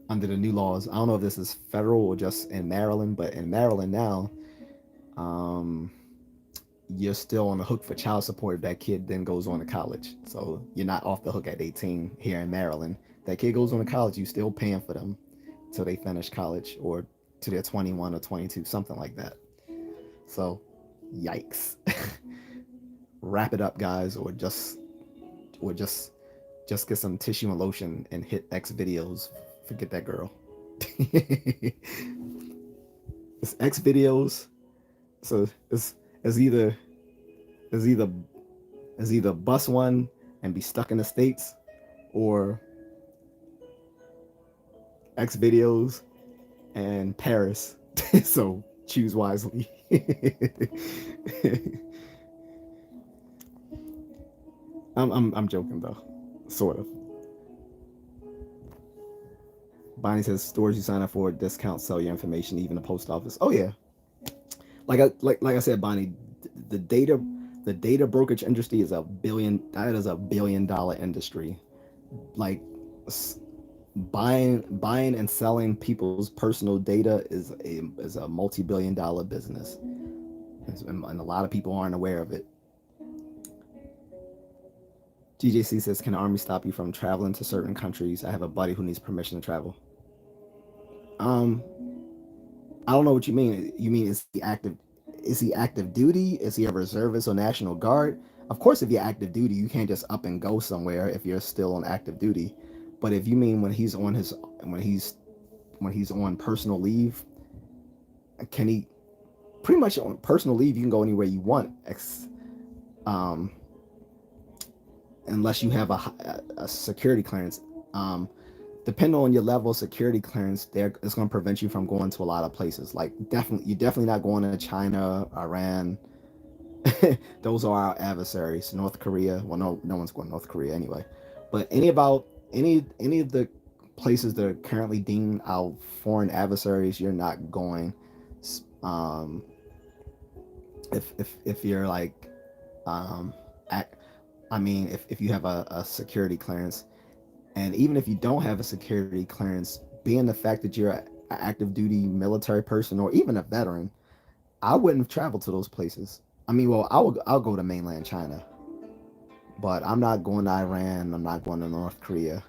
under the new laws, I don't know if this is federal or just in Maryland, but in Maryland now, um, you're still on the hook for child support if that kid then goes on to college. So you're not off the hook at 18 here in Maryland. That kid goes on to college, you still paying for them till they finish college or to their 21 or 22, something like that. So, yikes. Wrap it up, guys, or just get some tissue and lotion and hit X videos. Forget that girl. It's X videos. So it's either it's either it's either bust one and be stuck in the states, or X videos and Paris. So choose wisely. I'm joking though, sort of. Bonnie says stores you sign up for discount sell your information, even the post office. Oh yeah, like I said, Bonnie, the data the data brokerage industry is a billion-dollar industry. Like buying and selling people's personal data is a multi-billion-dollar business, and a lot of people aren't aware of it. GJC says, "Can the army stop you from traveling to certain countries? I have a buddy who needs permission to travel." Um, I don't know what you mean. You mean is he active? Is he active duty? Is he a reservist or National Guard? Of course, if you're active duty, you can't just up and go somewhere if you're still on active duty. But if you mean when he's when he's on personal leave, can he pretty much on personal leave? You can go anywhere you want, um, unless you have a security clearance. Um, Depending on your level of security clearance, there it's going to prevent you from going to a lot of places. Like you're definitely not going to China, Iran. Those are our adversaries. North Korea. Well, no one's going to North Korea anyway. But any of the places that are currently deemed our foreign adversaries, you're not going. Um, if you're like, um, act, I mean, if you have a security clearance, and even if you don't have a security clearance, being the fact that you're an active duty military person or even a veteran, I wouldn't travel to those places. I mean, well, I'll go to mainland China, but I'm not going to Iran. I'm not going to North Korea.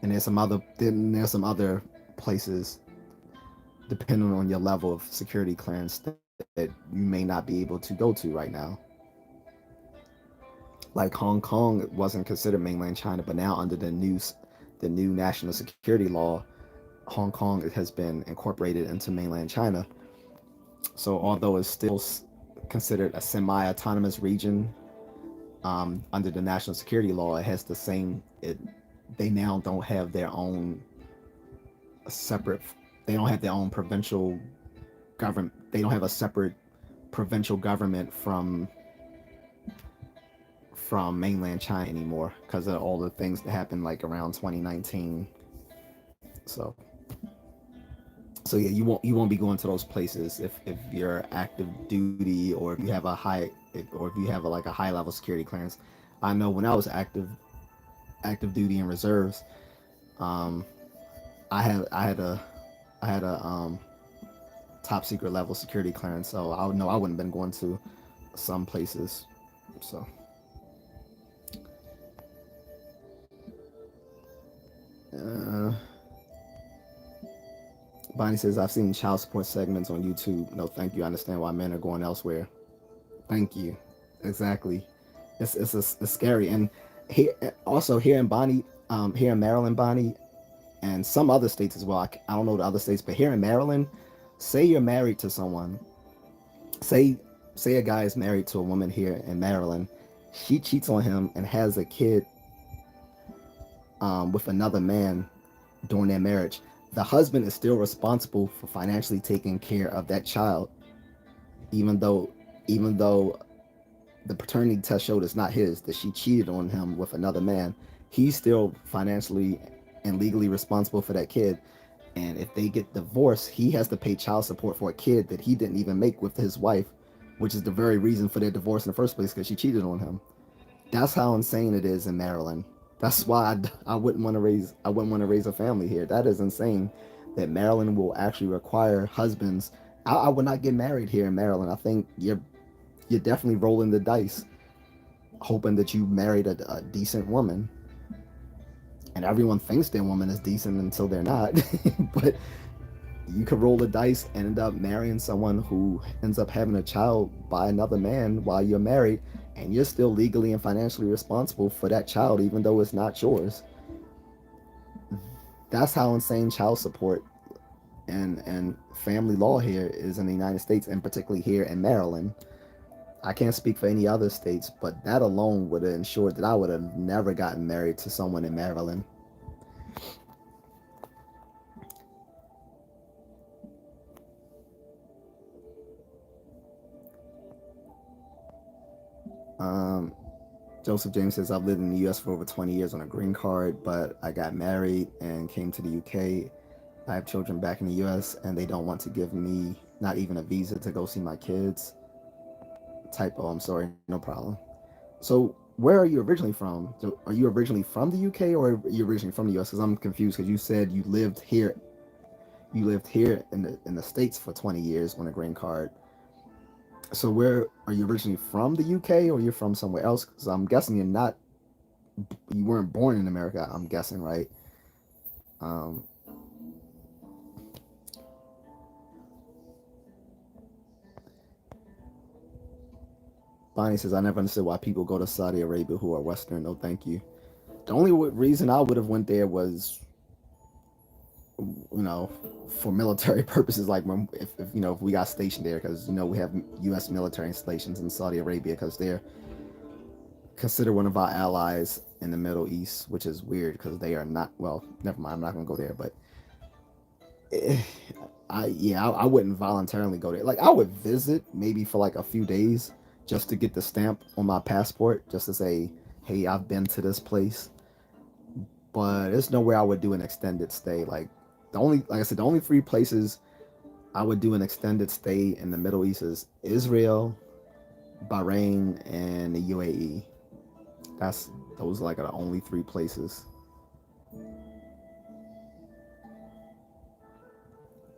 And there's some other places, depending on your level of security clearance, that you may not be able to go to right now. Like Hong Kong wasn't considered mainland China, but now under the new national security law, Hong Kong has been incorporated into mainland China. So although it's still considered a semi-autonomous region, under the national security law, it has the same. They now don't have their own separate. They don't have their own provincial government. They don't have a separate provincial government from mainland China anymore because of all the things that happened like around 2019. So So yeah, you won't be going to those places if you're active duty or if you have a high or if you have like a high level security clearance. I know when I was active duty and reserves, um, I had a top secret level security clearance, so I would know I wouldn't have been going to some places. So uh, Bonnie says I've seen child support segments on YouTube. No, thank you. I understand why men are going elsewhere. Thank you. Exactly. It's scary. And here also here in Bonnie, here in Maryland, Bonnie, and some other states as well. I don't know the other states, but here in Maryland, say you're married to someone. Say say a guy is married to a woman here in Maryland. She cheats on him and has a kid with another man during their marriage. The husband is still responsible for financially taking care of that child, even though even though the paternity test showed it's not his, that she cheated on him with another man. He's still financially and legally responsible for that kid. And if they get divorced, he has to pay child support for a kid that he didn't even make with his wife, which is the very reason for their divorce in the first place, because she cheated on him. That's how insane it is in Maryland. That's why I wouldn't want to raise a family here. That is insane. That Maryland will actually require husbands. I would not get married here in Maryland. I think you're definitely rolling the dice, hoping that you married a decent woman. And everyone thinks their woman is decent until they're not. But you could roll the dice and end up marrying someone who ends up having a child by another man while you're married, and you're still legally and financially responsible for that child, even though it's not yours. That's how insane child support and family law here is in the United States, and particularly here in Maryland. I can't speak for any other states, but that alone would have ensured that I would have never gotten married to someone in Maryland. Um, Joseph James says, I've lived in the US for over 20 years on a green card, but I got married and came to the UK. I have children back in the US and they don't want to give me not even a visa to go see my kids. Typo, I'm sorry, no problem. So, where are you originally from? So are you originally from the UK or are you originally from the US? Because I'm confused because you said you lived here in the States for 20 years on a green card. So where are you originally from, the UK, or you're from somewhere else? Because I'm guessing you weren't born in America. I'm guessing, right? Um, Bonnie says I never understood why people go to Saudi Arabia who are Western. No, thank you. The only reason I would have went there was, you know, for military purposes. Like when if we got stationed there, because we have U.S. military installations in Saudi Arabia because they're considered one of our allies in the Middle East, which is weird because they are not. Well, never mind. I'm not gonna go there, but eh, I wouldn't voluntarily go there. Like I would visit maybe for like a few days just to get the stamp on my passport, just to say, hey, I've been to this place. But there's nowhere I would do an extended stay. Like I said, the only three places I would do an extended stay in the Middle East is Israel, Bahrain, and the UAE. That's those like are the only three places.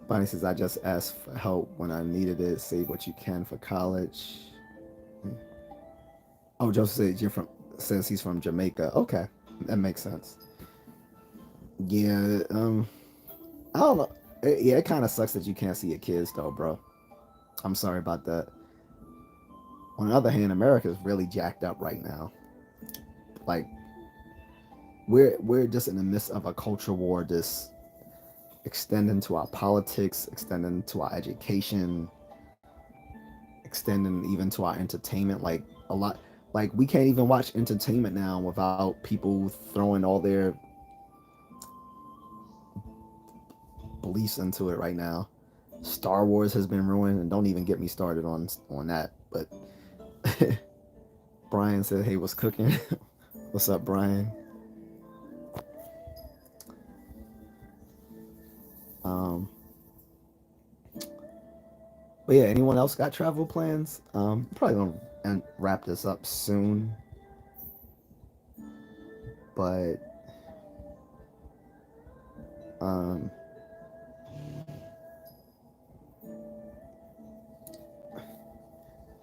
Bonnie says I just asked for help when I needed it. Save what you can for college. Oh, Joseph says he's from Jamaica. Okay, that makes sense. Yeah, I don't know. Yeah, it kind of sucks that you can't see your kids though, bro. I'm sorry about that. On the other hand, America is really jacked up right now. Like we're just in the midst of a culture war, just extending to our politics, extending to our education, extending even to our entertainment. Like a lot, like we can't even watch entertainment now without people throwing all their beliefs into it right now. Star Wars has been ruined, and don't even get me started on that. But Brian said, "Hey, what's cooking?" What's up, Brian? Um, But yeah, anyone else got travel plans? Probably gonna wrap this up soon, but um,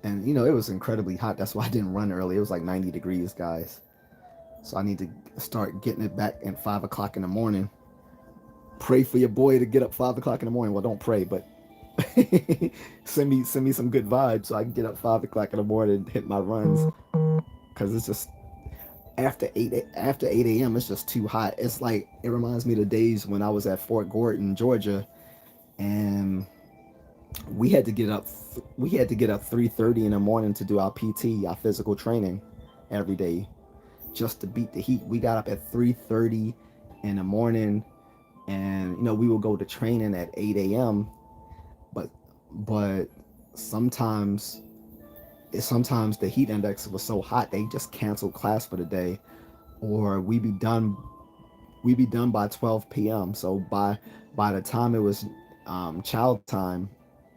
and it was incredibly hot. That's why I didn't run early. It was like 90 degrees, guys. So I need to start getting it back at 5 o'clock in the morning. Pray for your boy to get up 5 o'clock in the morning. Well, don't pray, but send me some good vibes so I can get up 5 o'clock in the morning and hit my runs. Cause it's just after 8 a.m. It's just too hot. It's like it reminds me of the days when I was at Fort Gordon, Georgia, and we had to get up. We had to get up 3:30 in the morning to do our PT, our physical training, every day, just to beat the heat. We got up at 3:30 in the morning, and we would go to training at 8 a.m. But but sometimes sometimes the heat index was so hot they just canceled class for the day, or we'd be done by 12 p.m. So by the time it was child time,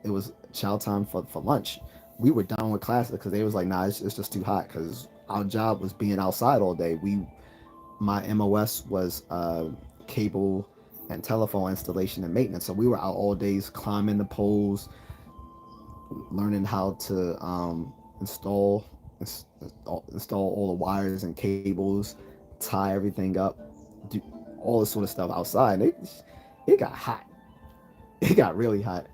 it was child time for lunch. We were done with classes because they was like, nah, it's just too hot because our job was being outside all day. My MOS was cable and telephone installation and maintenance, so we were out all days climbing the poles, learning how to install all the wires and cables, tie everything up, do all this sort of stuff outside. It got hot. It got really hot.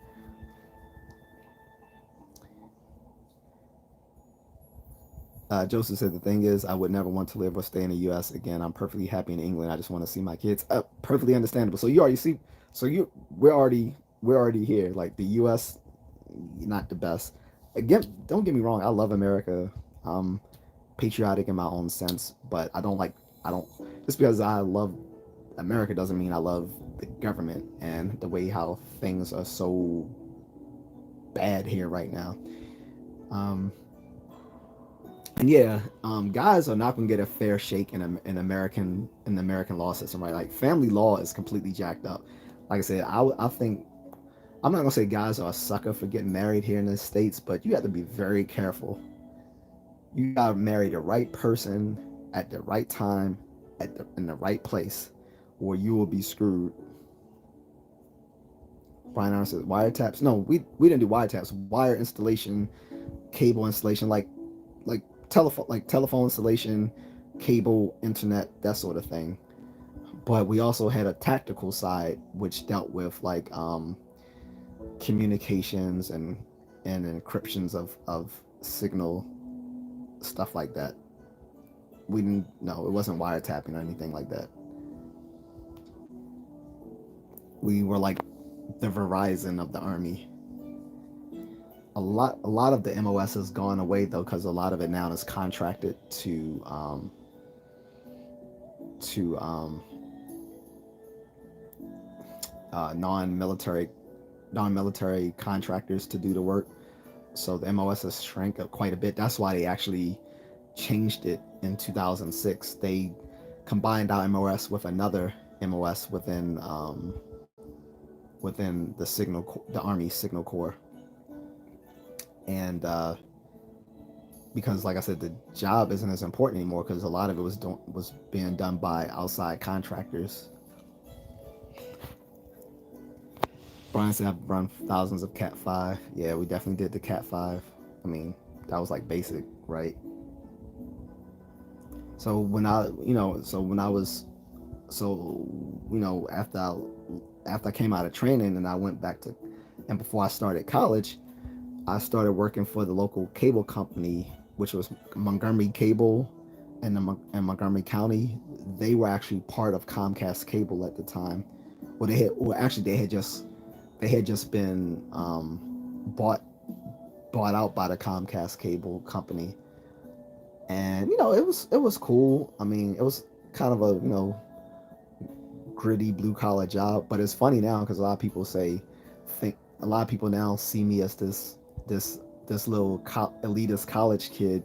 Joseph said the thing is, I would never want to live or stay in the U.S. again. I'm perfectly happy in England. I just want to see my kids. Perfectly understandable. So you already see. So we're already here. Like the U.S. not the best. Again, don't get me wrong. I love America. I'm patriotic in my own sense, but I don't just because I love America doesn't mean I love the government and the way how things are so bad here right now. Um, and yeah, guys are not gonna get a fair shake in the American law system, right? Like family law is completely jacked up. Like I said, I think I'm not gonna say guys are a sucker for getting married here in the states, but you have to be very careful. You gotta marry the right person at the right time, in the right place, or you will be screwed. Brian Arnold says wiretaps. No, we didn't do wiretaps. Wire installation, cable installation, like telephone installation, cable, internet, that sort of thing. But we also had a tactical side which dealt with like communications and encryptions of signal, stuff like that. We didn't No, it wasn't wiretapping or anything like that. We were like the Verizon of the army. A lot of the MOS has gone away though because a lot of it now is contracted to non-military contractors to do the work. So the MOS has shrank up quite a bit. That's why they actually changed it in 2006. They combined our MOS with another MOS within the Army Signal Corps, and because like I said, the job isn't as important anymore because a lot of it was being done by outside contractors. Brian said I've run thousands of Cat 5. Yeah, we definitely did the Cat 5. I mean, that was like basic, right? So when I, you know, so when I was, so after I came out of training and I went back to, and before I started college, I started working for the local cable company, which was Montgomery Cable, in Montgomery County. They were actually part of Comcast Cable at the time. Actually they had just been bought bought out by the Comcast Cable company, and it was cool. I mean, it was kind of a gritty blue collar job, but it's funny now because think a lot of people now see me as this this little elitist college kid,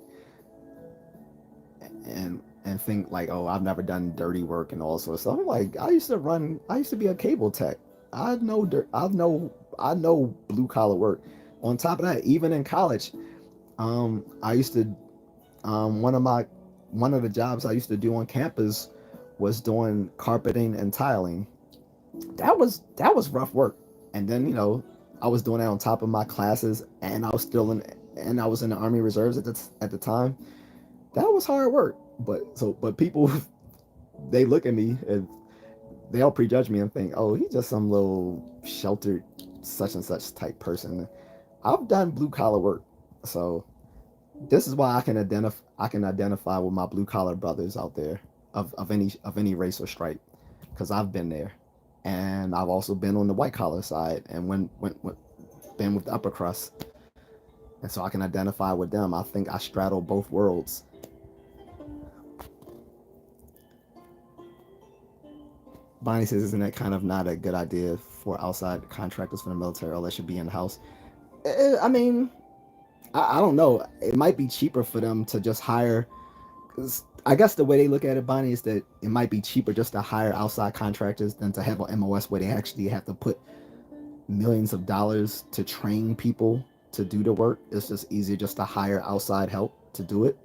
and think like, oh, I've never done dirty work and all sorts of stuff. I'm like, I used to be a cable tech. I know blue collar work. on top of that, even in college, I used to one of my one of the jobs I used to do on campus was doing carpeting and tiling. That was rough work. And then I was doing that on top of my classes, and I was in the Army Reserves at the time. That was hard work. But people they look at me and they'll prejudge me and think, oh, he's just some little sheltered such and such type person. I've done blue collar work, so this is why I can identify with my blue collar brothers out there of any race or stripe, because I've been there, and I've also been on the white collar side, and when been with the upper crust, and so I can identify with them. I think I straddle both worlds. Bonnie says, isn't that kind of not a good idea for outside contractors for the military? All that should be in house. I mean, I don't know. It might be cheaper for them to just hire. 'Cause I guess the way they look at it, Bonnie, is that it might be cheaper just to hire outside contractors than to have an MOS where they actually have to put millions of dollars to train people to do the work. It's just easier just to hire outside help to do it.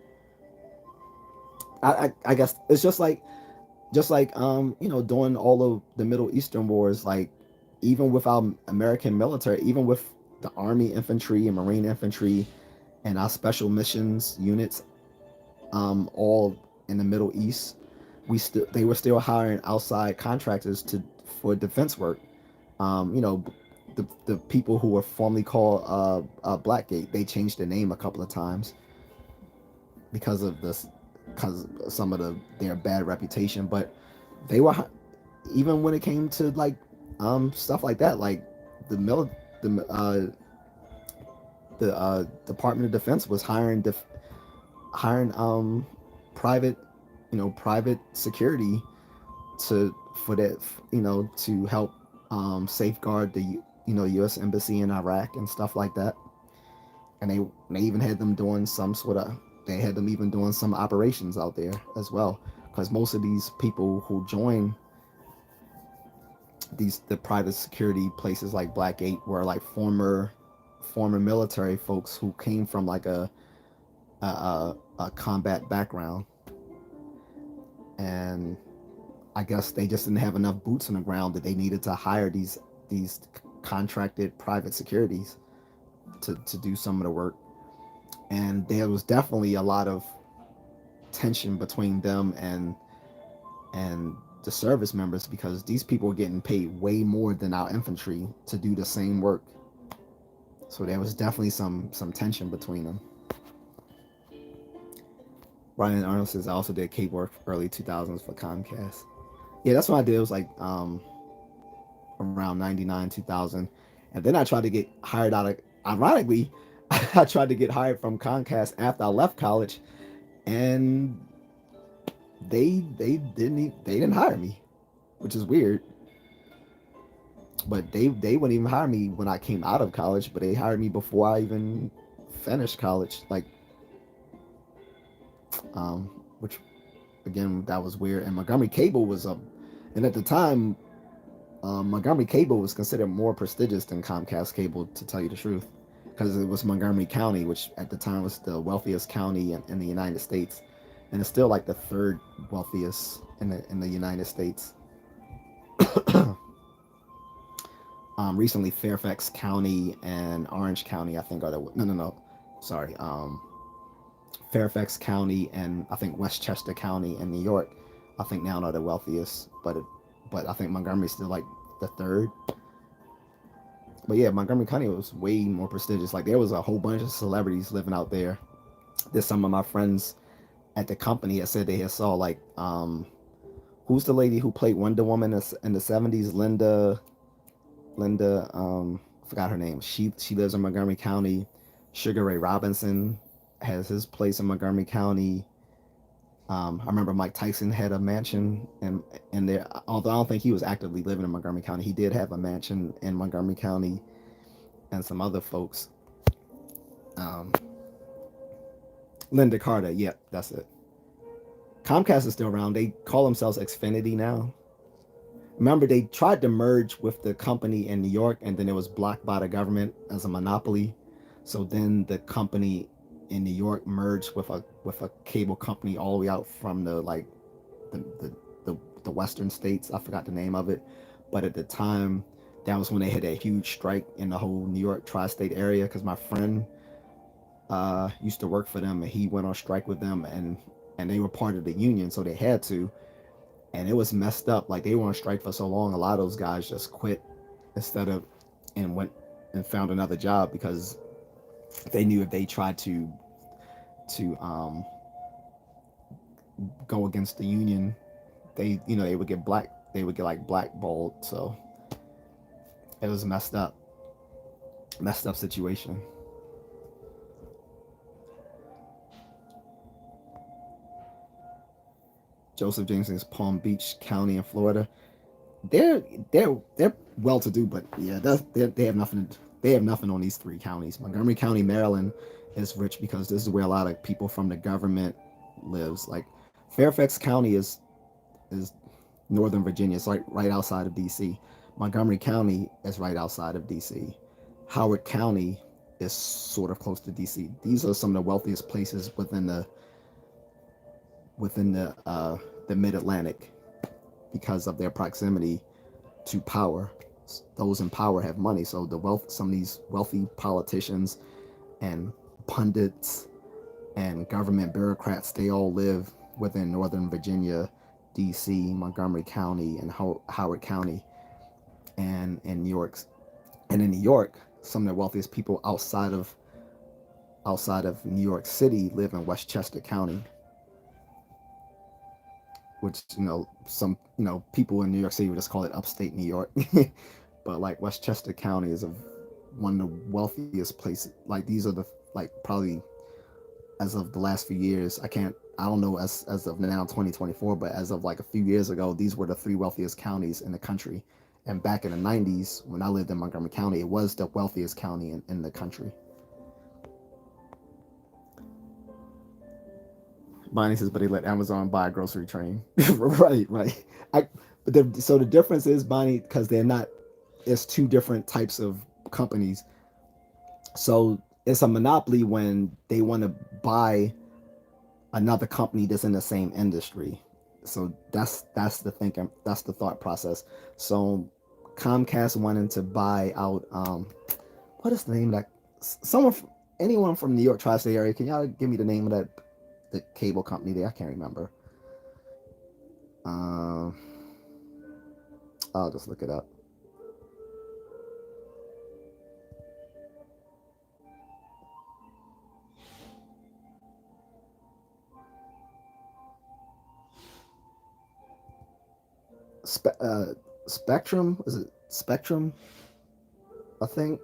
I guess it's just like during all of the Middle Eastern wars, like even with our American military, even with the Army infantry and Marine infantry and our special missions units, all in the Middle East, they were still hiring outside contractors to for defense work. You know, the people who were formerly called Blackgate, they changed their name a couple of times because of this, because of some of their bad reputation. But they were, even when it came to like stuff like that, like the mil the Department of Defense was hiring private private security to for that to help safeguard the U.S. embassy in Iraq and stuff like that. And they even had them doing some sort of they had them even doing some operations out there as well, because most of these people who join the private security places like Blackgate were like former military folks who came from like a combat background, and I guess they just didn't have enough boots on the ground that they needed to hire these contracted private securities to do some of the work. And there was definitely a lot of tension between them and the service members, because these people were getting paid way more than our infantry to do the same work. So there was definitely some tension between them. Brian Arnold says, I also did cable work early 2000s for Comcast. Yeah, that's what I did. It was like around 99, 2000. And then I tried to get hired out of, ironically, I tried to get hired from Comcast after I left college, and they didn't hire me, which is weird. But they wouldn't even hire me when I came out of college, but they hired me before I even finished college. Like, which again, that was weird. And Montgomery Cable was and at the time, Montgomery Cable was considered more prestigious than Comcast Cable, to tell you the truth, because it was Montgomery County, which at the time was the wealthiest county in the United States, and it's still like the third wealthiest in the United States. Recently, Fairfax County and Orange County, I think, are the no, sorry, Fairfax County and I think Westchester County in New York, I think now are the wealthiest, but I think Montgomery's still like the third. But yeah, Montgomery County was way more prestigious. Like there was a whole bunch of celebrities living out there. There's some of my friends at the company that said they had saw like who's the lady who played Wonder Woman in the 70s? Linda, I forgot her name. She lives in Montgomery County. Sugar Ray Robinson has his place in Montgomery County. I remember Mike Tyson had a mansion in there. Although I don't think he was actively living in Montgomery County, he did have a mansion in Montgomery County, and some other folks. Um, Linda Carter, yep, that's it. Comcast is still around. They call themselves Xfinity now. Remember, they tried to merge with the company in New York, and then it was blocked by the government as a monopoly. So then the company in New York merged with a cable company all the way out from the the, the western states. I forgot the name of it, but at the time, that was when they had a huge strike in the whole New York tri-state area. Because my friend used to work for them, and he went on strike with them, and they were part of the union, so they had to. And it was messed up. Like, they were on strike for so long, a lot of those guys just quit instead of and went and found another job, because they knew if they tried to go against the union, they would get like blackballed. So it was messed up situation. Joseph Jameson's Palm Beach County in Florida. They're they're well to do, but yeah, they have nothing. They have nothing on these three counties. Montgomery County, Maryland, is rich because this is where a lot of people from the government lives. Like, Fairfax County is Northern Virginia. It's like right outside of D.C. Montgomery County is right outside of D.C. Howard County is sort of close to D.C. These are some of the wealthiest places within the Mid Atlantic because of their proximity to power. Those in power have money, so some of these wealthy politicians and pundits and government bureaucrats, they all live within Northern Virginia, D.C., Montgomery County, and Howard County, and in New York. And in New York, some of the wealthiest people outside of New York City live in Westchester County, which, people in New York City would just call it upstate New York. But like, Westchester County is one of the wealthiest places. Like, these are the, like, probably, as of the last few years, I don't know, as of now 2024, but as of like a few years ago, these were the three wealthiest counties in the country. And back in the 90s, when I lived in Montgomery County, it was the wealthiest county in the country. Bonnie says, but they let Amazon buy a grocery train. Right, right. So the difference is, Bonnie, because they're not, it's two different types of companies. So it's a monopoly when they want to buy another company that's in the same industry. So that's the thinking, that's the thought process. So Comcast wanted to buy out, what is the name of that? Someone, anyone from New York tri-state area, can y'all give me the name of the cable company there? I can't remember. Um, I'll just look it up. Spe- uh, Spectrum, is it Spectrum? I think.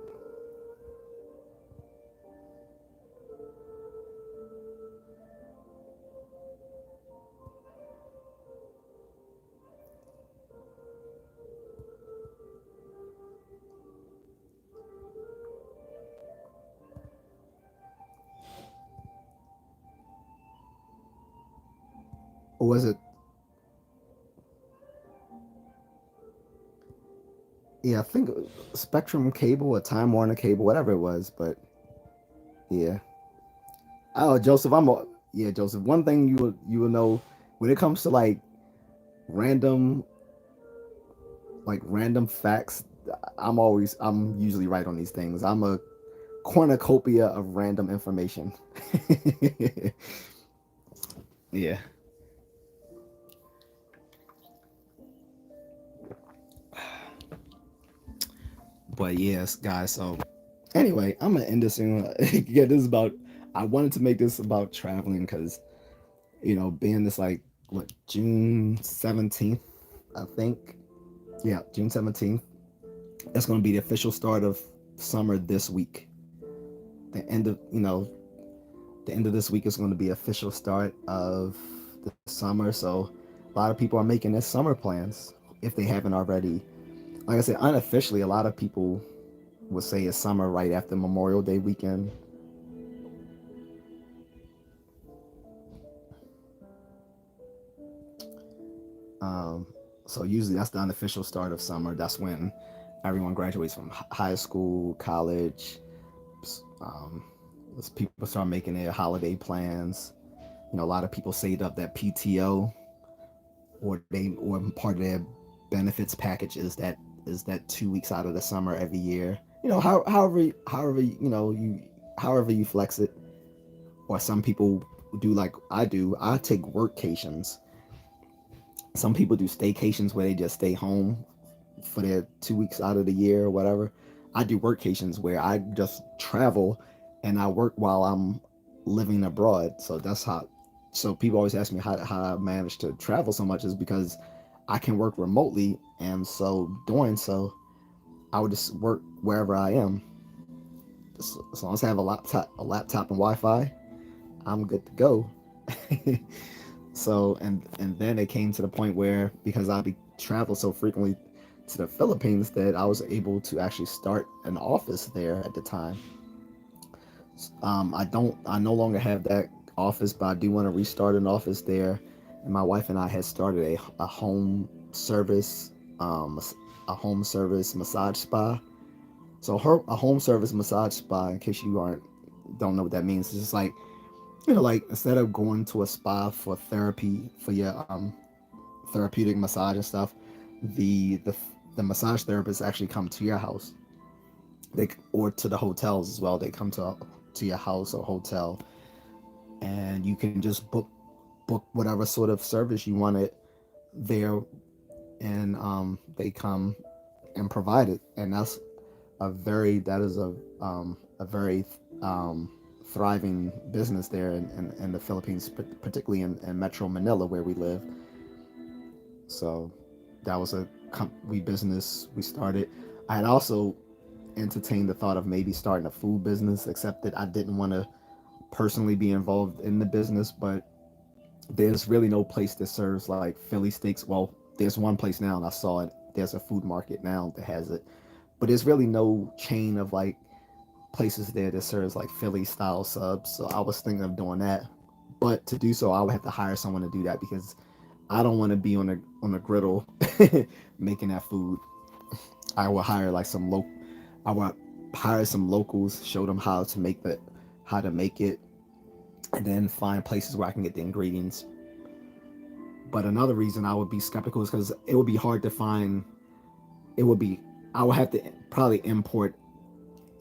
Or was it? Yeah, I think Spectrum Cable or Time Warner Cable, whatever it was. But yeah. Oh, Joseph, yeah, Joseph. One thing you will know, when it comes to random random facts, I'm usually right on these things. I'm a cornucopia of random information. Yeah. But yes, guys. So anyway, I'm gonna end this soon. Yeah, this is about. I wanted to make this about traveling because, being this, like, what, June 17th, I think. Yeah, June 17th. That's gonna be the official start of summer this week. The end of you know the end of this week is going to be official start of the summer. So a lot of people are making their summer plans if they haven't already. Like I said, unofficially, a lot of people would say it's summer right after Memorial Day weekend. Um, so usually that's the unofficial start of summer. That's when everyone graduates from high school, college, Um, as people start making their holiday plans, a lot of people saved up that PTO, or part of their benefits package is that 2 weeks out of the summer every year. However you flex it. Or some people do like I do. I take workcations. Some people do staycations where they just stay home for their 2 weeks out of the year or whatever. I do workcations where I just travel and I work while I'm living abroad. So that's how. So people always ask me how I manage to travel so much is because I can work remotely, and so doing so, I would just work wherever I am. As long as I have a laptop and Wi-Fi, I'm good to go. So and then it came to the point where because I be travel so frequently to the Philippines that I was able to actually start an office there at the time. I no longer have that office, but I do want to restart an office there. And my wife and I had started a home service um, a home service massage spa. So a home service massage spa, in case you aren't don't know what that means, it's just like like instead of going to a spa for therapy for your therapeutic massage and stuff, the the the massage therapists actually come to your house. Or to the hotels as well. They come to your house or hotel, and you can just book whatever sort of service you wanted there, and they come and provide it. And that is a very thriving business there in the Philippines, particularly in Metro Manila where we live. So that was we business we started. I had also entertained the thought of maybe starting a food business, except that I didn't want to personally be involved in the business. But there's really no place that serves like Philly steaks. Well, there's one place now, and I saw it. There's a food market now that has it, but there's really no chain of like places there that serves like Philly style subs. So I was thinking of doing that, but to do so, I would have to hire someone to do that because I don't want to be on a griddle making that food. I will hire like some local. I would hire some locals, show them how to make it, and then find places where I can get the ingredients. But another reason I would be skeptical is because it would be hard to find. It would be I would have to probably import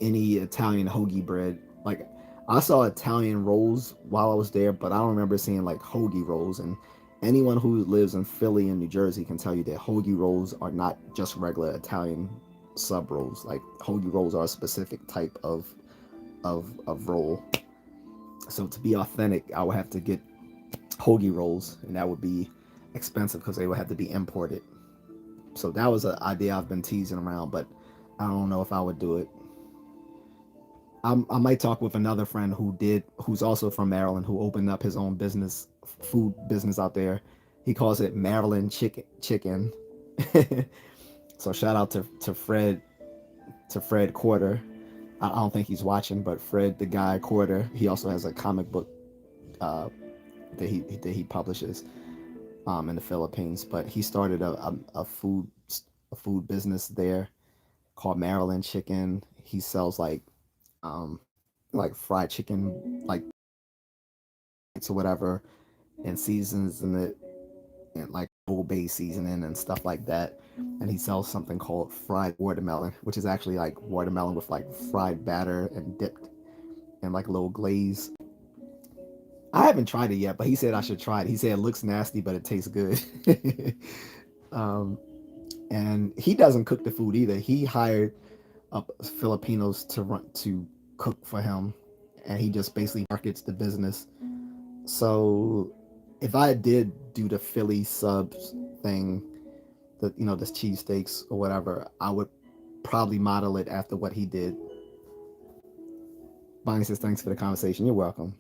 any Italian hoagie bread. Like I saw Italian rolls while I was there, but I don't remember seeing like hoagie rolls. And anyone who lives in Philly and New Jersey can tell you that hoagie rolls are not just regular Italian sub rolls. Like hoagie rolls are a specific type of roll. So to be authentic, I would have to get hoagie rolls, and that would be expensive because they would have to be imported. So that was an idea I've been teasing around, but I don't know if I would do it. I might talk with another friend who's also from Maryland, who opened up his own business, food business out there. He calls it Maryland Chicken. So shout out to Fred Quarter. I don't think he's watching, but Fred the guy Quarter. He also has a comic book uh, that he publishes in the Philippines. But he started a food business there called Maryland Chicken. He sells um, like fried chicken, like or whatever, and seasons in it, and like Old Bay seasoning and stuff like that. And he sells something called fried watermelon, which is actually like watermelon with like fried batter and dipped in like a little glaze. I haven't tried it yet, but he said I should try it. He said it looks nasty, but it tastes good. um, and he doesn't cook the food either. He hired Filipinos to cook for him, and he just basically markets the business. So if I did do the Philly subs thing, this cheesesteaks or whatever, I would probably model it after what he did. Bonnie says, thanks for the conversation. You're welcome.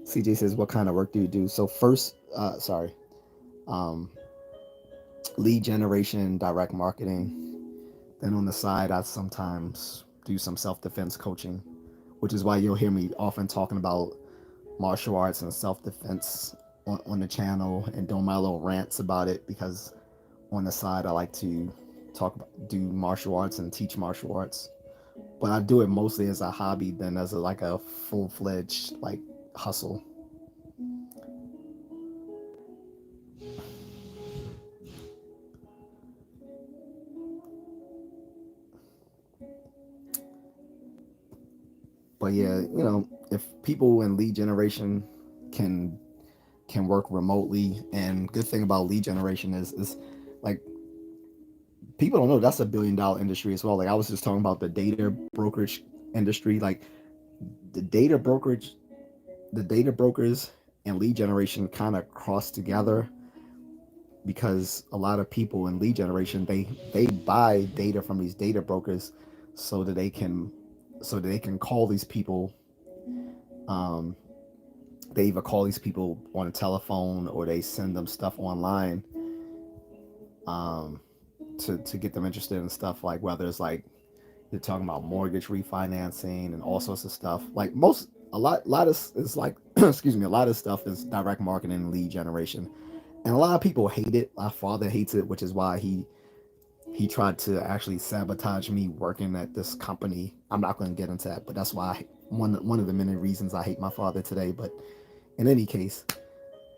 CJ says, what kind of work do you do? So first, um, lead generation, direct marketing. Then on the side, I sometimes do some self-defense coaching, which is why you'll hear me often talking about martial arts and self-defense on the channel and doing my little rants about it, because on the side I like to do martial arts and teach martial arts. but I do it mostly as a hobby than as like a full-fledged like hustle. But yeah, if people in lead generation can work remotely, and good thing about lead generation is like people don't know that's a $1 billion industry as well. Like I was just talking about the data brokerage industry, like the data brokerage, the data brokers and lead generation kind of cross together because a lot of people in lead generation they buy data from these data brokers so that they can call these people. um, they either call these people on a telephone or they send them stuff online, um, to get them interested in stuff, like whether it's like you're talking about mortgage refinancing and all sorts of stuff. Like a lot of is like excuse me, a lot of stuff is direct marketing and lead generation, and a lot of people hate it. My father hates it, which is why he tried to actually sabotage me working at this company. I'm not going to get into that, but that's why one of the many reasons I hate my father today. But in any case,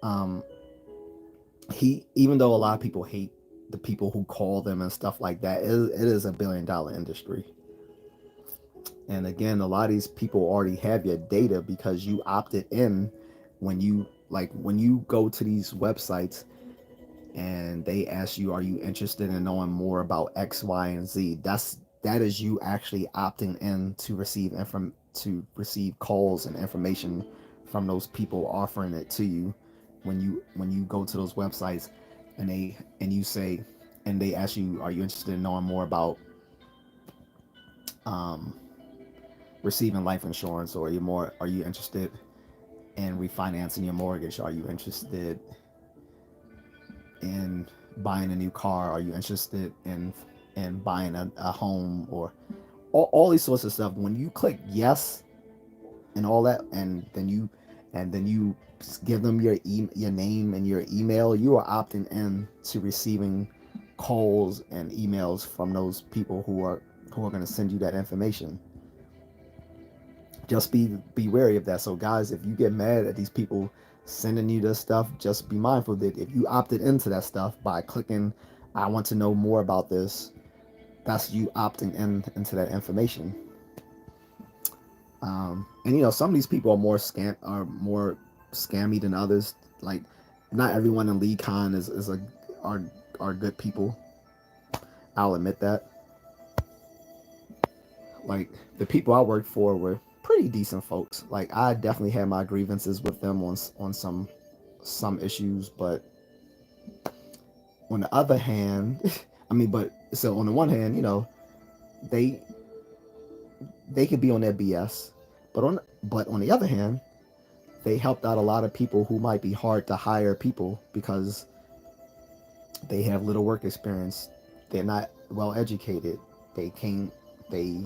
um, he even though a lot of people hate the people who call them and stuff like that, it is a $1 billion industry. And again, a lot of these people already have your data because you opted in when you go to these websites and they ask you, are you interested in knowing more about X, Y, and Z? That is you actually opting in to receive calls and information from those people offering it to you. When you go to those websites and you say, and they ask you, are you interested in knowing more about um, receiving life insurance, or are you interested in refinancing your mortgage? Are you interested in buying a new car? Are you interested in buying a home, or all these sorts of stuff? When you click yes and all that, and then you give them your name and your email, you are opting in to receiving calls and emails from those people who are going to send you that information. Just be wary of that. So guys, if you get mad at these people sending you this stuff, just be mindful that if you opted into that stuff by clicking I want to know more about this, that's you opting into that information. And some of these people are more scammy than others. Like not everyone in LeadCon is a are are good people. I'll admit that. Like the people I worked for were pretty decent folks. Like I definitely had my grievances with them on some issues, but on the other hand, I mean, but so on the one hand, they they could be on their BS, but on the other hand, they helped out a lot of people who might be hard to hire people because they have little work experience. They're not well educated. They came they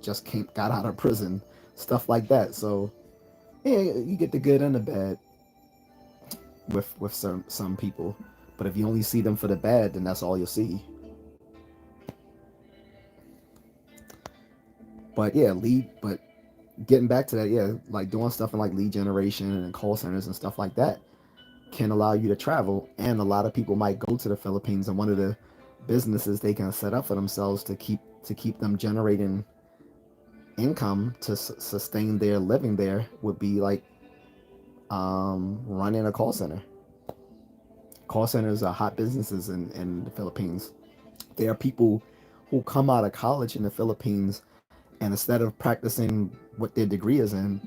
just came got out of prison, stuff like that. So yeah, you get the good and the bad with some people. But if you only see them for the bad, then that's all you'll see. But yeah, but getting back to that, yeah, like doing stuff in like lead generation and call centers and stuff like that can allow you to travel. And a lot of people might go to the Philippines, and one of the businesses they can set up for themselves to keep them generating income to sustain their living there would be like running a call center. Call centers are hot businesses in the Philippines. There are people who come out of college in the Philippines, and instead of practicing what their degree is in,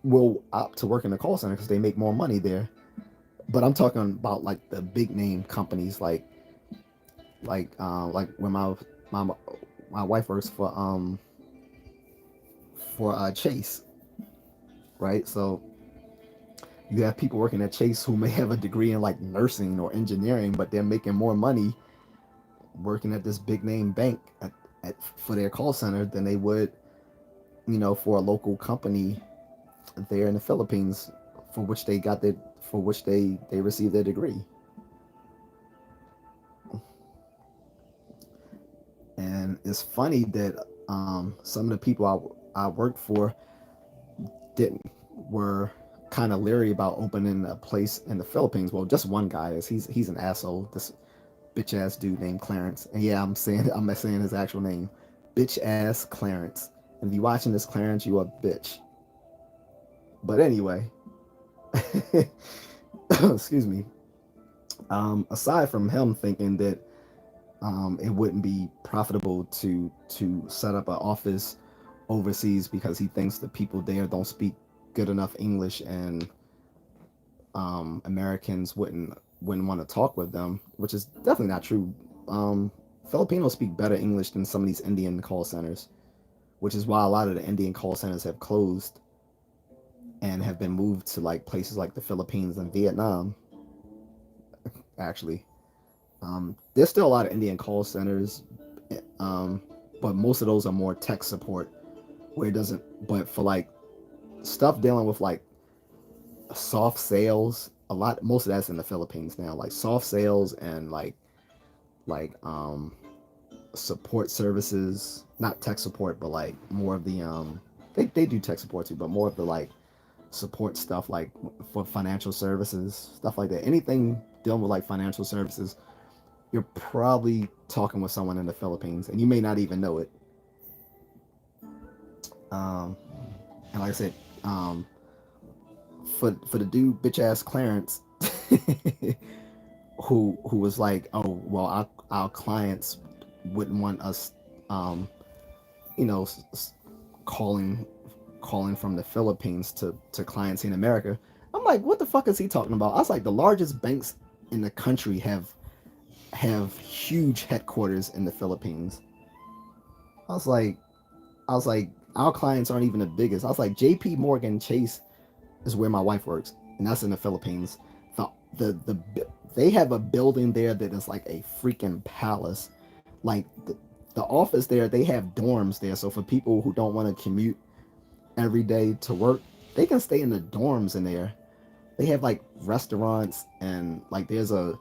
will opt to work in a call center because they make more money there. But I'm talking about like the big name companies, like when my my wife works for Chase, right? So you have people working at Chase who may have a degree in like nursing or engineering, but they're making more money working at this big name bank for their call center than they would, for a local company there in the Philippines, for which they got their for which they received their degree. And it's funny that Some of the people I worked for didn't were kind of leery about opening a place in the Philippines. Well, just one guy is. He's an asshole. This bitch ass dude named Clarence. And yeah, I'm saying his actual name, bitch ass Clarence. And if you watching this, Clarence, you a bitch. But anyway, excuse me. Aside from him thinking that it wouldn't be profitable to set up an office overseas because he thinks the people there don't speak good enough English, and Americans wouldn't want to talk with them, which is definitely not true. Filipinos speak better English than some of these Indian call centers, which is why a lot of the Indian call centers have closed and have been moved to like places like the Philippines and Vietnam. Actually, there's still a lot of Indian call centers, um, but most of those are more tech support, where it doesn't. But for like stuff dealing with like soft sales, most of that's in the Philippines now. Like soft sales and like support services, not tech support, but like more of the they do tech support too, but more of the like support stuff, like for financial services, stuff like that. Anything dealing with like financial services, you're probably talking with someone in the Philippines, and you may not even know it. Um, and like I said, for the dude bitch ass Clarence, who was like, oh well, our clients wouldn't want us, um, you know, calling from the Philippines to clients in America. I'm like, what the fuck is he talking about? I was like, the largest banks in the country have huge headquarters in the Philippines. I was like, our clients aren't even the biggest. I was like, J.P. Morgan Chase is where my wife works, and that's in the Philippines. The they have a building there that is like a freaking palace. Like the office there, they have dorms there. So for people who don't want to commute every day to work, they can stay in the dorms in there. They have like restaurants, and like the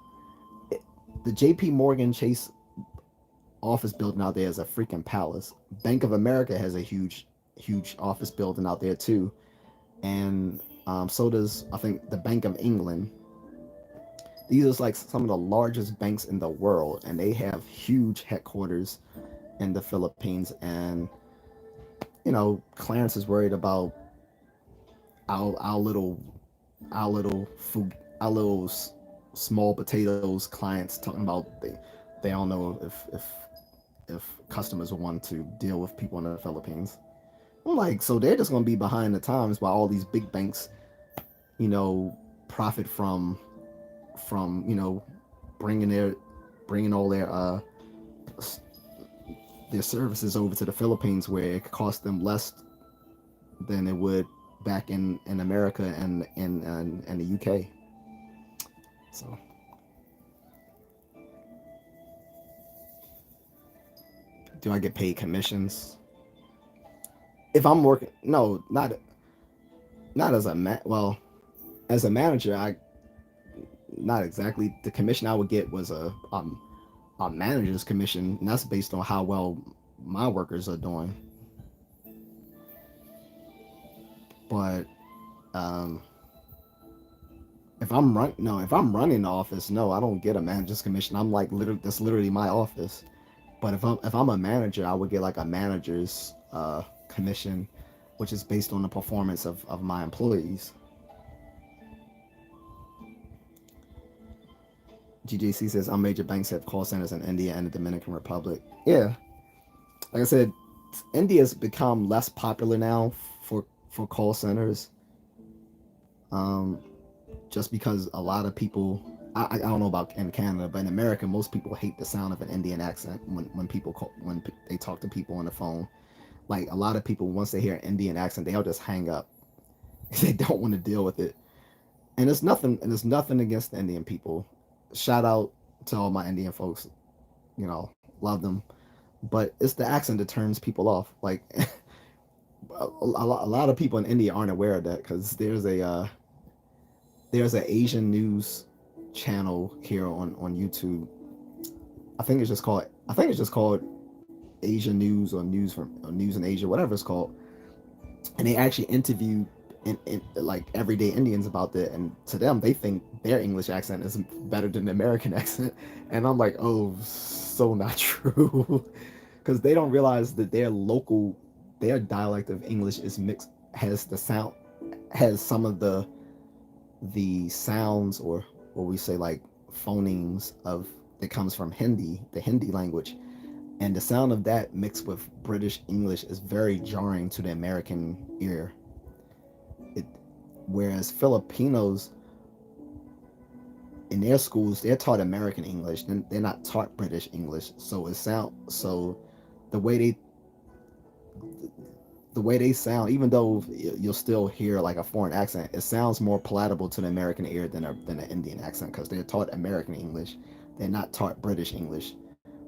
J.P. Morgan Chase office building out there is a freaking palace. Bank of America has a huge office building out there too, and so does I think the Bank of England. These are like some of the largest banks in the world, and they have huge headquarters in the Philippines. And Clarence is worried about our little food, our little small potatoes clients, talking about they don't know if customers want to deal with people in the Philippines. I'm like, so they're just going to be behind the times while all these big banks, you know, profit from bringing all their services over to the Philippines, where it could cost them less than it would back in America and in the UK. So, do I get paid commissions if I'm working? No, not as well, as a manager. I Not exactly. The commission I would get was a manager's commission, and that's based on how well my workers are doing. But um, if I'm running the office, no, I don't get a manager's commission. I'm like literally that's literally my office. But if I'm a manager, I would get like a manager's commission, which is based on the performance of my employees. GJC says our major banks have call centers in India and the Dominican Republic. Yeah, like I said, India's become less popular now for call centers. Um, just because a lot of people, I don't know about in Canada, but in America, most people hate the sound of an Indian accent when they talk to people on the phone. Like a lot of people, once they hear an Indian accent, they'll just hang up. They don't want to deal with it. And it's nothing against the Indian people. Shout out to all my Indian folks. Love them. But it's the accent that turns people off. Like a lot of people in India aren't aware of that, because there's an Asian news channel here on YouTube. I think it's just called Asia News or News in Asia, whatever it's called, and they actually interviewed like everyday Indians about that, and to them they think their English accent is better than the American accent, and I'm like, oh, so not true, because they don't realize that their dialect of English is mixed, has the sound, has some of the sounds or what we say like phonemes of that comes from Hindi, the Hindi language, and the sound of that mixed with British English is very jarring to the American ear. It, whereas Filipinos in their schools they're taught American English, they're not taught British English, so it sound so the way they the way they sound, even though you'll still hear like a foreign accent, it sounds more palatable to the American ear than an Indian accent because they're taught American English, they're not taught British English.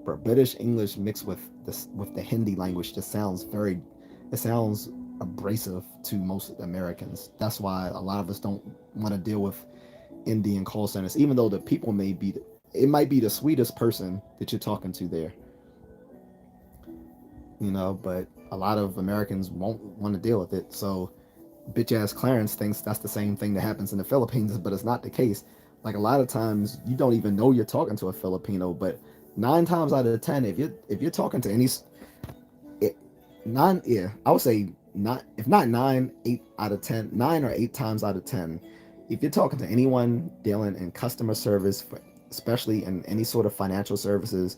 But British English mixed with the Hindi language just sounds very, it sounds abrasive to most Americans. That's why a lot of us don't want to deal with Indian call centers, even though the people may be, it might be the sweetest person that you're talking to there, but a lot of Americans won't want to deal with it. So bitch ass Clarence thinks that's the same thing that happens in the Philippines, but it's not the case. Like a lot of times you don't even know you're talking to a Filipino, but 9 times out of 10, if you're talking to any it, nine, yeah, I would say not, if not nine, 8 out of 10, 9 or 8 times out of 10, if you're talking to anyone dealing in customer service, especially in any sort of financial services,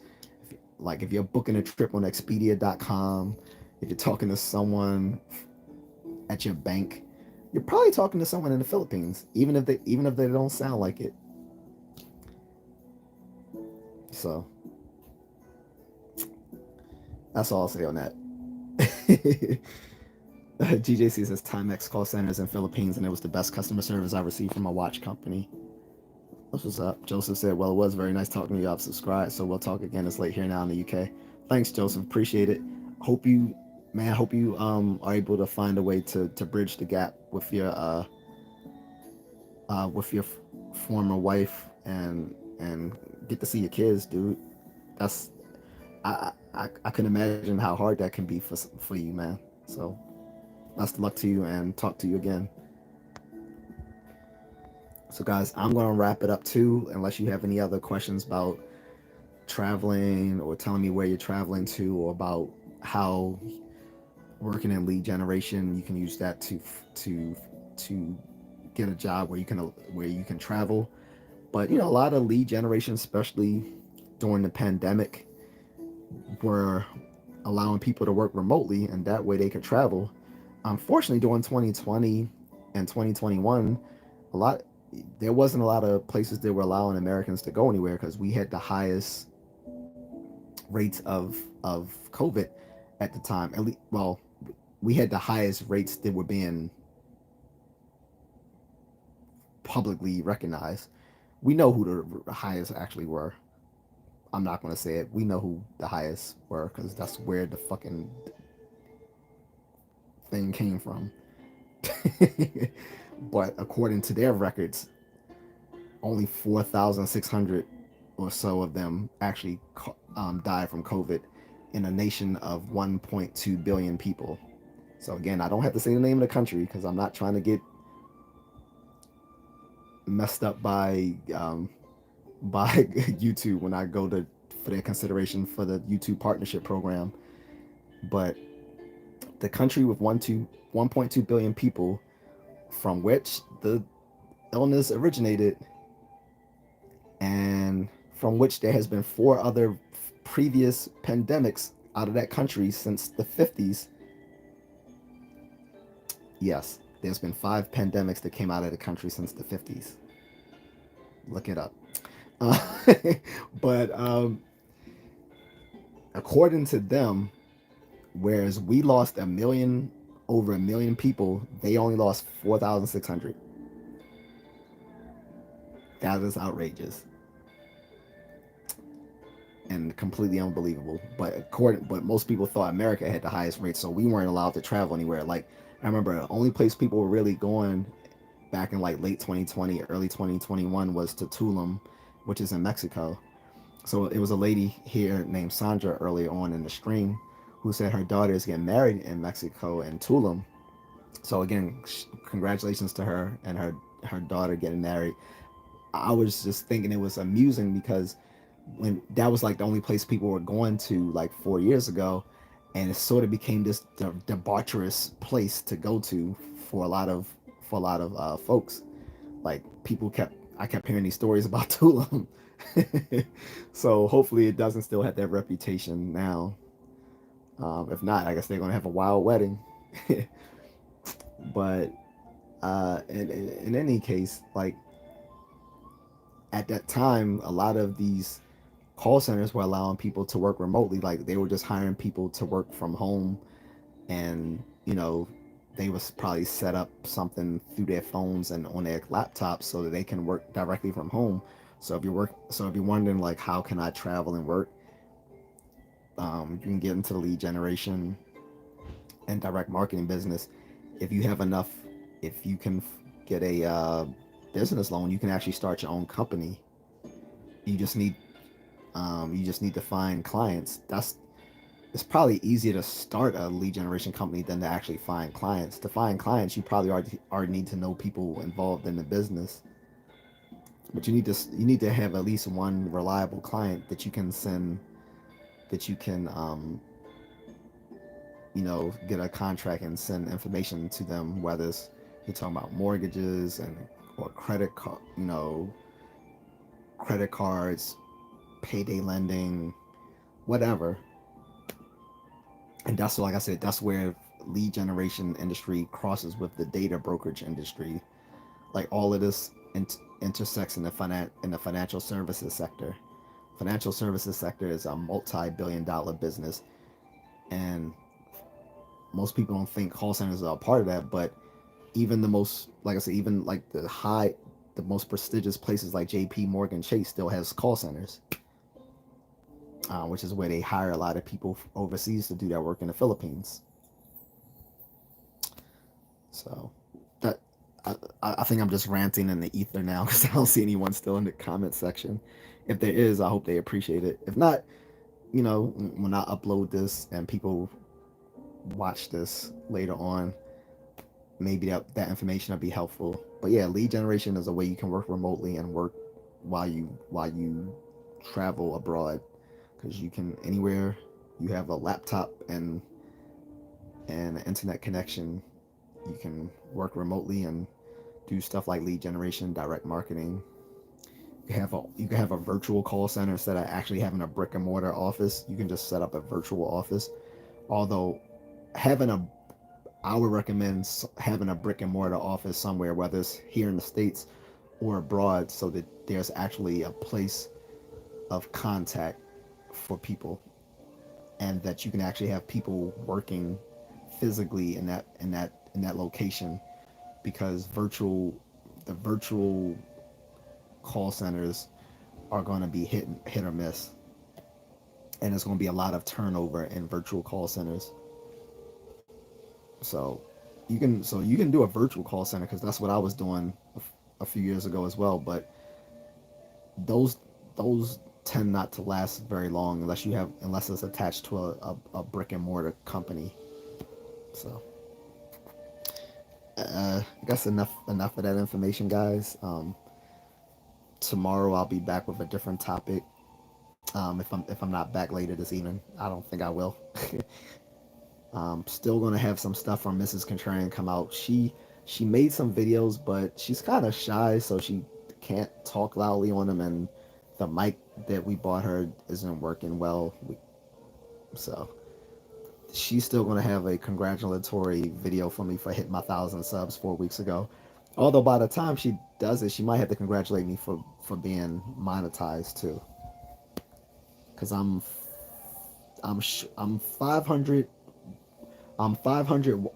like if you're booking a trip on Expedia.com, if you're talking to someone at your bank, you're probably talking to someone in the Philippines, even if they don't sound like it. So that's all I'll say on that. GJC says Timex call centers in Philippines, and it was the best customer service I received from a watch company. That's what's up. Joseph said, "Well, it was very nice talking to you. I've subscribed, so we'll talk again. It's late here now in the UK." Thanks, Joseph. Appreciate it. Hope you, man. Hope you are able to find a way to bridge the gap with your former wife and get to see your kids, dude. That's I can imagine how hard that can be for you, man. So best of luck to you and talk to you again. So guys, I'm gonna wrap it up too, unless you have any other questions about traveling or telling me where you're traveling to, or about how working in lead generation you can use that to to get a job where you can travel. But a lot of lead generation, especially during the pandemic, were allowing people to work remotely, and that way they could travel. Unfortunately, during 2020 and 2021, a lot there wasn't a lot of places that were allowing Americans to go anywhere because we had the highest rates of COVID at the time. At least, well, we had the highest rates that were being publicly recognized. We know who the highest actually were. I'm not going to say it. We know who the highest were because that's where the fucking thing came from. But according to their records, only 4,600 or so of them actually died from COVID in a nation of 1.2 billion people. So again, I don't have to say the name of the country because I'm not trying to get messed up by YouTube when I go to for their consideration for the YouTube partnership program. But the country with 1.2 billion people, from which the illness originated, and from which there has been 4 other previous pandemics out of that country since the 50s. Yes, there's been 5 pandemics that came out of the country since the 50s. Look it up. Uh, but according to them, whereas we lost over a million people, they only lost 4,600. That is outrageous and completely unbelievable. But most people thought America had the highest rate, so we weren't allowed to travel anywhere. Like I remember, the only place people were really going back in like late 2020, early 2021 was to Tulum, which is in Mexico. So it was a lady here named Sandra early on in the stream who said her daughter is getting married in Mexico and Tulum. So again, congratulations to her and her daughter getting married. I was just thinking it was amusing because when that was like the only place people were going to like 4 years ago, and it sort of became this debaucherous place to go to for a lot of folks. Like people kept I kept hearing these stories about Tulum. So hopefully it doesn't still have that reputation now. If not, I guess they're gonna have a wild wedding. But in any case, like at that time, a lot of these call centers were allowing people to work remotely. Like they were just hiring people to work from home, and they was probably set up something through their phones and on their laptops so that they can work directly from home. So if you're wondering like how can I travel and work, you can get into the lead generation and direct marketing business. If you have enough, if you can get a business loan, you can actually start your own company. You just need to find clients. That's It's probably easier to start a lead generation company than to actually find clients. To find clients, you probably already need to know people involved in the business. But you need to have at least one reliable client that you can send that you can get a contract and send information to them, whether it's you're talking about mortgages and or credit cards, payday lending, whatever. And that's, like I said, that's where lead generation industry crosses with the data brokerage industry. Like all of this intersects in the financial services sector. Financial services sector is a multi-billion-dollar business, and most people don't think call centers are a part of that. But even the most, like I said, even like the most prestigious places like J.P. Morgan Chase still has call centers, which is where they hire a lot of people overseas to do their work in the Philippines. So that I think I'm just ranting in the ether now because I don't see anyone still in the comment section. If there is, I hope they appreciate it. If not, when I upload this and people watch this later on, maybe that information will be helpful. But yeah, lead generation is a way you can work remotely and work while you travel abroad, because you can anywhere you have a laptop and an internet connection, you can work remotely and do stuff like lead generation, direct marketing. You can have a virtual call center instead of actually having a brick and mortar office. You can just set up a virtual office. Although having a I would recommend having a brick and mortar office somewhere, whether it's here in the States or abroad, so that there's actually a place of contact for people, and that you can actually have people working physically in that location. Because the virtual call centers are going to be hit or miss, and there's going to be a lot of turnover in virtual call centers. So you can do a virtual call center, because that's what I was doing a few years ago as well. But those those tend not to last very long unless it's attached to a brick and mortar company. So I guess enough of that information, guys. Tomorrow I'll be back with a different topic. If I'm not back later this evening, I don't think I will. Still gonna have some stuff from Mrs. Contrarian come out. She made some videos, but she's kind of shy, so she can't talk loudly on them, and the mic that we bought her isn't working well. So she's still gonna have a congratulatory video for me for hitting my 1,000 subs 4 weeks ago. Although by the time she does it, she might have to congratulate me for being monetized too, because I'm 500 I'm 500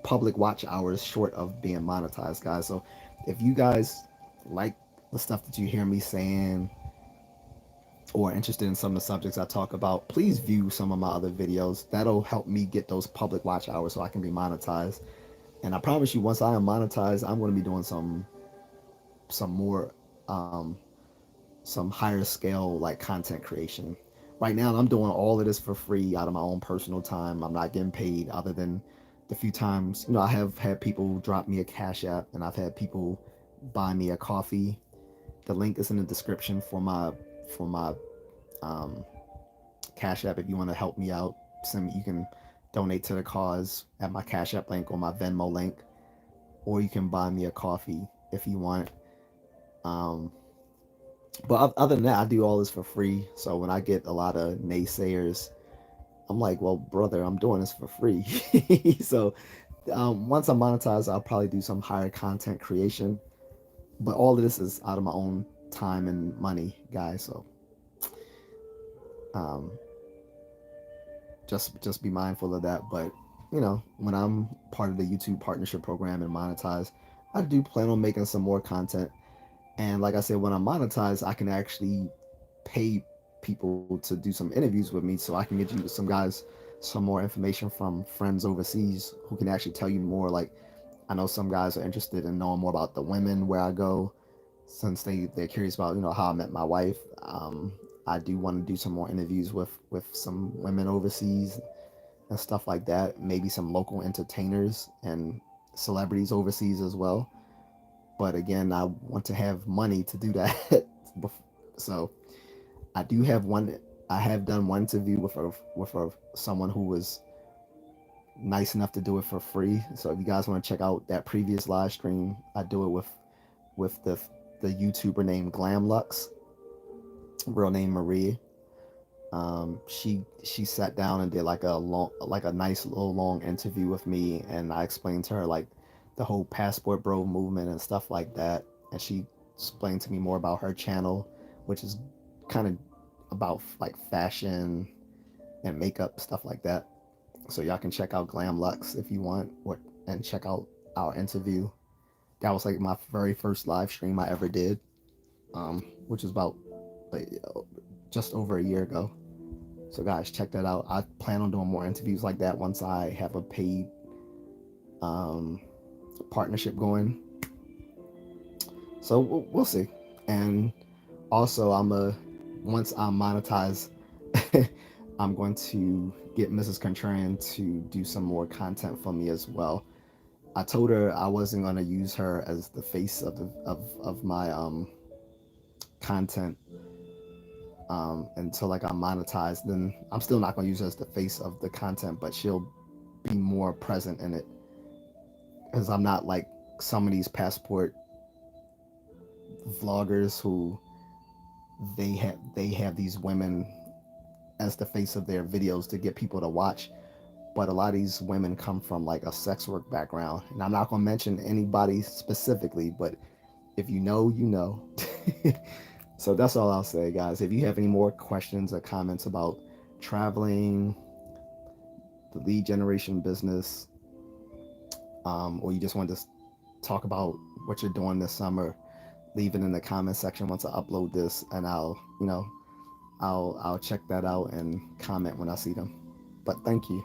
public watch hours short of being monetized, guys. So if you guys like the stuff that you hear me saying or interested in some of the subjects I talk about, please view some of my other videos. That'll help me get those public watch hours so I can be monetized. And I promise you, once I am monetized, I'm going to be doing some more um, some higher scale like content creation. Right now, I'm doing all of this for free out of my own personal time. I'm not getting paid other than the few times, I have had people drop me a cash app, and I've had people buy me a coffee. The link is in the description for my um, cash app. If you want to help me out, you can donate to the cause at my cash app link or my Venmo link, or you can buy me a coffee if you want. Um, but other than that, I do all this for free. So when I get a lot of naysayers, I'm like, well, brother, I'm doing this for free. So once I'm monetized, I'll probably do some higher content creation. But all of this is out of my own time and money, guys. So um, just be mindful of that. But when I'm part of the YouTube partnership program and monetize, I do plan on making some more content. And like I said, when I'm monetized, I can actually pay people to do some interviews with me, so I can get you some guys some more information from friends overseas who can actually tell you more. Like, I know some guys are interested in knowing more about the women where I go, since they're curious about how I met my wife. I do want to do some more interviews with some women overseas and stuff like that. Maybe some local entertainers and celebrities overseas as well. But again, I want to have money to do that. So I do have one. I have done one interview with someone who was nice enough to do it for free. So if you guys want to check out that previous live stream, I do it with the YouTuber named Glamlux, real name Marie. She sat down and did like a nice little long interview with me, and I explained to her like the whole passport bro movement and stuff like that, and she explained to me more about her channel, which is kind of about like fashion and makeup, stuff like that. So y'all can check out Glam Lux if you want, and check out our interview. That was like my very first live stream I ever did, which was about like, just over a year ago. So guys, check that out. I plan on doing more interviews like that once I have a paid um, partnership going. So we'll see. And also, once I'm monetized, I'm going to get Mrs. Contrarian to do some more content for me as well. I told her I wasn't going to use her as the face of my content until like I'm monetized. Then I'm still not going to use her as the face of the content, but she'll be more present in it, because I'm not like some of these passport vloggers who they have these women as the face of their videos to get people to watch. But a lot of these women come from like a sex work background, and I'm not going to mention anybody specifically, but if you know, you know. So that's all I'll say, guys. If you have any more questions or comments about traveling, the lead generation business, or you just want to talk about what you're doing this summer, leave it in the comment section once I upload this, and I'll check that out and comment when I see them. But thank you.